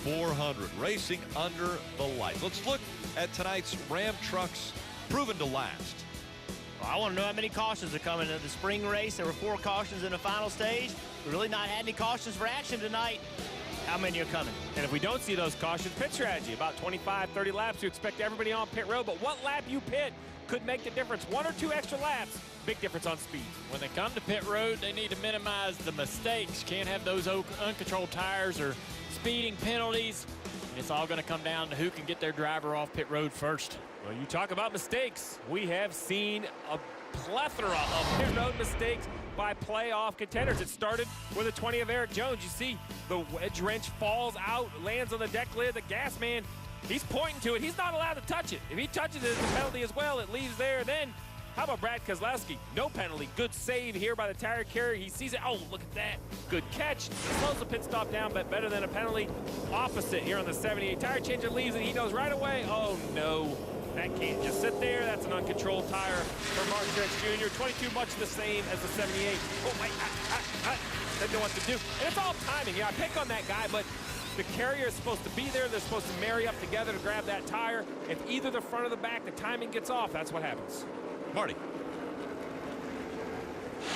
Speaker 5: 400 racing under the lights. Let's look at tonight's Ram trucks proven to last.
Speaker 7: Well, I want to know how many cautions are coming into the spring race. There were 4 cautions in the final stage. We really not had any cautions for action tonight. How many are coming?
Speaker 6: And if we don't see those cautions, pit strategy. About 25, 30 laps. You expect everybody on pit road, but what lap you pit could make the difference. 1 or 2 extra laps, big difference on speed.
Speaker 13: When they come to pit road, they need to minimize the mistakes. Can't have those uncontrolled tires or speeding penalties. It's all going to come down to who can get their driver off pit road first.
Speaker 6: Well, you talk about mistakes. We have seen a plethora of pit road mistakes by playoff contenders. It started with a 20 of Eric Jones. You see the wedge wrench falls out, lands on the deck lid. The gas man, he's pointing to it. He's not allowed to touch it. If he touches it, it's a penalty as well. It leaves there. Then How about Brad Keselowski? No penalty. Good save here by the tire carrier. He sees it. Oh, look at that. Good catch. Slows the pit stop down, but better than a penalty. Opposite here on the 78. Tire changer leaves it. He knows right away. Oh, no. That can't just sit there. That's an uncontrolled tire for Martin Truex Jr. 22, much the same as the 78. Oh, my. Didn't know what to do. And it's all timing. Yeah, I pick on that guy, but the carrier is supposed to be there. They're supposed to marry up together to grab that tire. If either the front or the back, the timing gets off, that's what happens.
Speaker 5: Marty.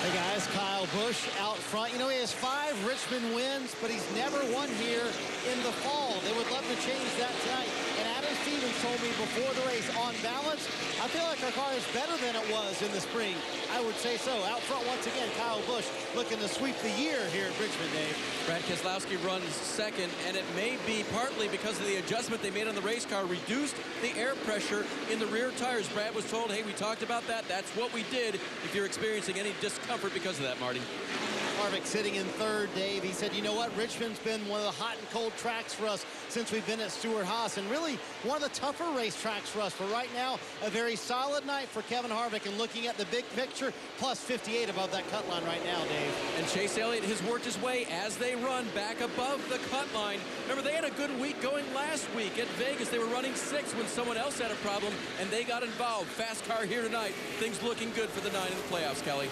Speaker 9: Hey guys, Kyle Busch out front. You know, he has 5 Richmond wins, but he's never won here in the fall. They would love to change that tonight. And Adam Stevens told me before the race, on balance, I feel like our car is better than it was in the spring. I would say so. Out front once again, Kyle Busch looking to sweep the year here at Richmond, Dave.
Speaker 11: Brad Keselowski runs second, and it may be partly because of the adjustment they made on the race car, reduced the air pressure in the rear tires. Brad was told, hey, we talked about that. That's what we did. If you're experiencing any discomfort because of that, Marty.
Speaker 9: Harvick sitting in third, Dave. He said, you know what, Richmond's been one of the hot and cold tracks for us since we've been at Stewart-Haas, and really one of the tougher race tracks for us. But right now, a very solid night for Kevin Harvick, and looking at the big picture, plus 58 above that cut line right now, Dave.
Speaker 11: And Chase Elliott has worked his way as they run back above the cut line. Remember, they had a good week going last week at Vegas. They were running 6 when someone else had a problem, and they got involved. Fast car here tonight. Things looking good for the 9 in the playoffs, Kelly.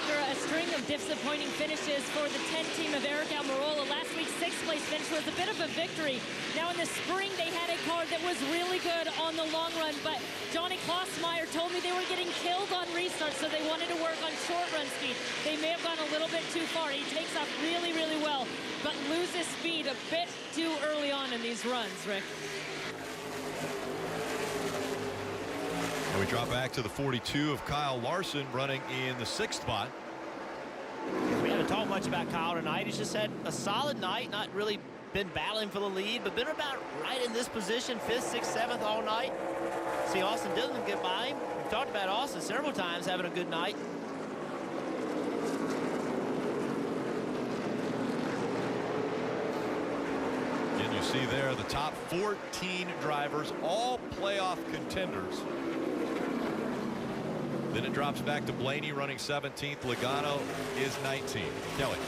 Speaker 2: After a string of disappointing finishes for the 10 team of Eric Almirola, last week's 6th place finish was a bit of a victory. Now in the spring, they had a car that was really good on the long run, but Johnny Klossmeyer told me they were getting killed on restarts, so they wanted to work on short run speed. They may have gone a little bit too far. He takes off really, really well, but loses speed a bit too early on in these runs, Rick.
Speaker 5: And we drop back to the 42 of Kyle Larson running in the 6th spot.
Speaker 7: We haven't talked much about Kyle tonight. He's just had a solid night, not really been battling for the lead, but been about right in this position, 5th, 6th, 7th all night. See Austin Dillon get by him. We've talked about Austin several times having a good night.
Speaker 5: And you see there the top 14 drivers, all playoff contenders. Then it drops back to Blaney running 17th. Logano is 19th. Kelly.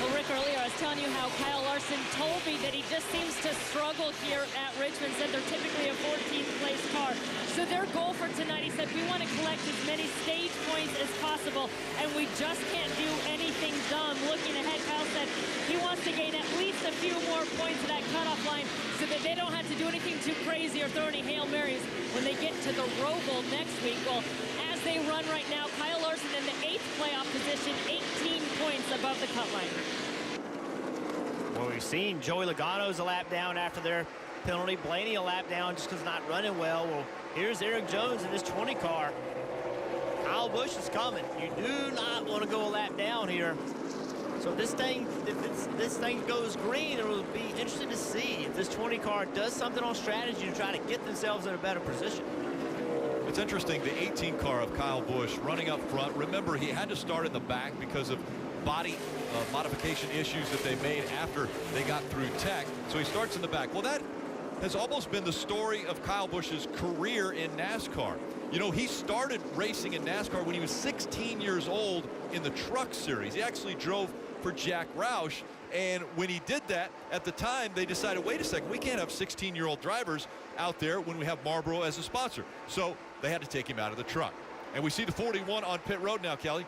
Speaker 2: Well, Rick, earlier I was telling you how Kyle Larson told me that he just seems to struggle here at Richmond. Said they're typically a 14th place car. So their goal for tonight, he said, we want to collect as many stage points as possible, and we just can't do anything dumb. Looking ahead, Kyle said he wants to gain at least a few more points to that cutoff line so that they don't have to do anything too crazy or throw any Hail Marys when they get to the Roval next week. Well, as they run right now, Kyle Larson in the 8th playoff position, 18 points above the cut line.
Speaker 7: Well, we've seen Joey Logano's a lap down after their penalty. Blaney a lap down just because not running well. Well, here's Eric Jones in his 20 car. Kyle Busch is coming. You do not want to go a lap down here. So if this thing goes green, it will be interesting to see if this 20 car does something on strategy to try to get themselves in a better position.
Speaker 5: It's interesting, the 18 car of Kyle Busch running up front. Remember, he had to start in the back because of body modification issues that they made after they got through tech. So he starts in the back. Well, that has almost been the story of Kyle Busch's career in NASCAR. You know, he started racing in NASCAR when he was 16 years old in the Truck Series. He actually drove for Jack Roush. And when he did that, at the time, they decided, wait a second, we can't have 16-year-old drivers out there when we have Marlboro as a sponsor. So they had to take him out of the truck. And we see the 41 on pit road now, Kelly.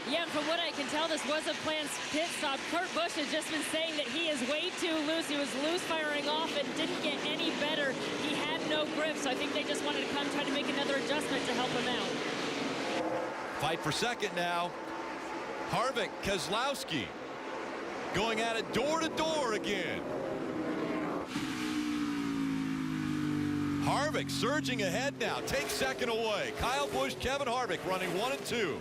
Speaker 2: Yeah, and from what I can tell, this was a planned pit stop. Kurt Busch has just been saying that he is way too loose. He was loose firing off and didn't get any better. He had no grip, so I think they just wanted to come try to make another adjustment to help him out.
Speaker 5: Fight for second now. Harvick, Keselowski going at it door to door again. Harvick surging ahead now, takes second away. Kyle Busch, Kevin Harvick running 1 and 2.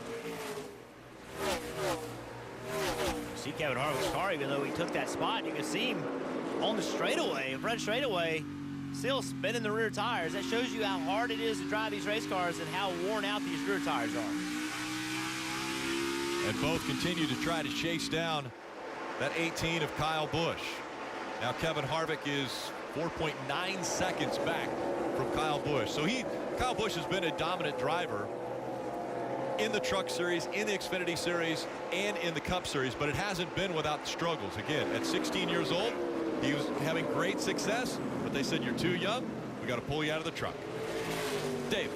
Speaker 7: See Kevin Harvick's car, even though he took that spot, you can see him on the straightaway, front straightaway, still spinning the rear tires. That shows you how hard it is to drive these race cars and how worn out these rear tires are.
Speaker 5: And both continue to try to chase down that 18 of Kyle Busch. Now Kevin Harvick is 4.9 seconds back from Kyle Busch. So he Kyle Busch has been a dominant driver in the Truck Series, in the Xfinity Series, and in the Cup Series, but it hasn't been without struggles. Again, at 16 years old, he was having great success, but they said, you're too young. We got to pull you out of the truck. Dave.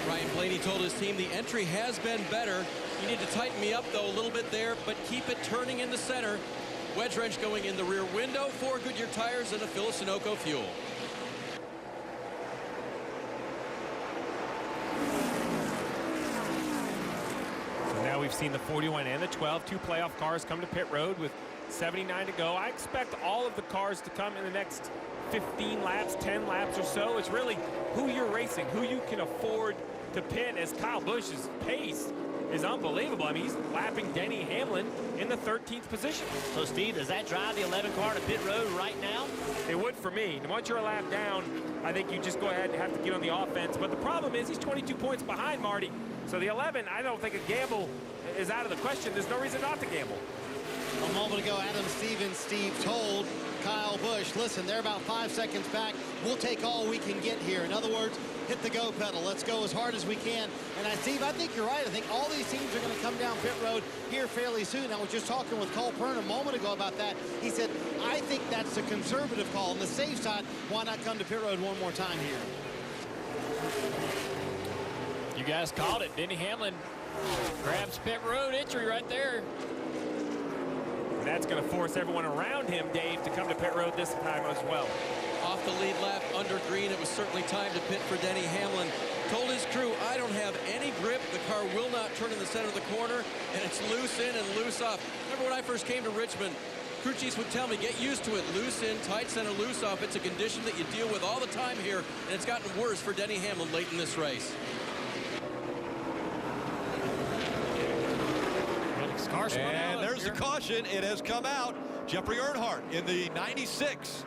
Speaker 11: Ryan Blaney told his team the entry has been better. You need to tighten me up, though, a little bit there, but keep it turning in the center. Wedge wrench going in the rear window, 4 Goodyear tires, and a fill of Sunoco fuel.
Speaker 6: Now we've seen the 41 and the 12, 2 playoff cars come to pit road with 79 to go. I expect all of the cars to come in the next 15 laps, 10 laps or so. It's really who you're racing, who you can afford to pit, as Kyle Busch's pace is unbelievable. I mean, he's lapping Denny Hamlin in the 13th position.
Speaker 7: So, Steve, does that drive the 11 car to pit road right now?
Speaker 6: It would for me. And once you're a lap down, I think you just go ahead and have to get on the offense. But the problem is he's 22 points behind Marty. So the 11, I don't think a gamble is out of the question. There's no reason not to gamble.
Speaker 9: A moment ago, Adam Stevens, Steve, told Kyle Busch, listen, they're about 5 seconds back. We'll take all we can get here. In other words, hit the go pedal. Let's go as hard as we can. And Steve, I think you're right. I think all these teams are going to come down pit road here fairly soon. I was just talking with Cole Pern a moment ago about that. He said, I think that's the conservative call. On the safe side, why not come to pit road one more time here?
Speaker 13: You guys called it. Denny Hamlin grabs pit road entry right there.
Speaker 6: And that's going to force everyone around him, Dave, to come to pit road this time as well.
Speaker 11: Off the lead lap under green, it was certainly time to pit for Denny Hamlin. Told his crew, I don't have any grip. The car will not turn in the center of the corner, and it's loose in and loose off. Remember when I first came to Richmond, crew chiefs would tell me, get used to it. Loose in, tight center, loose off. It's a condition that you deal with all the time here, and it's gotten worse for Denny Hamlin late in this race.
Speaker 5: And there's the caution. It has come out. Jeffrey Earnhardt in the 96.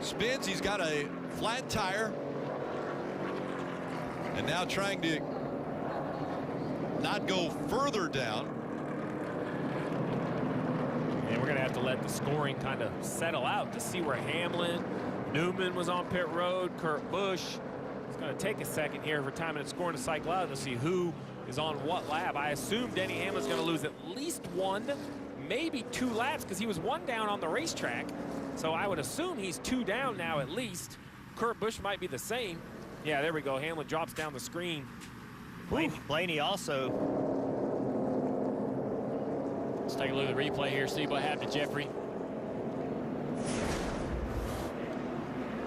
Speaker 5: Spins. He's got a flat tire. And now trying to not go further down.
Speaker 6: And we're going to have to let the scoring kind of settle out to see where Hamlin, Newman was on pit road, Kurt Busch. It's going to take a second here for time and scoring to cycle out to see who is on what lap. I assume Denny Hamlin's going to lose at least 1, maybe 2 laps, because he was 1 down on the racetrack. So I would assume he's 2 down now at least. Kurt Busch might be the same. Yeah, there we go. Hamlin drops down the screen.
Speaker 7: Blaney also.
Speaker 13: Let's take a look at the replay here, see what happened to Jeffrey.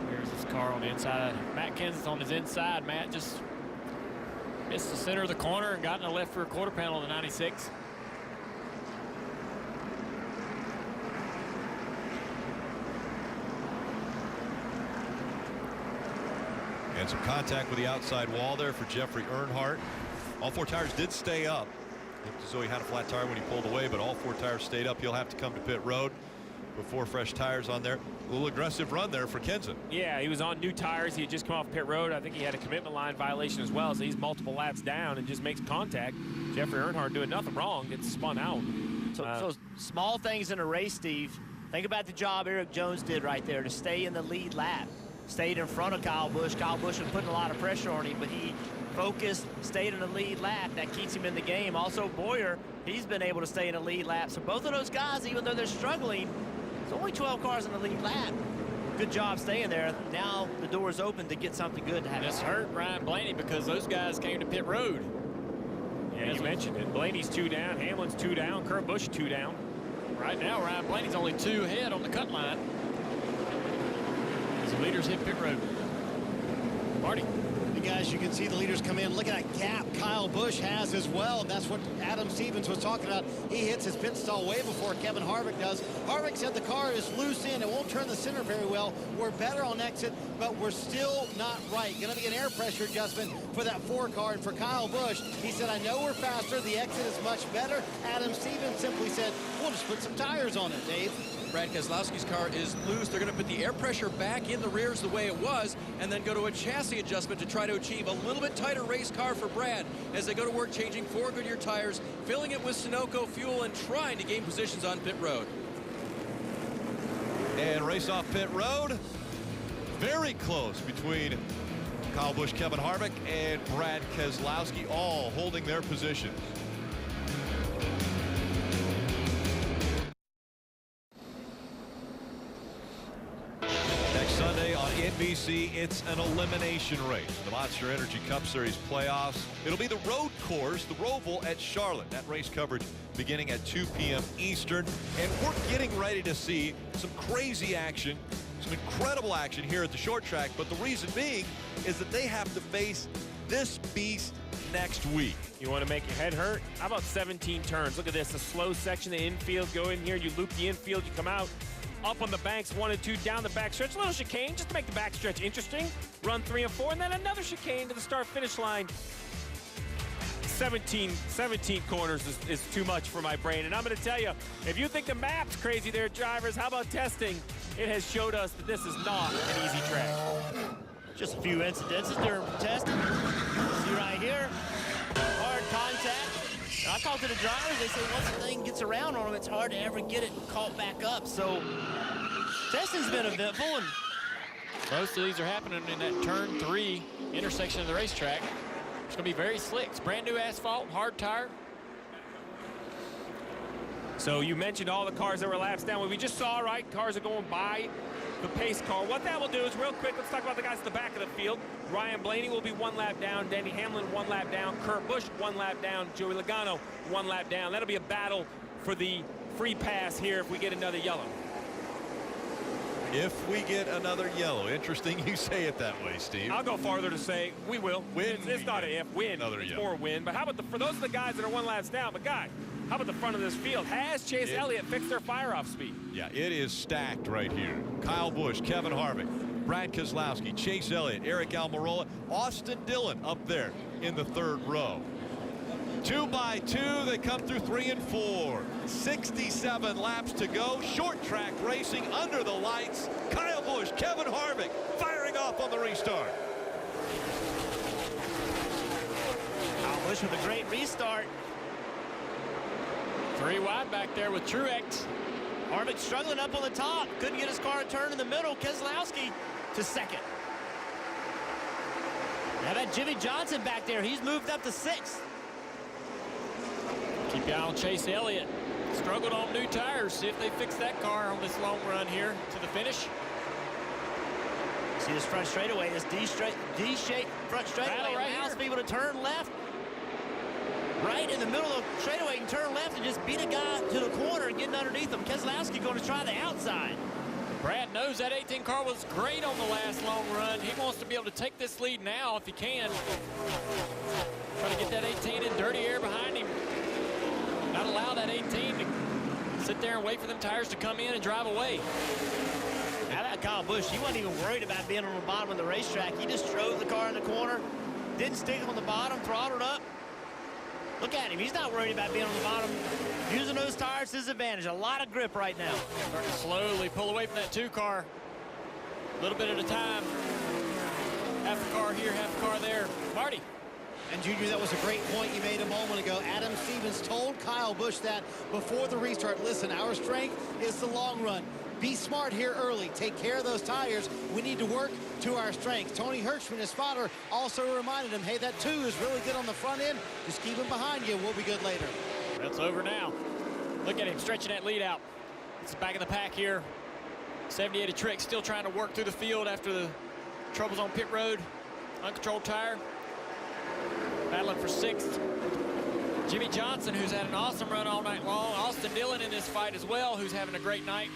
Speaker 13: Here's his car on the inside. Matt Kenseth's on his inside. Matt just missed the center of the corner and got in the left rear quarter panel of the 96.
Speaker 5: And some contact with the outside wall there for Jeffrey Earnhardt. All 4 tires did stay up. Looked as though he had a flat tire when he pulled away, but all 4 tires stayed up. He'll have to come to pit road with 4 fresh tires on there. A little aggressive run there for Kenseth.
Speaker 6: Yeah, he was on new tires. He had just come off pit road. I think he had a commitment line violation as well, so he's multiple laps down and just makes contact. Jeffrey Earnhardt doing nothing wrong, gets spun out.
Speaker 7: So small things in a race, Steve. Think about the job Eric Jones did right there to stay in the lead lap. Stayed in front of Kyle Busch. Kyle Busch was putting a lot of pressure on him, but he focused, stayed in the lead lap. That keeps him in the game. Also, Boyer, he's been able to stay in the lead lap. So both of those guys, even though they're struggling, there's only 12 cars in the lead lap. Good job staying there. Now the door's open to get something good to happen.
Speaker 13: This hurt Ryan Blaney because those guys came to pit road.
Speaker 6: Yeah, you mentioned it. Blaney's 2 down. Hamlin's 2 down. Kurt Busch 2 down.
Speaker 13: Right now, Ryan Blaney's only 2 ahead on the cut line. As the leaders hit pit road. Marty.
Speaker 9: Guys, you can see the leaders come in. Look at that gap Kyle Busch has as well. That's what Adam Stevens was talking about. He hits his pit stall way before Kevin Harvick does. Harvick said the car is loose in. It won't turn the center very well. We're better on exit, but we're still not right. Going to be an air pressure adjustment for that 4 car. And for Kyle Busch, he said, I know we're faster. The exit is much better. Adam Stevens simply said, we'll just put some tires on it, Dave.
Speaker 11: Brad Keselowski's car is loose. They're going to put the air pressure back in the rears the way it was and then go to a chassis adjustment to try to achieve a little bit tighter race car for Brad as they go to work changing 4 Goodyear tires, filling it with Sunoco fuel, and trying to gain positions on pit road.
Speaker 5: And race off pit road. Very close between Kyle Busch, Kevin Harvick, and Brad Keselowski all holding their positions. Next Sunday on NBC, it's an elimination race. The Monster Energy Cup Series playoffs. It'll be the road course, the Roval at Charlotte. That race coverage beginning at 2 p.m. Eastern. And we're getting ready to see some crazy action, some incredible action here at the short track. But the reason being is that they have to face this beast next week.
Speaker 6: You want to make your head hurt? How about 17 turns? Look at this, a slow section, the infield, go in here, you loop the infield, you come out, up on the banks, 1 and 2, down the backstretch, a little chicane just to make the backstretch interesting. Run 3 and 4, and then another chicane to the start-finish line. 17 corners is too much for my brain, and I'm going to tell you, if you think the map's crazy there, drivers, how about testing? It has showed us that this is not an easy track.
Speaker 7: Just a few incidences during testing. See right here, hard contact. And I talked to the drivers, they say once the thing gets around on them, it's hard to ever get it caught back up. So testing's been eventful. And
Speaker 13: most of these are happening in that turn 3 intersection of the racetrack. It's going to be very slick. It's brand new asphalt, hard tire.
Speaker 6: So you mentioned all the cars that were laps down. What we just saw, right? Cars are going by the pace car. What that will do is, real quick, let's talk about the guys at the back of the field. Ryan Blaney will be 1 lap down. Denny Hamlin 1 lap down. Kurt Busch 1 lap down. Joey Logano 1 lap down. That'll be a battle for the free pass here if we get another yellow.
Speaker 5: If we get another yellow. Interesting you say it that way, Steve.
Speaker 6: I'll go farther to say we will.
Speaker 5: Win.
Speaker 6: It's not an if. Win.
Speaker 5: Another
Speaker 6: it's
Speaker 5: yellow.
Speaker 6: more win. But how about for those of the guys that are 1 lap down? But guy, how about the front of this field? Has Chase Elliott fixed their fire-off speed?
Speaker 5: Yeah, it is stacked right here. Kyle Busch, Kevin Harvick, Brad Keselowski, Chase Elliott, Eric Almirola, Austin Dillon up there in the 3rd row. 2 by 2, they come through 3 and 4. 67 laps to go. Short track racing under the lights. Kyle Busch, Kevin Harvick firing off on the restart.
Speaker 7: Kyle Busch with a great restart.
Speaker 13: 3 wide back there with Truex.
Speaker 7: Harvick struggling up on the top. Couldn't get his car to turn in the middle. Keselowski to 2nd. How about Jimmy Johnson back there? He's moved up to 6th.
Speaker 13: Keep your eye on Chase Elliott. Struggled on new tires. See if they fix that car on this long run here to the finish.
Speaker 7: See this front straightaway, this D-shaped front straightaway
Speaker 13: right
Speaker 7: allows
Speaker 13: here.
Speaker 7: people to turn left. Right in the middle of the straightaway, you can turn left and just beat a guy to the corner and getting underneath him. Keselowski going to try the outside.
Speaker 13: Brad knows that 18 car was great on the last long run. He wants to be able to take this lead now if he can. Try to get that 18 in dirty air behind him. Not allow that 18 to sit there and wait for them tires to come in and drive away.
Speaker 7: How about Kyle Busch? He wasn't even worried about being on the bottom of the racetrack. He just drove the car in the corner, didn't stick him on the bottom, throttled up. Look at him. He's not worried about being on the bottom. Using those tires to his advantage. A lot of grip right now.
Speaker 13: Starting to slowly pull away from that 2 car. A little bit at a time. Half a car here, half a car there. Marty.
Speaker 9: And Junior, that was a great point you made a moment ago. Adam Stevens told Kyle Busch that before the restart. Listen, our strength is the long run. Be smart here early. Take care of those tires. We need to work to our strength. Tony Hirschman, his spotter, also reminded him, hey, that 2 is really good on the front end. Just keep him behind you. We'll be good later.
Speaker 13: That's over now. Look at him stretching that lead out. It's the back of the pack here. 78 of Trick still trying to work through the field after the troubles on pit road. Uncontrolled tire. Battling for 6th. Jimmy Johnson, who's had an awesome run all night long. Austin Dillon in this fight as well, who's having a great night.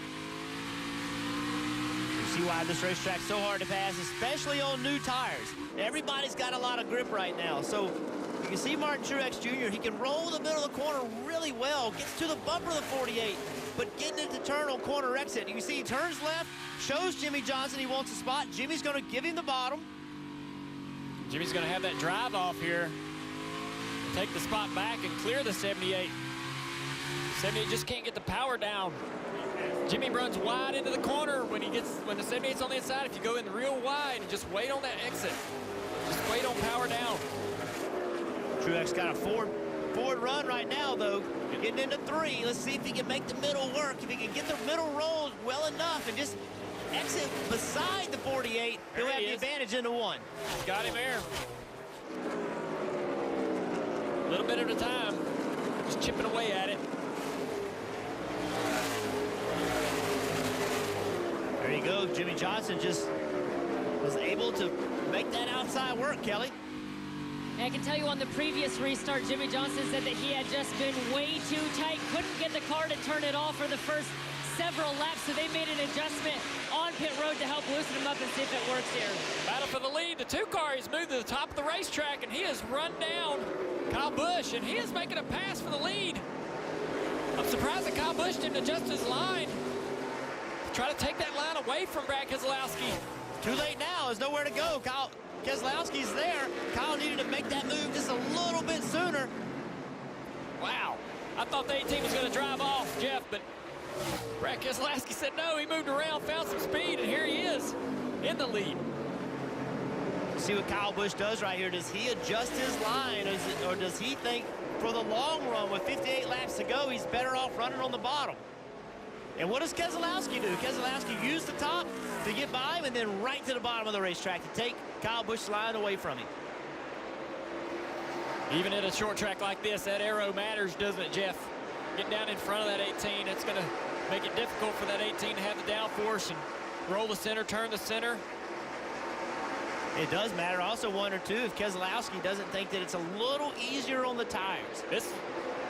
Speaker 7: You see why this racetrack's so hard to pass, especially on new tires. Everybody's got a lot of grip right now. So you can see Martin Truex Jr., he can roll the middle of the corner really well, gets to the bumper of the 48, but getting into turn on corner exit. You can see he turns left, shows Jimmy Johnson he wants a spot. Jimmy's going to give him the bottom.
Speaker 13: Jimmy's going to have that drive off here. Take the spot back and clear the 78. 78 just can't get the power down. Jimmy runs wide into the corner when the 78's on the inside. If you go in real wide and just wait on that exit, just wait on power down.
Speaker 7: Truex got a forward run right now, though. Getting into 3. Let's see if he can make the middle work. If he can get the middle rolled well enough and just exit beside the 48, he'll have the advantage into one.
Speaker 13: Got him there. A little bit at a time. Just chipping away at it.
Speaker 7: There you go. Jimmy Johnson just was able to make that outside work, Kelly.
Speaker 2: I can tell you on the previous restart, Jimmy Johnson said that he had just been way too tight, couldn't get the car to turn it off for the first several laps, so they made an adjustment on pit road to help loosen him up and see if it works here.
Speaker 13: Battle for the lead. The 2 car, he's moved to the top of the racetrack, and he has run down Kyle Busch, and he is making a pass for the lead. I'm surprised that Kyle Busch didn't adjust his line. Try to take that line away from Brad Keselowski.
Speaker 7: Too late now. There's nowhere to go. Kyle Keselowski's there. Kyle needed to make that move just a little bit sooner.
Speaker 13: Wow. I thought the 18 was going to drive off, Jeff, but Brad Keselowski said no. He moved around, found some speed, and here he is in the lead.
Speaker 7: See what Kyle Busch does right here. Does he adjust his line, or does he think for the long run with 58 laps to go, he's better off running on the bottom? And what does Keselowski do? Keselowski used the top to get by him and then right to the bottom of the racetrack to take Kyle Busch's line away from him.
Speaker 13: Even at a short track like this, that aero matters, doesn't it, Jeff? Get down in front of that 18. It's going to make it difficult for that 18 to have the downforce and roll the center, turn the center.
Speaker 7: It does matter. I also wonder, too, if Keselowski doesn't think that it's a little easier on the tires.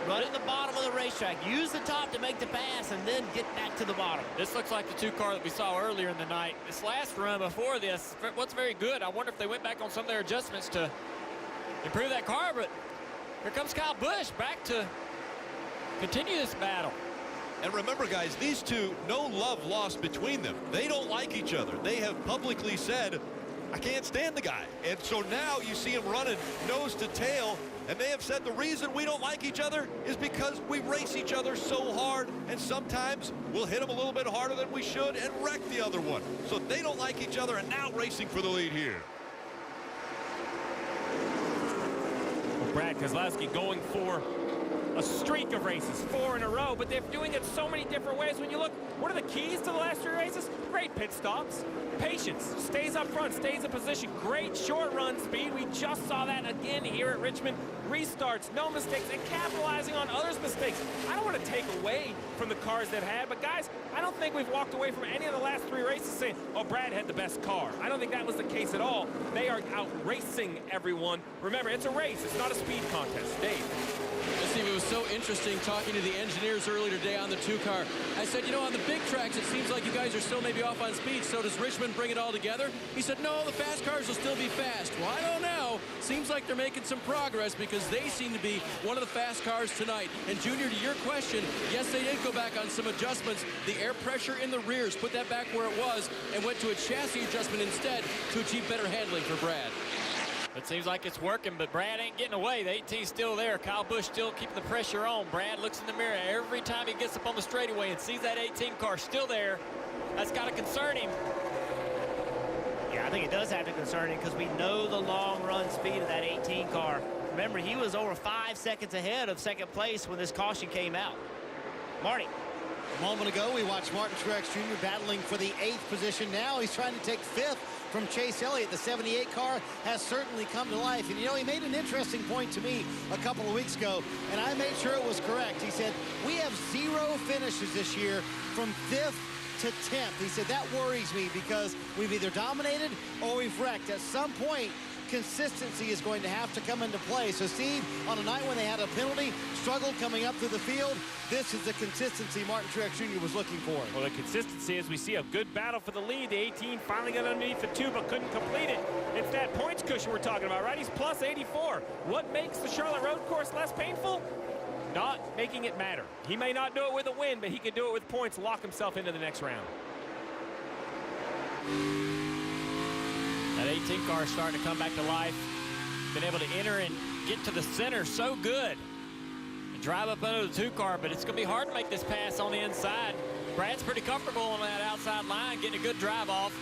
Speaker 7: Run at the bottom of the racetrack. Use the top to make the pass and then get back to the bottom.
Speaker 13: This looks like the 2 car that we saw earlier in the night. This last run before this, what's very good. I wonder if they went back on some of their adjustments to improve that car, but here comes Kyle Busch back to continue this battle.
Speaker 5: And remember, guys, these two, no love lost between them. They don't like each other. They have publicly said, I can't stand the guy. And so now you see him running nose to tail, and they have said the reason we don't like each other is because we race each other so hard, and sometimes we'll hit them a little bit harder than we should and wreck the other one. So they don't like each other, and now racing for the lead here.
Speaker 6: Well, Brad Keselowski going for a streak of races, 4 in a row, but they're doing it so many different ways. When you look, what are the keys to the last 3 races? Great pit stops, patience, stays up front, stays in position, great short run speed. We just saw that again here at Richmond. Restarts, no mistakes, and capitalizing on others' mistakes. I don't want to take away from the cars they've had, but guys, I don't think we've walked away from any of the last 3 races saying, oh, Brad had the best car. I don't think that was the case at all. They are out racing everyone. Remember, it's a race. It's not a speed contest. Dave.
Speaker 11: Steve, it was so interesting talking to the engineers earlier today on the 2 car. I said, you know, on the big tracks, it seems like you guys are still maybe off on speed. So does Richmond bring it all together? He said, no, the fast cars will still be fast. Well, I don't know. Seems like they're making some progress because they seem to be one of the fast cars tonight. And Junior, to your question, yes, they did go back on some adjustments. The air pressure in the rears, put that back where it was and went to a chassis adjustment instead to achieve better handling for Brad.
Speaker 13: It seems like it's working, but Brad ain't getting away. The 18's still there. Kyle Busch still keeping the pressure on. Brad looks in the mirror every time he gets up on the straightaway and sees that 18 car still there. That's got to concern him.
Speaker 7: Yeah, I think it does have to concern him because we know the long run speed of that 18 car. Remember, he was over 5 seconds ahead of second place when this caution came out. Marty.
Speaker 9: A moment ago, we watched Martin Truex Jr. battling for the 8th position. Now he's trying to take 5th from Chase Elliott. The 78 car has certainly come to life. And, you know, he made an interesting point to me a couple of weeks ago, and I made sure it was correct. He said, we have 0 finishes this year from 5th to 10th. He said, that worries me because we've either dominated or we've wrecked. At some point, consistency is going to have to come into play. So, Steve, on a night when they had a penalty, struggled coming up through the field, this is the consistency Martin Truex Jr. was looking for.
Speaker 6: Well, the consistency is we see a good battle for the lead. The 18 finally got underneath the 2, but couldn't complete it. It's that points cushion we're talking about, right? He's plus 84. What makes the Charlotte Road Course less painful? Not making it matter. He may not do it with a win, but he can do it with points, lock himself into the next round.
Speaker 13: That 18 car is starting to come back to life. Been able to enter and get to the center so good. And drive up under the 2 car, but it's going to be hard to make this pass on the inside. Brad's pretty comfortable on that outside line, getting a good drive off.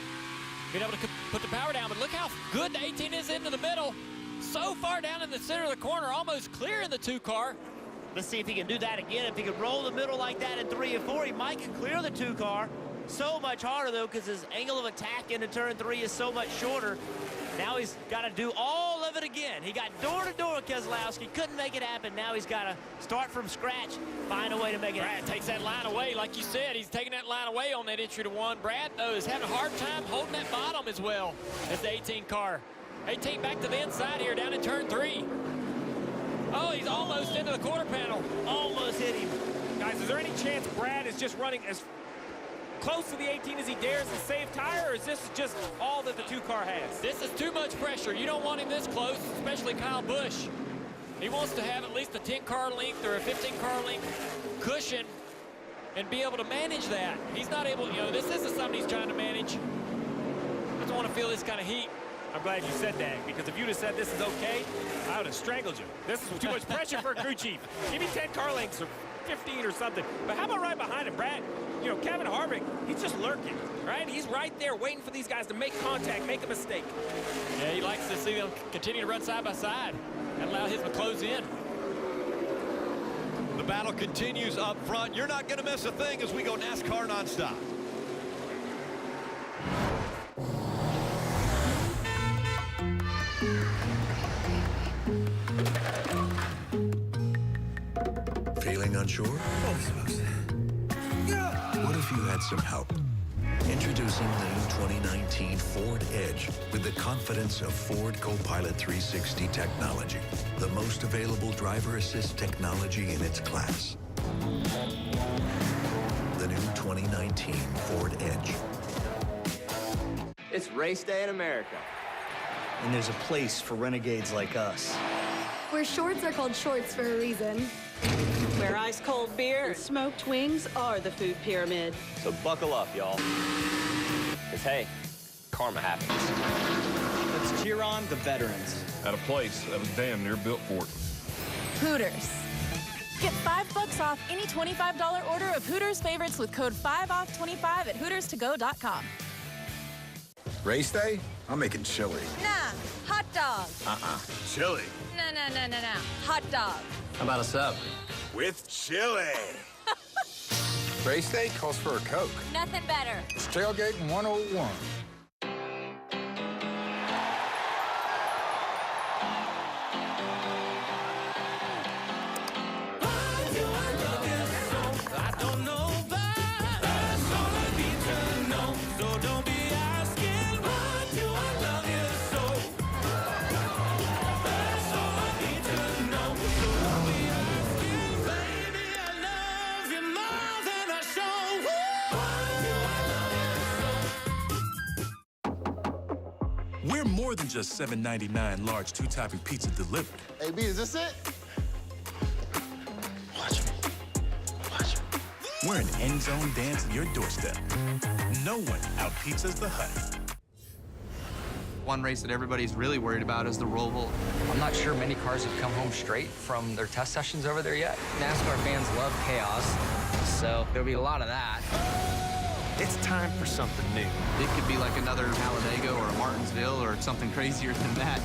Speaker 13: Being able to put the power down, but look how good the 18 is into the middle. So far down in the center of the corner, almost clearing the 2 car.
Speaker 7: Let's see if he can do that again. If he can roll the middle like that in 3 and 4, he might can clear the 2 car. so much harder, though, because his angle of attack into turn 3 is so much shorter. Now he's got to do all of it again. He got door-to-door, Keselowski. Couldn't make it happen. Now he's got to start from scratch, find a way to make it happen.
Speaker 13: Brad takes that line away. Like you said, he's taking that line away on that entry to 1. Brad, though, is having a hard time holding that bottom as well as the 18 car. 18 back to the inside here, down in turn 3. Oh, he's almost into the quarter panel.
Speaker 7: Almost hit him.
Speaker 6: Guys, is there any chance Brad is just running as close to the 18 as he dares to save tire, or is this just all that the 2-car has?
Speaker 13: This is too much pressure. You don't want him this close, especially Kyle Busch. He wants to have at least a 10-car length or a 15-car length cushion and be able to manage that. He's not able, you know, this isn't something he's trying to manage. Doesn't want to feel this kind of heat.
Speaker 6: I'm glad you said that, because if you'd have said this is okay, I would have strangled you. This is too much pressure for a crew chief. Give me 10 car lengths or 15 or something. But how about right behind him, Brad? You know, Kevin Harvick, he's just lurking, right? He's right there waiting for these guys to make contact, make a mistake.
Speaker 13: Yeah, he likes to see them continue to run side by side and allow him to close in.
Speaker 5: The battle continues up front. You're not going to miss a thing as we go NASCAR nonstop.
Speaker 3: Feeling unsure? What if you had some help? Introducing the new 2019 Ford Edge with the confidence of Ford Copilot 360 technology, the most available driver assist technology in its class. The new 2019 Ford Edge.
Speaker 10: It's race day in America. And there's a place for renegades like us.
Speaker 12: Where shorts are called shorts for a reason.
Speaker 16: Where ice-cold beer and smoked wings are the food pyramid.
Speaker 10: So buckle up, y'all. Because, hey, karma happens. Let's cheer on the veterans.
Speaker 17: At a place that was damn near built for it.
Speaker 23: Hooters. Get $5 off any $25 order of Hooters favorites with code 5OFF25 at HootersToGo.com.
Speaker 27: Race day? I'm making chili.
Speaker 23: Nah, hot dog.
Speaker 27: Chili?
Speaker 23: No. Hot dog.
Speaker 27: How about a sub? With chili. Race day calls for a Coke.
Speaker 23: Nothing better.
Speaker 27: It's tailgating 101.
Speaker 18: We're more than just $7.99 large 2-topping pizza delivered.
Speaker 28: Hey, B, is this it?
Speaker 18: Watch me. We're an end zone dance at your doorstep. No one out-pizzas the Hut.
Speaker 29: One race that everybody's really worried about is the Roval.
Speaker 30: I'm not sure many cars have come home straight from their test sessions over there yet. NASCAR fans love chaos, so there'll be a lot of that.
Speaker 29: It's time for something new. It could be like another Talladega or a Martinsville or something crazier than that.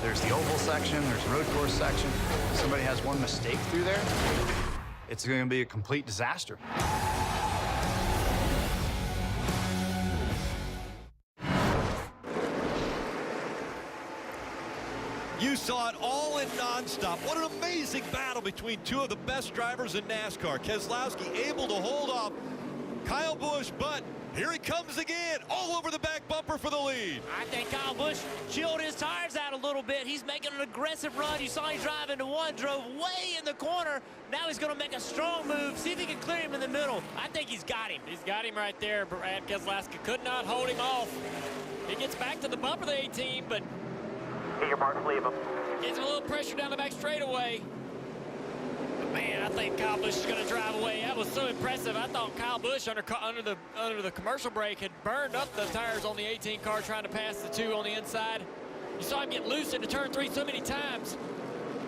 Speaker 10: There's the oval section, there's the road course section. If somebody has one mistake through there, it's going to be a complete disaster.
Speaker 5: You saw it all in nonstop. What an amazing battle between two of the best drivers in NASCAR. Keselowski able to hold off Kyle Busch, but here he comes again, all over the back bumper for the lead.
Speaker 7: I think Kyle Busch chilled his tires out a little bit. He's making an aggressive run. You saw him drive into one, drove way in the corner. Now he's going to make a strong move, see if he can clear him in the middle. I think he's got him.
Speaker 13: He's got him right there. Brad Keselowski could not hold him off. He gets back to the bumper of the 18, but gets a little pressure down the back straightaway. Man, I think Kyle Busch is going to drive away. That was so impressive. I thought Kyle Busch under the commercial break had burned up the tires on the 18 car trying to pass the 2 on the inside. You saw him get loose into turn 3 so many times.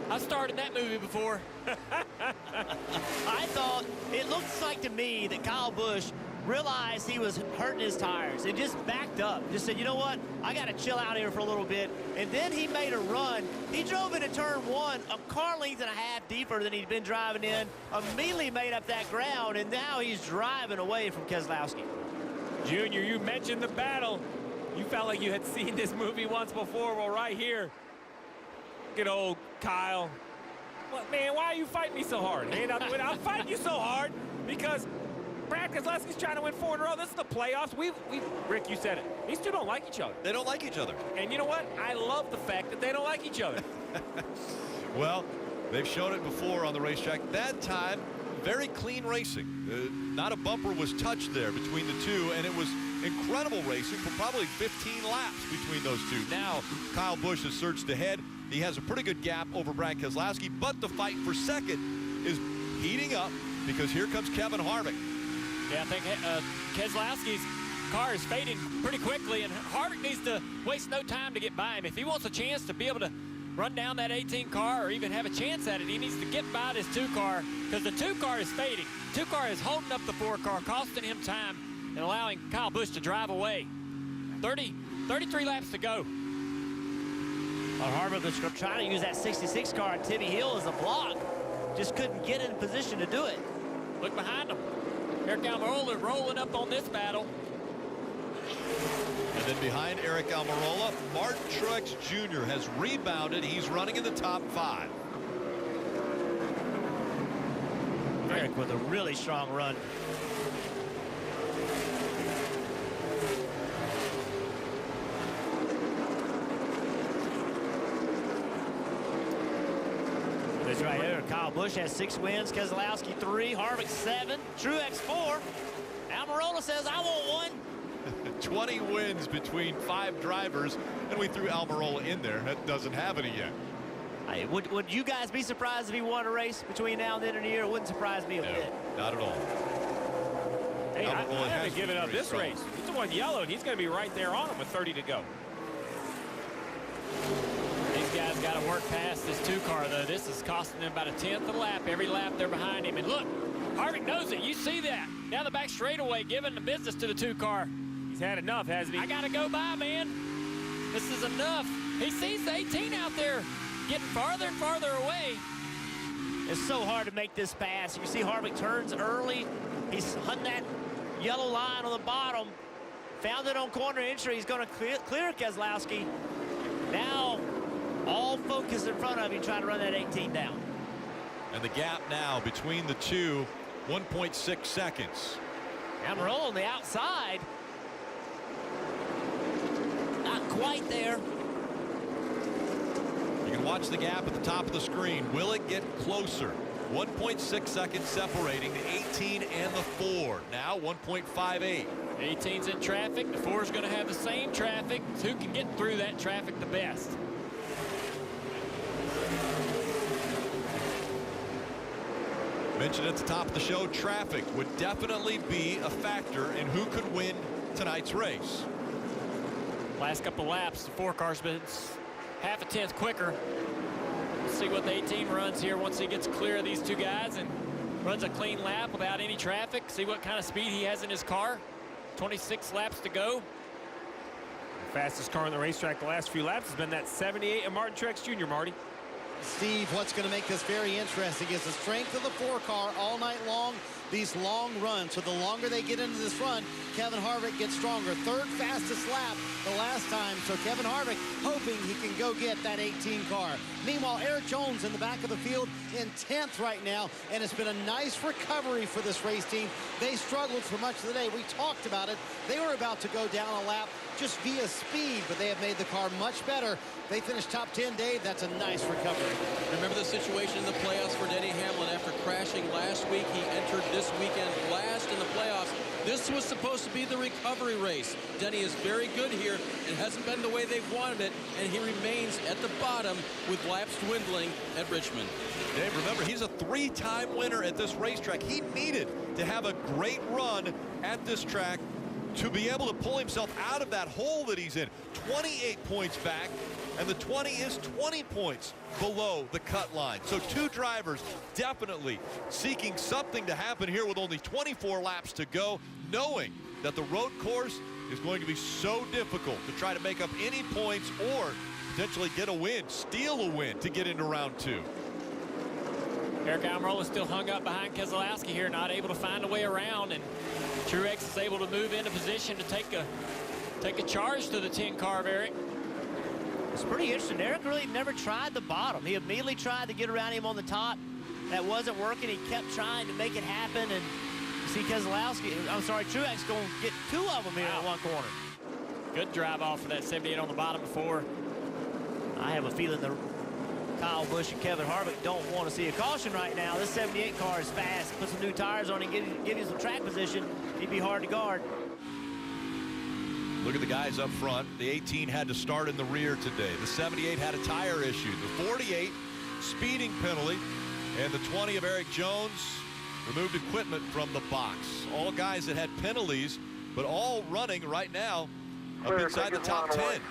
Speaker 13: I started that movie before.
Speaker 7: I thought, it looks like to me that Kyle Busch realized he was hurting his tires and just backed up. Just said, you know what? I got to chill out here for a little bit. And then he made a run. He drove into turn 1, a car length and a half deeper than he'd been driving in, immediately made up that ground, and now he's driving away from Keselowski.
Speaker 6: Junior, you mentioned the battle. You felt like you had seen this movie once before. Well, right here, good old Kyle. Well, man, why are you fighting me so hard? And I'm fighting you so hard because Brad Keselowski's trying to win 4 in a row. This is the playoffs. Rick, you said it. These two don't like each other.
Speaker 5: They don't like each other.
Speaker 6: And you know what? I love the fact that they don't like each other.
Speaker 5: Well, they've shown it before on the racetrack. That time, very clean racing. Not a bumper was touched there between the two, and it was incredible racing for probably 15 laps between those two. Now, Kyle Busch has surged ahead. He has a pretty good gap over Brad Keselowski, but the fight for second is heating up because here comes Kevin Harvick.
Speaker 13: Yeah, I think Keselowski's car is fading pretty quickly, and Harvick needs to waste no time to get by him. If he wants a chance to be able to run down that 18 car or even have a chance at it, he needs to get by this 2 car because the 2 car is fading. 2 car is holding up the 4 car, costing him time and allowing Kyle Busch to drive away. 33 laps to go.
Speaker 7: Well, Harvick was trying to use that 66 car at Timmy Hill as a block. Just couldn't get in position to do it.
Speaker 13: Look behind him. Eric Almirola rolling up on this battle.
Speaker 5: And then behind Eric Almirola, Martin Truex Jr. has rebounded. He's running in the top 5.
Speaker 7: Eric with a really strong run. This right here, Kyle Busch has 6 wins, Keselowski 3, Harvick 7, Truex 4. Almirola says, I want 1.
Speaker 5: 20 wins between 5 drivers, and we threw Almirola in there. That doesn't have any yet.
Speaker 7: Hey, would you guys be surprised if he won a race between now and the end of the year? It wouldn't surprise me a bit.
Speaker 5: Not at all.
Speaker 6: Hey, I haven't given up this race. He's the one yellow, and he's going to be right there on him with 30 to go.
Speaker 13: These guys got to work past this 2 car, though. This is costing them about a 10th of a lap. Every lap they're behind him. And look, Harvick knows it. You see that. Down the back straightaway, giving the business to the 2 car.
Speaker 6: He's had enough, hasn't he?
Speaker 13: I got to go by, man. This is enough. He sees the 18 out there getting farther and farther away.
Speaker 7: It's so hard to make this pass. You see Harvick turns early. He's hunting that yellow line on the bottom. Found it on corner entry. He's going to clear Keselowski. Now, all focus in front of him, trying to run that 18 down.
Speaker 5: And the gap now between the two, 1.6 seconds.
Speaker 7: Almirola on the outside. Not quite there.
Speaker 5: You can watch the gap at the top of the screen. Will it get closer? 1.6 seconds separating the 18 and the 4. Now 1.58.
Speaker 13: 18's in traffic. The 4 is going to have the same traffic. Who can get through that traffic the best?
Speaker 5: Mentioned at the top of the show, traffic would definitely be a factor in who could win tonight's race.
Speaker 13: Last couple laps, the 4 car's been half a tenth quicker. Let's see what the 18 runs here once he gets clear of these 2 guys and runs a clean lap without any traffic. See what kind of speed he has in his car. 26 laps to go.
Speaker 6: The fastest car on the racetrack the last few laps has been that 78 of Martin Truex Jr., Marty.
Speaker 9: Steve, what's going to make this very interesting is the strength of the 4 car all night long, these long runs. So the longer they get into this run, Kevin Harvick gets stronger. 3rd fastest lap the last time. So Kevin Harvick hoping he can go get that 18 car. Meanwhile, Eric Jones in the back of the field in 10th right now. And it's been a nice recovery for this race team. They struggled for much of the day. We talked about it. They were about to go down a lap just via speed, but they have made the car much better. They finished top 10, Dave. That's a nice recovery.
Speaker 11: Remember the situation in the playoffs for Denny Hamlin after crashing last week. He entered this weekend last in the playoffs. This was supposed to be the recovery race. Denny is very good here. It hasn't been the way they've wanted it, and he remains at the bottom with laps dwindling at Richmond.
Speaker 5: Dave, remember, he's a 3-time winner at this racetrack. He needed to have a great run at this track to be able to pull himself out of that hole that he's in. 28 points back, and the 20 is 20 points below the cut line. So 2 drivers definitely seeking something to happen here with only 24 laps to go. knowing that the road course is going to be so difficult to try to make up any points or potentially get a win, steal a win to get into round 2.
Speaker 13: Eric Almirola still hung up behind Keselowski here, not able to find a way around, and Truex is able to move into position to take a charge to the 10 car of Eric.
Speaker 7: It's pretty interesting. Eric really never tried the bottom. He immediately tried to get around him on the top. That wasn't working. He kept trying to make it happen, and you see Truex going to get 2 of them here in one corner.
Speaker 13: Good drive off for that 78 on the bottom before.
Speaker 7: I have a feeling that Kyle Busch and Kevin Harvick don't want to see a caution right now. This 78 car is fast. Put some new tires on and give you some track position. He'd be hard to guard.
Speaker 5: Look at the guys up front. The 18 had to start in the rear today. The 78 had a tire issue. The 48, speeding penalty. And the 20 of Eric Jones removed equipment from the box. All guys that had penalties, but all running right now up inside the top 10.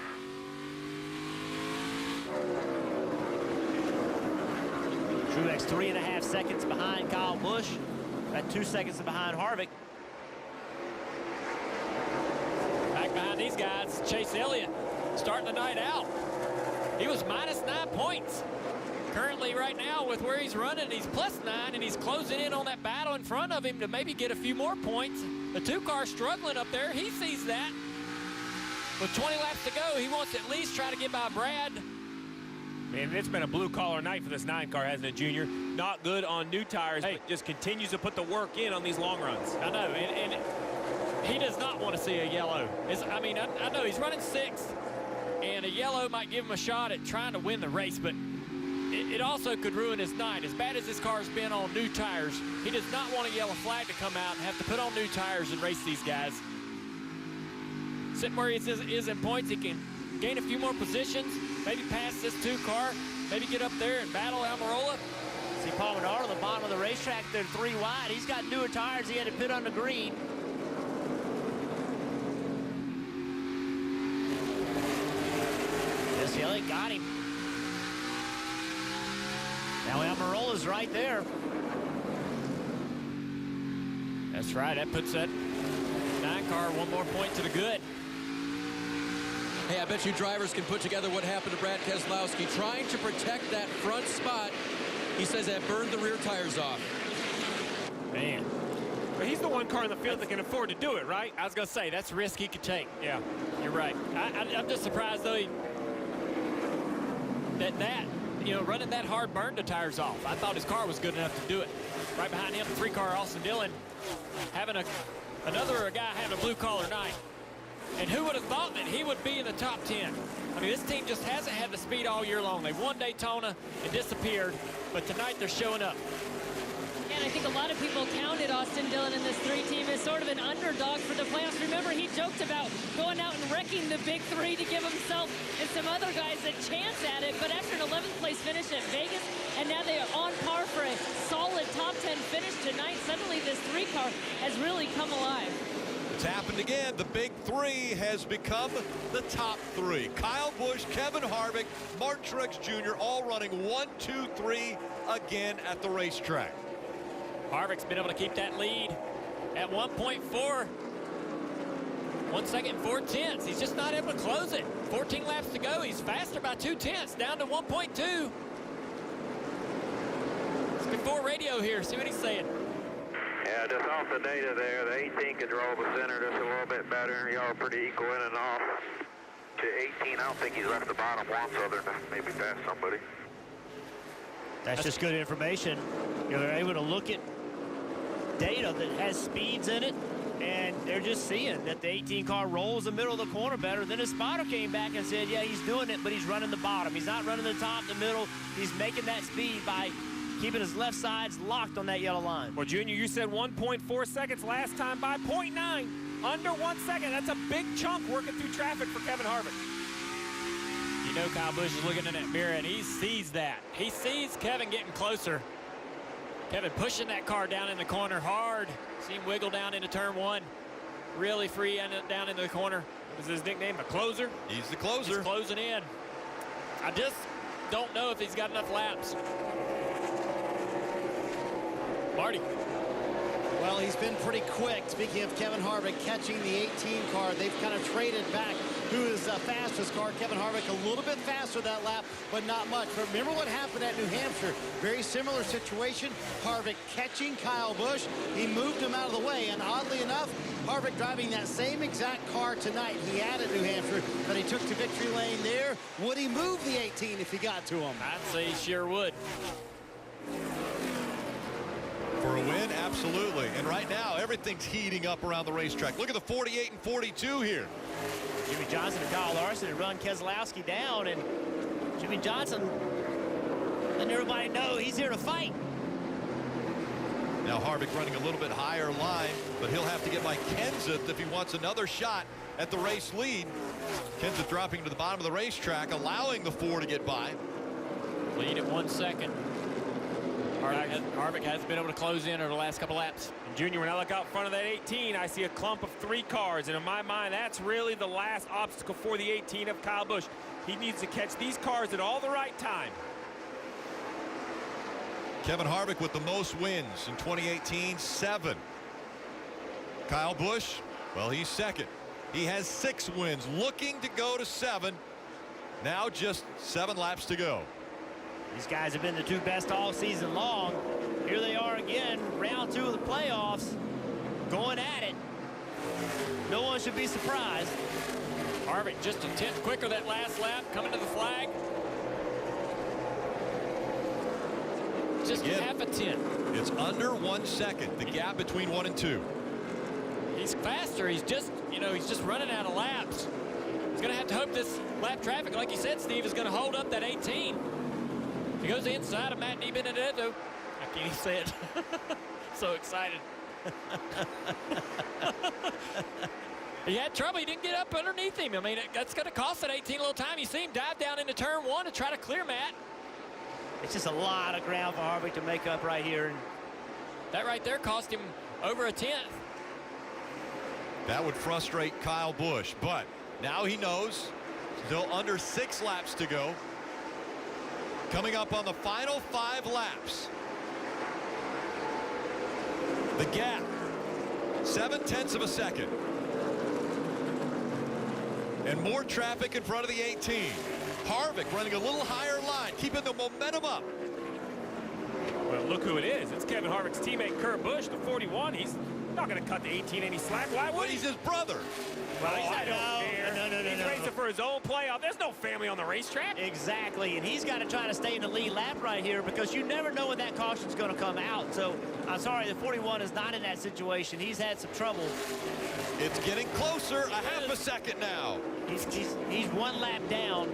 Speaker 7: Truex 3.5 seconds behind Kyle Busch. At 2 seconds behind Harvick.
Speaker 13: Back behind these guys, Chase Elliott starting the night out. He was -9 points. Currently right now with where he's running, he's +9, and he's closing in on that battle in front of him to maybe get a few more points. The 2 car struggling up there. He sees that. With 20 laps to go, he wants to at least try to get by Brad.
Speaker 6: Man, it's been a blue-collar night for this 9 car, hasn't it, Junior? Not good on new tires, but just continues to put the work in on these long runs.
Speaker 13: I know, and he does not want to see a yellow. I know he's running 6th, and a yellow might give him a shot at trying to win the race, but it also could ruin his night. As bad as this car's been on new tires, he does not want a yellow flag to come out and have to put on new tires and race these guys. Sitting where he is in points, he can gain a few more positions, maybe pass this 2 car, maybe get up there and battle Almirola.
Speaker 7: See Paul Menard on the bottom of the racetrack there, 3 wide. He's got newer tires he had to put on the green. Jesse Elliott got him. Now Almirola's right there.
Speaker 13: That's right, that puts that 9 car 1 more point to the good.
Speaker 11: Hey, I bet you drivers can put together what happened to Brad Keselowski trying to protect that front spot. He says that burned the rear tires off.
Speaker 6: Man. But he's the 1 car in the field that can afford to do it, right?
Speaker 13: I was going to say, that's a risk he could take.
Speaker 6: Yeah.
Speaker 13: You're right. I'm just surprised, though, running that hard burned the tires off. I thought his car was good enough to do it. Right behind him, the 3 car, Austin Dillon, having another guy having a blue-collar night. And who would have thought that he would be in the top 10? I mean, this team just hasn't had the speed all year long. They won Daytona and disappeared, but tonight they're showing up.
Speaker 2: And I think a lot of people counted Austin Dillon in this 3 team as sort of an underdog for the playoffs. Remember, he joked about going out and wrecking the big 3 to give himself and some other guys a chance at it. But after an 11th place finish at Vegas, and now they are on par for a solid top 10 finish tonight, suddenly this 3 car has really come alive.
Speaker 5: It's happened again. The big 3 has become the top 3. Kyle Busch, Kevin Harvick, Martin Truex Jr. all running 1, 2, 3 again at the racetrack.
Speaker 13: Harvick's been able to keep that lead at 1.4. 1 second, 4/10. He's just not able to close it. 14 laps to go. He's faster by 2/10, down to 1.2. Let's get full radio here. See what he's saying.
Speaker 1: Yeah, just off the data there, the 18 could draw the center just a little bit better. Y'all are pretty equal in and off. To 18, I don't think he's left the bottom once other than maybe past somebody.
Speaker 7: That's just good information. They're able to look at data that has speeds in it, and they're just seeing that the 18 car rolls the middle of the corner better. Then his spotter came back and said, yeah, he's doing it, but he's running the bottom. He's not running the top, the middle. He's making that speed by keeping his left sides locked on that yellow line.
Speaker 6: Well, Junior, you said 1.4 seconds last time by 0.9. Under 1 second. That's a big chunk working through traffic for Kevin Harvick.
Speaker 13: You know Kyle Busch is looking in that mirror, and he sees that. He sees Kevin getting closer. Kevin pushing that car down in the corner hard. See him wiggle down into turn 1. Really free down into the corner.
Speaker 6: What is his nickname? The closer?
Speaker 5: He's the closer.
Speaker 13: He's closing in. I just don't know if he's got enough laps. Marty.
Speaker 9: Well, he's been pretty quick. Speaking of Kevin Harvick catching the 18 car, they've kind of traded back who is the fastest car. Kevin Harvick a little bit faster that lap, but not much. But remember what happened at New Hampshire. Very similar situation. Harvick catching Kyle Busch. He moved him out of the way, and oddly enough, Harvick driving that same exact car tonight. He had at New Hampshire, but he took to victory lane there. Would he move the 18 if he got to him?
Speaker 13: I'd say he sure would.
Speaker 5: For a win, absolutely. And right now, everything's heating up around the racetrack. Look at the 48 and 42 here.
Speaker 7: Jimmy Johnson and Kyle Larson had run Keselowski down, and Jimmy Johnson letting everybody know he's here to fight.
Speaker 5: Now Harvick running a little bit higher line, but he'll have to get by Kenseth if he wants another shot at the race lead. Kenseth dropping to the bottom of the racetrack, allowing the 4 to get by.
Speaker 13: Lead at 1 second. Harvick has been able to close in over the last couple laps.
Speaker 6: And Junior, when I look out front of that 18, I see a clump of 3 cars. And in my mind, that's really the last obstacle for the 18 of Kyle Busch. He needs to catch these cars at all the right time.
Speaker 5: Kevin Harvick with the most wins in 2018, 7. Kyle Busch, well, he's second. He has 6 wins, looking to go to 7. Now just 7 laps to go.
Speaker 7: These guys have been the 2 best all season long. Here they are again, round 2 of the playoffs, going at it. No one should be surprised.
Speaker 13: Harvick just a tenth quicker that last lap, coming to the flag. Just half a tenth.
Speaker 5: It's under 1 second, the gap between 1 and 2.
Speaker 13: He's faster. He's just, he's just running out of laps. He's going to have to hope this lap traffic, like you said, Steve, is going to hold up that 18. He goes inside of Matt DiBenedetto. I can't even say it. So excited. He had trouble. He didn't get up underneath him. I mean, that's going to cost that 18 a little time. You see him dive down into turn 1 to try to clear Matt.
Speaker 7: It's just a lot of ground for Harvick to make up right here.
Speaker 13: That right there cost him over a tenth.
Speaker 5: That would frustrate Kyle Busch, but now he knows. Still under 6 laps to go. Coming up on the final 5 laps. The gap, 0.7 of a second. And more traffic in front of the 18. Harvick running a little higher line, keeping the momentum up.
Speaker 6: Well, look who it is. It's Kevin Harvick's teammate, Kurt Busch, the 41. He's not going to cut the 18 any slack. Why would he?
Speaker 5: He's his brother.
Speaker 6: Well, I don't care. He's racing for his own playoff. There's no family on the racetrack.
Speaker 7: Exactly, and he's got to try to stay in the lead lap right here because you never know when that caution's going to come out. So, I'm sorry, the 41 is not in that situation. He's had some trouble.
Speaker 5: It's getting closer, a half a second now.
Speaker 7: He's 1 lap down.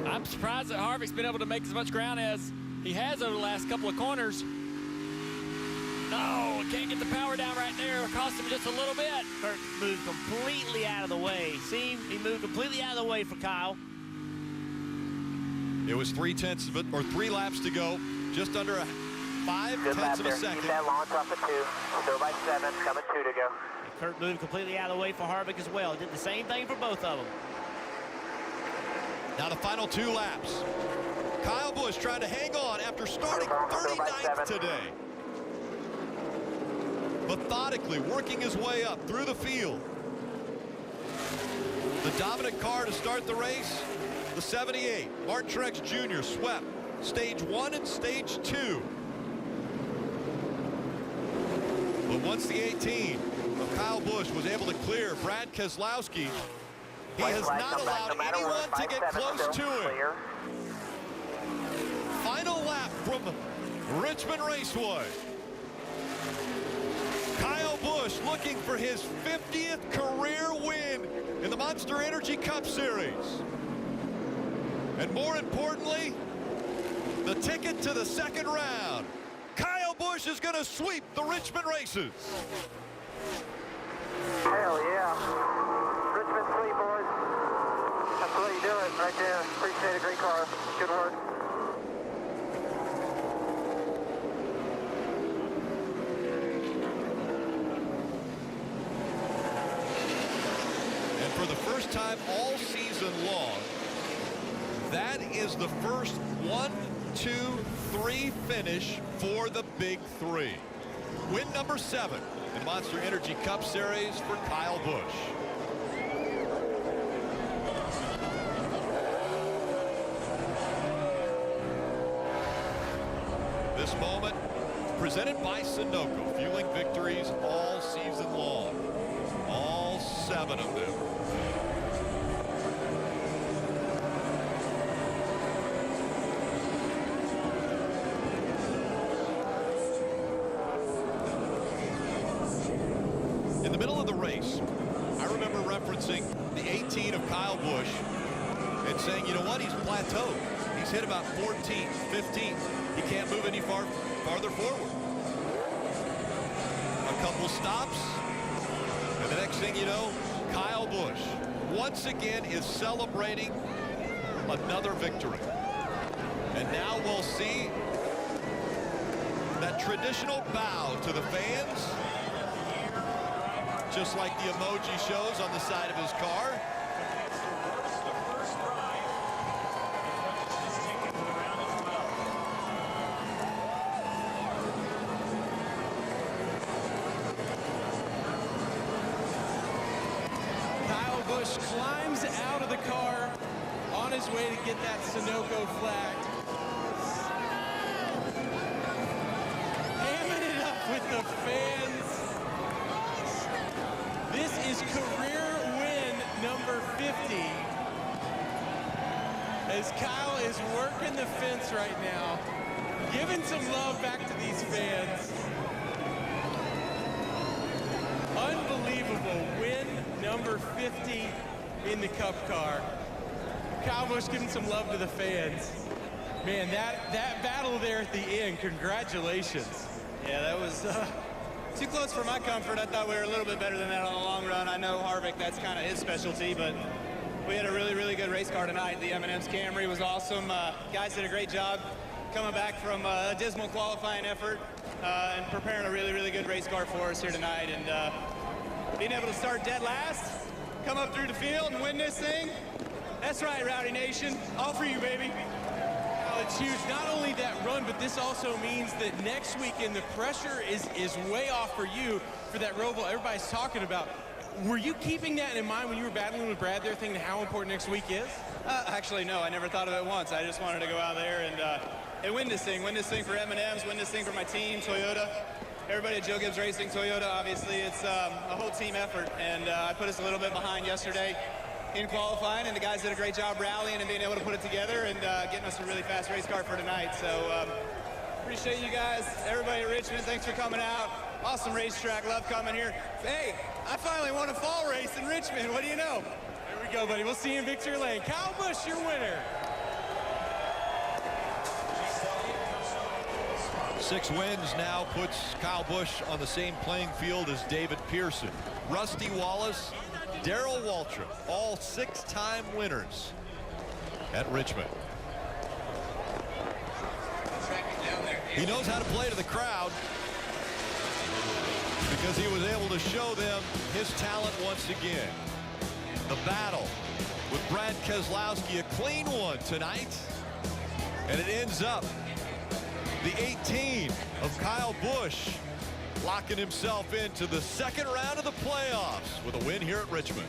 Speaker 13: I'm surprised that Harvick's been able to make as much ground as he has over the last couple of corners. No, can't get the power down right there. It cost him just a little bit.
Speaker 7: Kurt moved completely out of the way. See, he moved completely out of the way for Kyle.
Speaker 5: It was 3/10 of it, or 3 laps to go. Just under a 5/10 of a second.
Speaker 1: Keep that launch off at 2. Still by 7. Coming 2 to go.
Speaker 7: And Kurt moved completely out of the way for Harvick as well. Did the same thing for both of them.
Speaker 5: Now the final 2 laps. Kyle Busch trying to hang on after starting 39th today. Methodically working his way up through the field. The dominant car to start the race, the 78. Martin Truex Jr. swept stage 1 and stage 2. But once the 18 of Kyle Busch was able to clear Brad Keselowski, he has not allowed anyone to get close to him. Final lap from Richmond Raceway. Kyle Busch looking for his 50th career win in the Monster Energy Cup Series. And more importantly, the ticket to the 2nd round. Kyle Busch is going to sweep the Richmond races.
Speaker 1: Hell yeah. Richmond sweep, boys. That's the way you do it right there. Appreciate it. Great car. Good work.
Speaker 5: For the first time all season long, that is the first 1, 2, 3 finish for the Big 3. Win number 7 in Monster Energy Cup Series for Kyle Busch. This moment presented by Sunoco, fueling victories all season long. All 7 of them. In the middle of the race, I remember referencing the 18 of Kyle Busch and saying, you know what, he's plateaued. He's hit about 14th, 15th. He can't move any farther forward. A couple stops, and the next thing you know, Kyle Busch once again is celebrating another victory. And now we'll see that traditional bow to the fans, just like the emoji shows on the side of his car.
Speaker 4: Climbs out of the car on his way to get that Sunoco flag. Hamming it up with the fans. This is career win number 50. As Kyle is working the fence right now, giving some love back to these fans. Unbelievable win number 50 in the Cup car. Kyle Busch giving some love to the fans. Man, that battle there at the end, congratulations.
Speaker 8: Yeah, that was too close for my comfort. I thought we were a little bit better than that on the long run. I know Harvick, that's kind of his specialty, but we had a really, really good race car tonight. The M&M's Camry was awesome. Guys did a great job coming back from a dismal qualifying effort and preparing a really, really good race car for us here tonight. And being able to start dead last, come up through the field and win this thing. That's right, Rowdy Nation. All for you, baby.
Speaker 4: Oh, it's huge. Not only that run, but this also means that next weekend the pressure is way off for you for that Roval everybody's talking about. Were you keeping that in mind when you were battling with Brad there, thinking how important next week is?
Speaker 8: Actually, no. I never thought of it once. I just wanted to go out there and win this thing. Win this thing for M&M's, win this thing for my team, Toyota. Everybody at Joe Gibbs Racing, Toyota, obviously, it's a whole team effort, and I put us a little bit behind yesterday in qualifying, and the guys did a great job rallying and being able to put it together and getting us a really fast race car for tonight. So appreciate you guys, everybody at Richmond, thanks for coming out. Awesome racetrack, love coming here. Hey, I finally won a fall race in Richmond, what do you know?
Speaker 4: There we go, buddy. We'll see you in victory lane. Kyle Busch, your winner.
Speaker 5: 6 wins now puts Kyle Busch on the same playing field as David Pearson. Rusty Wallace, Darrell Waltrip, all 6-time winners at Richmond. He knows how to play to the crowd because he was able to show them his talent once again. The battle with Brad Keselowski, a clean one tonight, and it ends up the 18 of Kyle Busch locking himself into the second round of the playoffs with a win here at Richmond.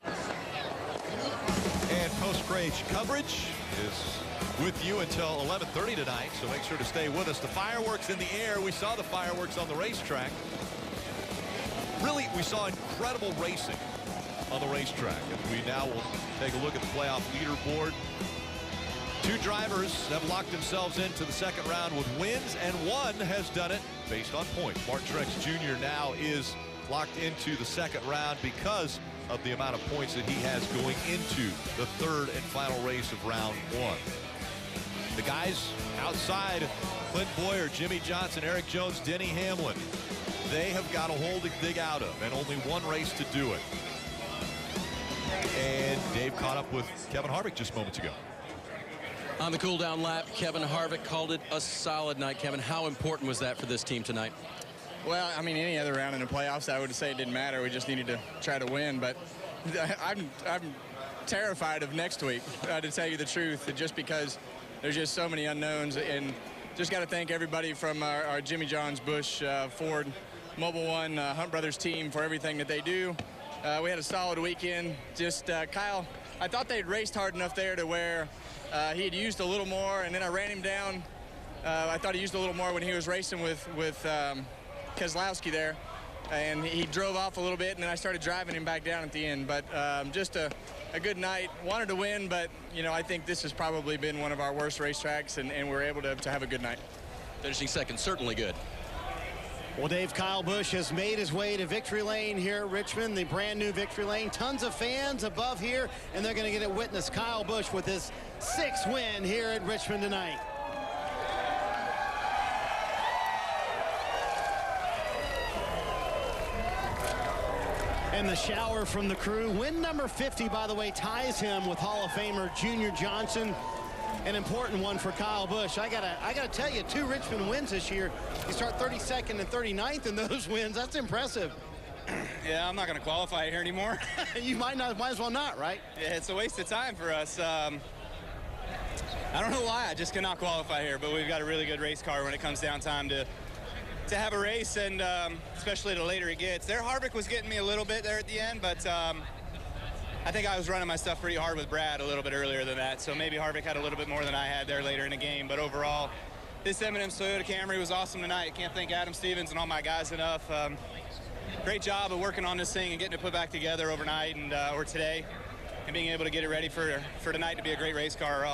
Speaker 5: And post-race coverage is with you until 11:30 tonight, so make sure to stay with us. The fireworks in the air. We saw the fireworks on the racetrack. Really, we saw incredible racing on the racetrack. And we now will take a look at the playoff leaderboard. 2 drivers have locked themselves into the second round with wins, and 1 has done it based on points. Mark Truex Jr. now is locked into the second round because of the amount of points that he has going into the third and final race of round 1. The guys outside, Clint Boyer, Jimmy Johnson, Eric Jones, Denny Hamlin, they have got a hole to dig out of and only 1 race to do it. And Dave caught up with Kevin Harvick just moments ago.
Speaker 11: On the cool-down lap, Kevin Harvick called it a solid night. Kevin, how important was that for this team tonight?
Speaker 14: Well, I mean, any other round in the playoffs, I would say it didn't matter. We just needed to try to win. But I'm terrified of next week, to tell you the truth, just because there's just so many unknowns. And just got to thank everybody from our Jimmy John's, Bush, Ford, Mobile One, Hunt Brothers team for everything that they do. We had a solid weekend. Just Kyle, I thought they'd raced hard enough there to where he had used a little more, and then I ran him down. I thought he used a little more when he was racing with Keselowski there, and he drove off a little bit, and then I started driving him back down at the end. But just a good night. Wanted to win, but, you know, I think this has probably been one of our worst racetracks, and we're able to have a good night.
Speaker 11: Finishing second, certainly good.
Speaker 9: Well, Dave, Kyle Busch has made his way to victory lane here at Richmond, the brand new victory lane. Tons of fans above here, and they're going to get to witness Kyle Busch with his 6th win here at Richmond tonight. And the shower from the crew. Win number 50, by the way, ties him with Hall of Famer Junior Johnson. An important one for Kyle Busch. I gotta tell you, 2 Richmond wins this year. You start 32nd and 39th in those wins. That's impressive.
Speaker 8: Yeah, I'm not going to qualify here anymore.
Speaker 9: You might as well not, right?
Speaker 8: Yeah, it's a waste of time for us. I don't know why. I just cannot qualify here, but we've got a really good race car when it comes down time to have a race, and especially the later it gets. Harvick was getting me a little bit there at the end, but I think I was running my stuff pretty hard with Brad a little bit earlier than that, so maybe Harvick had a little bit more than I had there later in the game. But overall, this M&M's Toyota Camry was awesome tonight. Can't thank Adam Stevens and all my guys enough. Great job of working on this thing and getting it put back together overnight and or today, and being able to get it ready for tonight to be a great race car.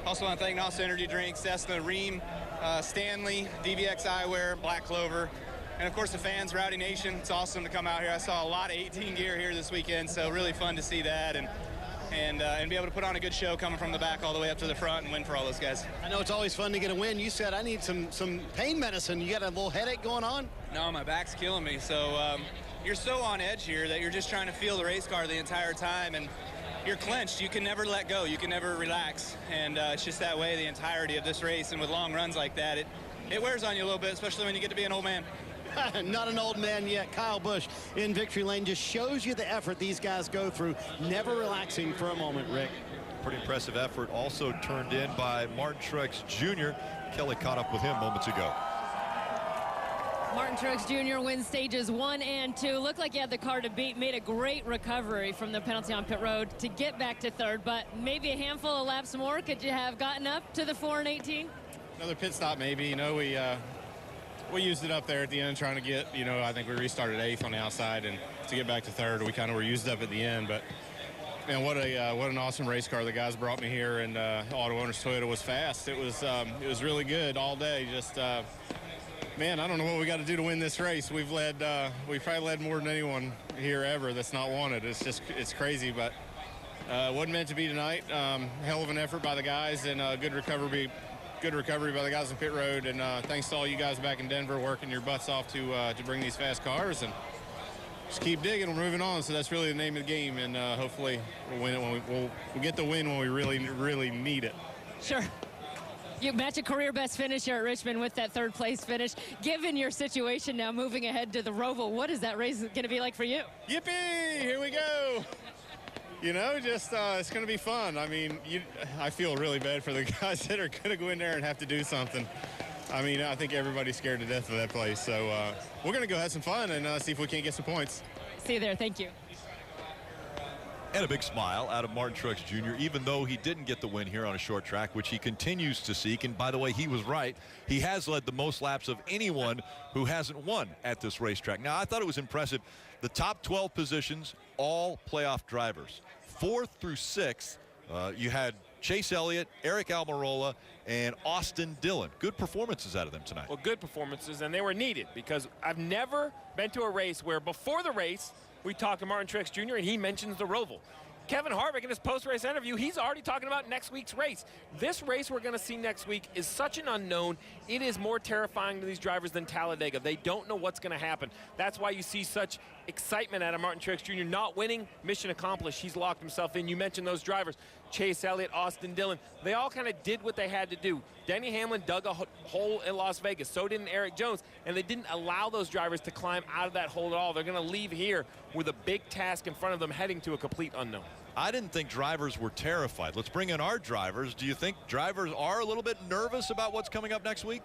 Speaker 8: Also want to thank NOS Energy Drinks, Cessna, Ream, Stanley, DVX Eyewear, Black Clover, and of course the fans, Rowdy Nation. It's awesome to come out here. I saw a lot of 18 gear here this weekend, so really fun to see that and be able to put on a good show coming from the back all the way up to the front and win for all those guys.
Speaker 9: I know it's always fun to get a win. You said I need some pain medicine. You got a little headache going on?
Speaker 8: No, my back's killing me. So you're so on edge here that you're just trying to feel the race car the entire time, and you're clenched. You can never let go. You can never relax, and it's just that way the entirety of this race. And with long runs like that, it wears on you a little bit, especially when you get to be an old man.
Speaker 9: Not an old man yet. Kyle Busch in victory lane just shows you the effort these guys go through, never relaxing for a moment, Rick.
Speaker 5: Pretty impressive effort also turned in by Martin Truex Jr. Kelly caught up with him moments ago.
Speaker 2: Martin Truex Jr. wins stages 1 and 2. Looked like he had the car to beat. Made a great recovery from the penalty on pit road to get back to 3rd, but maybe a handful of laps more. Could you have gotten up to the 4 and 18?
Speaker 3: Another pit stop, maybe. You know, we used it up there at the end trying to get, you know, I think we restarted 8th on the outside, and to get back to 3rd, we kind of were used up at the end. But man, what an awesome race car the guys brought me here, and Auto Owners Toyota was fast. It was really good all day. Just man, I don't know what we got to do to win this race. We've probably led more than anyone here ever that's not won it. It's crazy, but wasn't meant to be tonight. Hell of an effort by the guys, and good recovery by the guys on pit road. And thanks to all you guys back in Denver working your butts off to bring these fast cars, and just keep digging. We're moving on, so that's really the name of the game, and hopefully we'll win it when we'll get the win when we really need it.
Speaker 2: Sure. You match a career best finish here at Richmond with that 3rd place finish. Given your situation now moving ahead to the Roval, what is that race going to be like for you?
Speaker 3: Yippee! Here we go. You know, just it's going to be fun. I mean, I feel really bad for the guys that are going to go in there and have to do something. I mean, I think everybody's scared to death of that place. So we're going to go have some fun and see if we can't get some points.
Speaker 2: See you there. Thank you.
Speaker 5: And a big smile out of Martin Truex Jr., even though he didn't get the win here on a short track, which he continues to seek. And by the way, he was right. He has led the most laps of anyone who hasn't won at this racetrack. Now, I thought it was impressive. The top 12 positions, all playoff drivers. 4th through 6th, you had Chase Elliott, Eric Almirola, and Austin Dillon. Good performances out of them tonight.
Speaker 6: Well, good performances, and they were needed, because I've never been to a race where before the race, we talked to Martin Truex Jr., and he mentions the Roval. Kevin Harvick in his post-race interview, he's already talking about next week's race. This race we're going to see next week is such an unknown. It is more terrifying to these drivers than Talladega. They don't know what's going to happen. That's why you see such excitement out of Martin Truex Jr. Not winning, mission accomplished. He's locked himself in. You mentioned those drivers, Chase Elliott, Austin Dillon. They all kind of did what they had to do. Denny Hamlin dug a hole in Las Vegas. So didn't Eric Jones. And they didn't allow those drivers to climb out of that hole at all. They're going to leave here with a big task in front of them, heading to a complete unknown.
Speaker 5: I didn't think drivers were terrified. Let's bring in our drivers. Do you think drivers are a little bit nervous about what's coming up next week?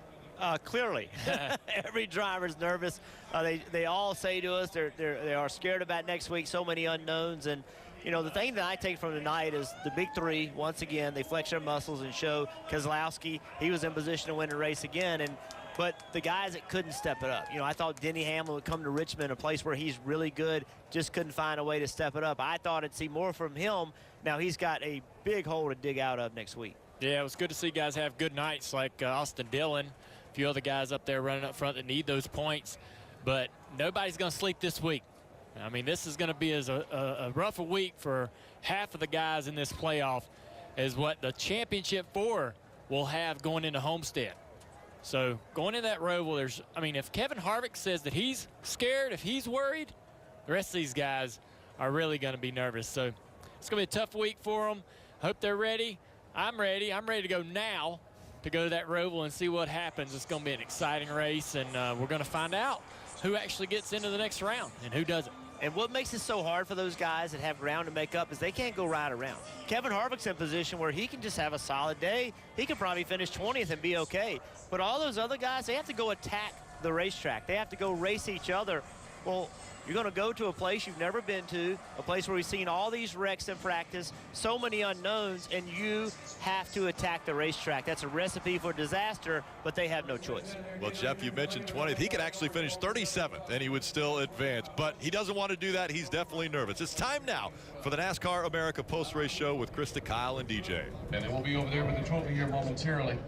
Speaker 7: Clearly. Every driver's nervous. They all say to us they are scared about next week, so many unknowns. And, you know, the thing that I take from tonight is the big three, once again, they flex their muscles and show Keselowski, he was in position to win the race again. But the guys that couldn't step it up. You know, I thought Denny Hamlin would come to Richmond, a place where he's really good, just couldn't find a way to step it up. I thought I'd see more from him. Now he's got a big hole to dig out of next week.
Speaker 13: Yeah, it was good to see guys have good nights like Austin Dillon, a few other guys up there running up front that need those points. But nobody's going to sleep this week. I mean, this is going to be a rough a week for half of the guys in this playoff as what the championship 4 will have going into Homestead. So going in that Roval, if Kevin Harvick says that he's scared, if he's worried, the rest of these guys are really going to be nervous. So it's going to be a tough week for them. Hope they're ready. I'm ready. I'm ready to go now to go to that Roval and see what happens. It's going to be an exciting race, and we're going to find out who actually gets into the next round and who doesn't.
Speaker 7: And what makes it so hard for those guys that have ground to make up is they can't go right around. Kevin Harvick's in position where he can just have a solid day. He could probably finish 20th and be okay. But all those other guys, they have to go attack the racetrack. They have to go race each other. Well, you're going to go to a place you've never been to, a place where we've seen all these wrecks in practice, so many unknowns, and you have to attack the racetrack. That's a recipe for disaster, but they have no choice.
Speaker 5: Well, Jeff, you mentioned 20th. He could actually finish 37th, and he would still advance. But he doesn't want to do that. He's definitely nervous. It's time now for the NASCAR America Post-Race Show with Krista, Kyle, and DJ.
Speaker 17: And they will be over there with the trophy here momentarily.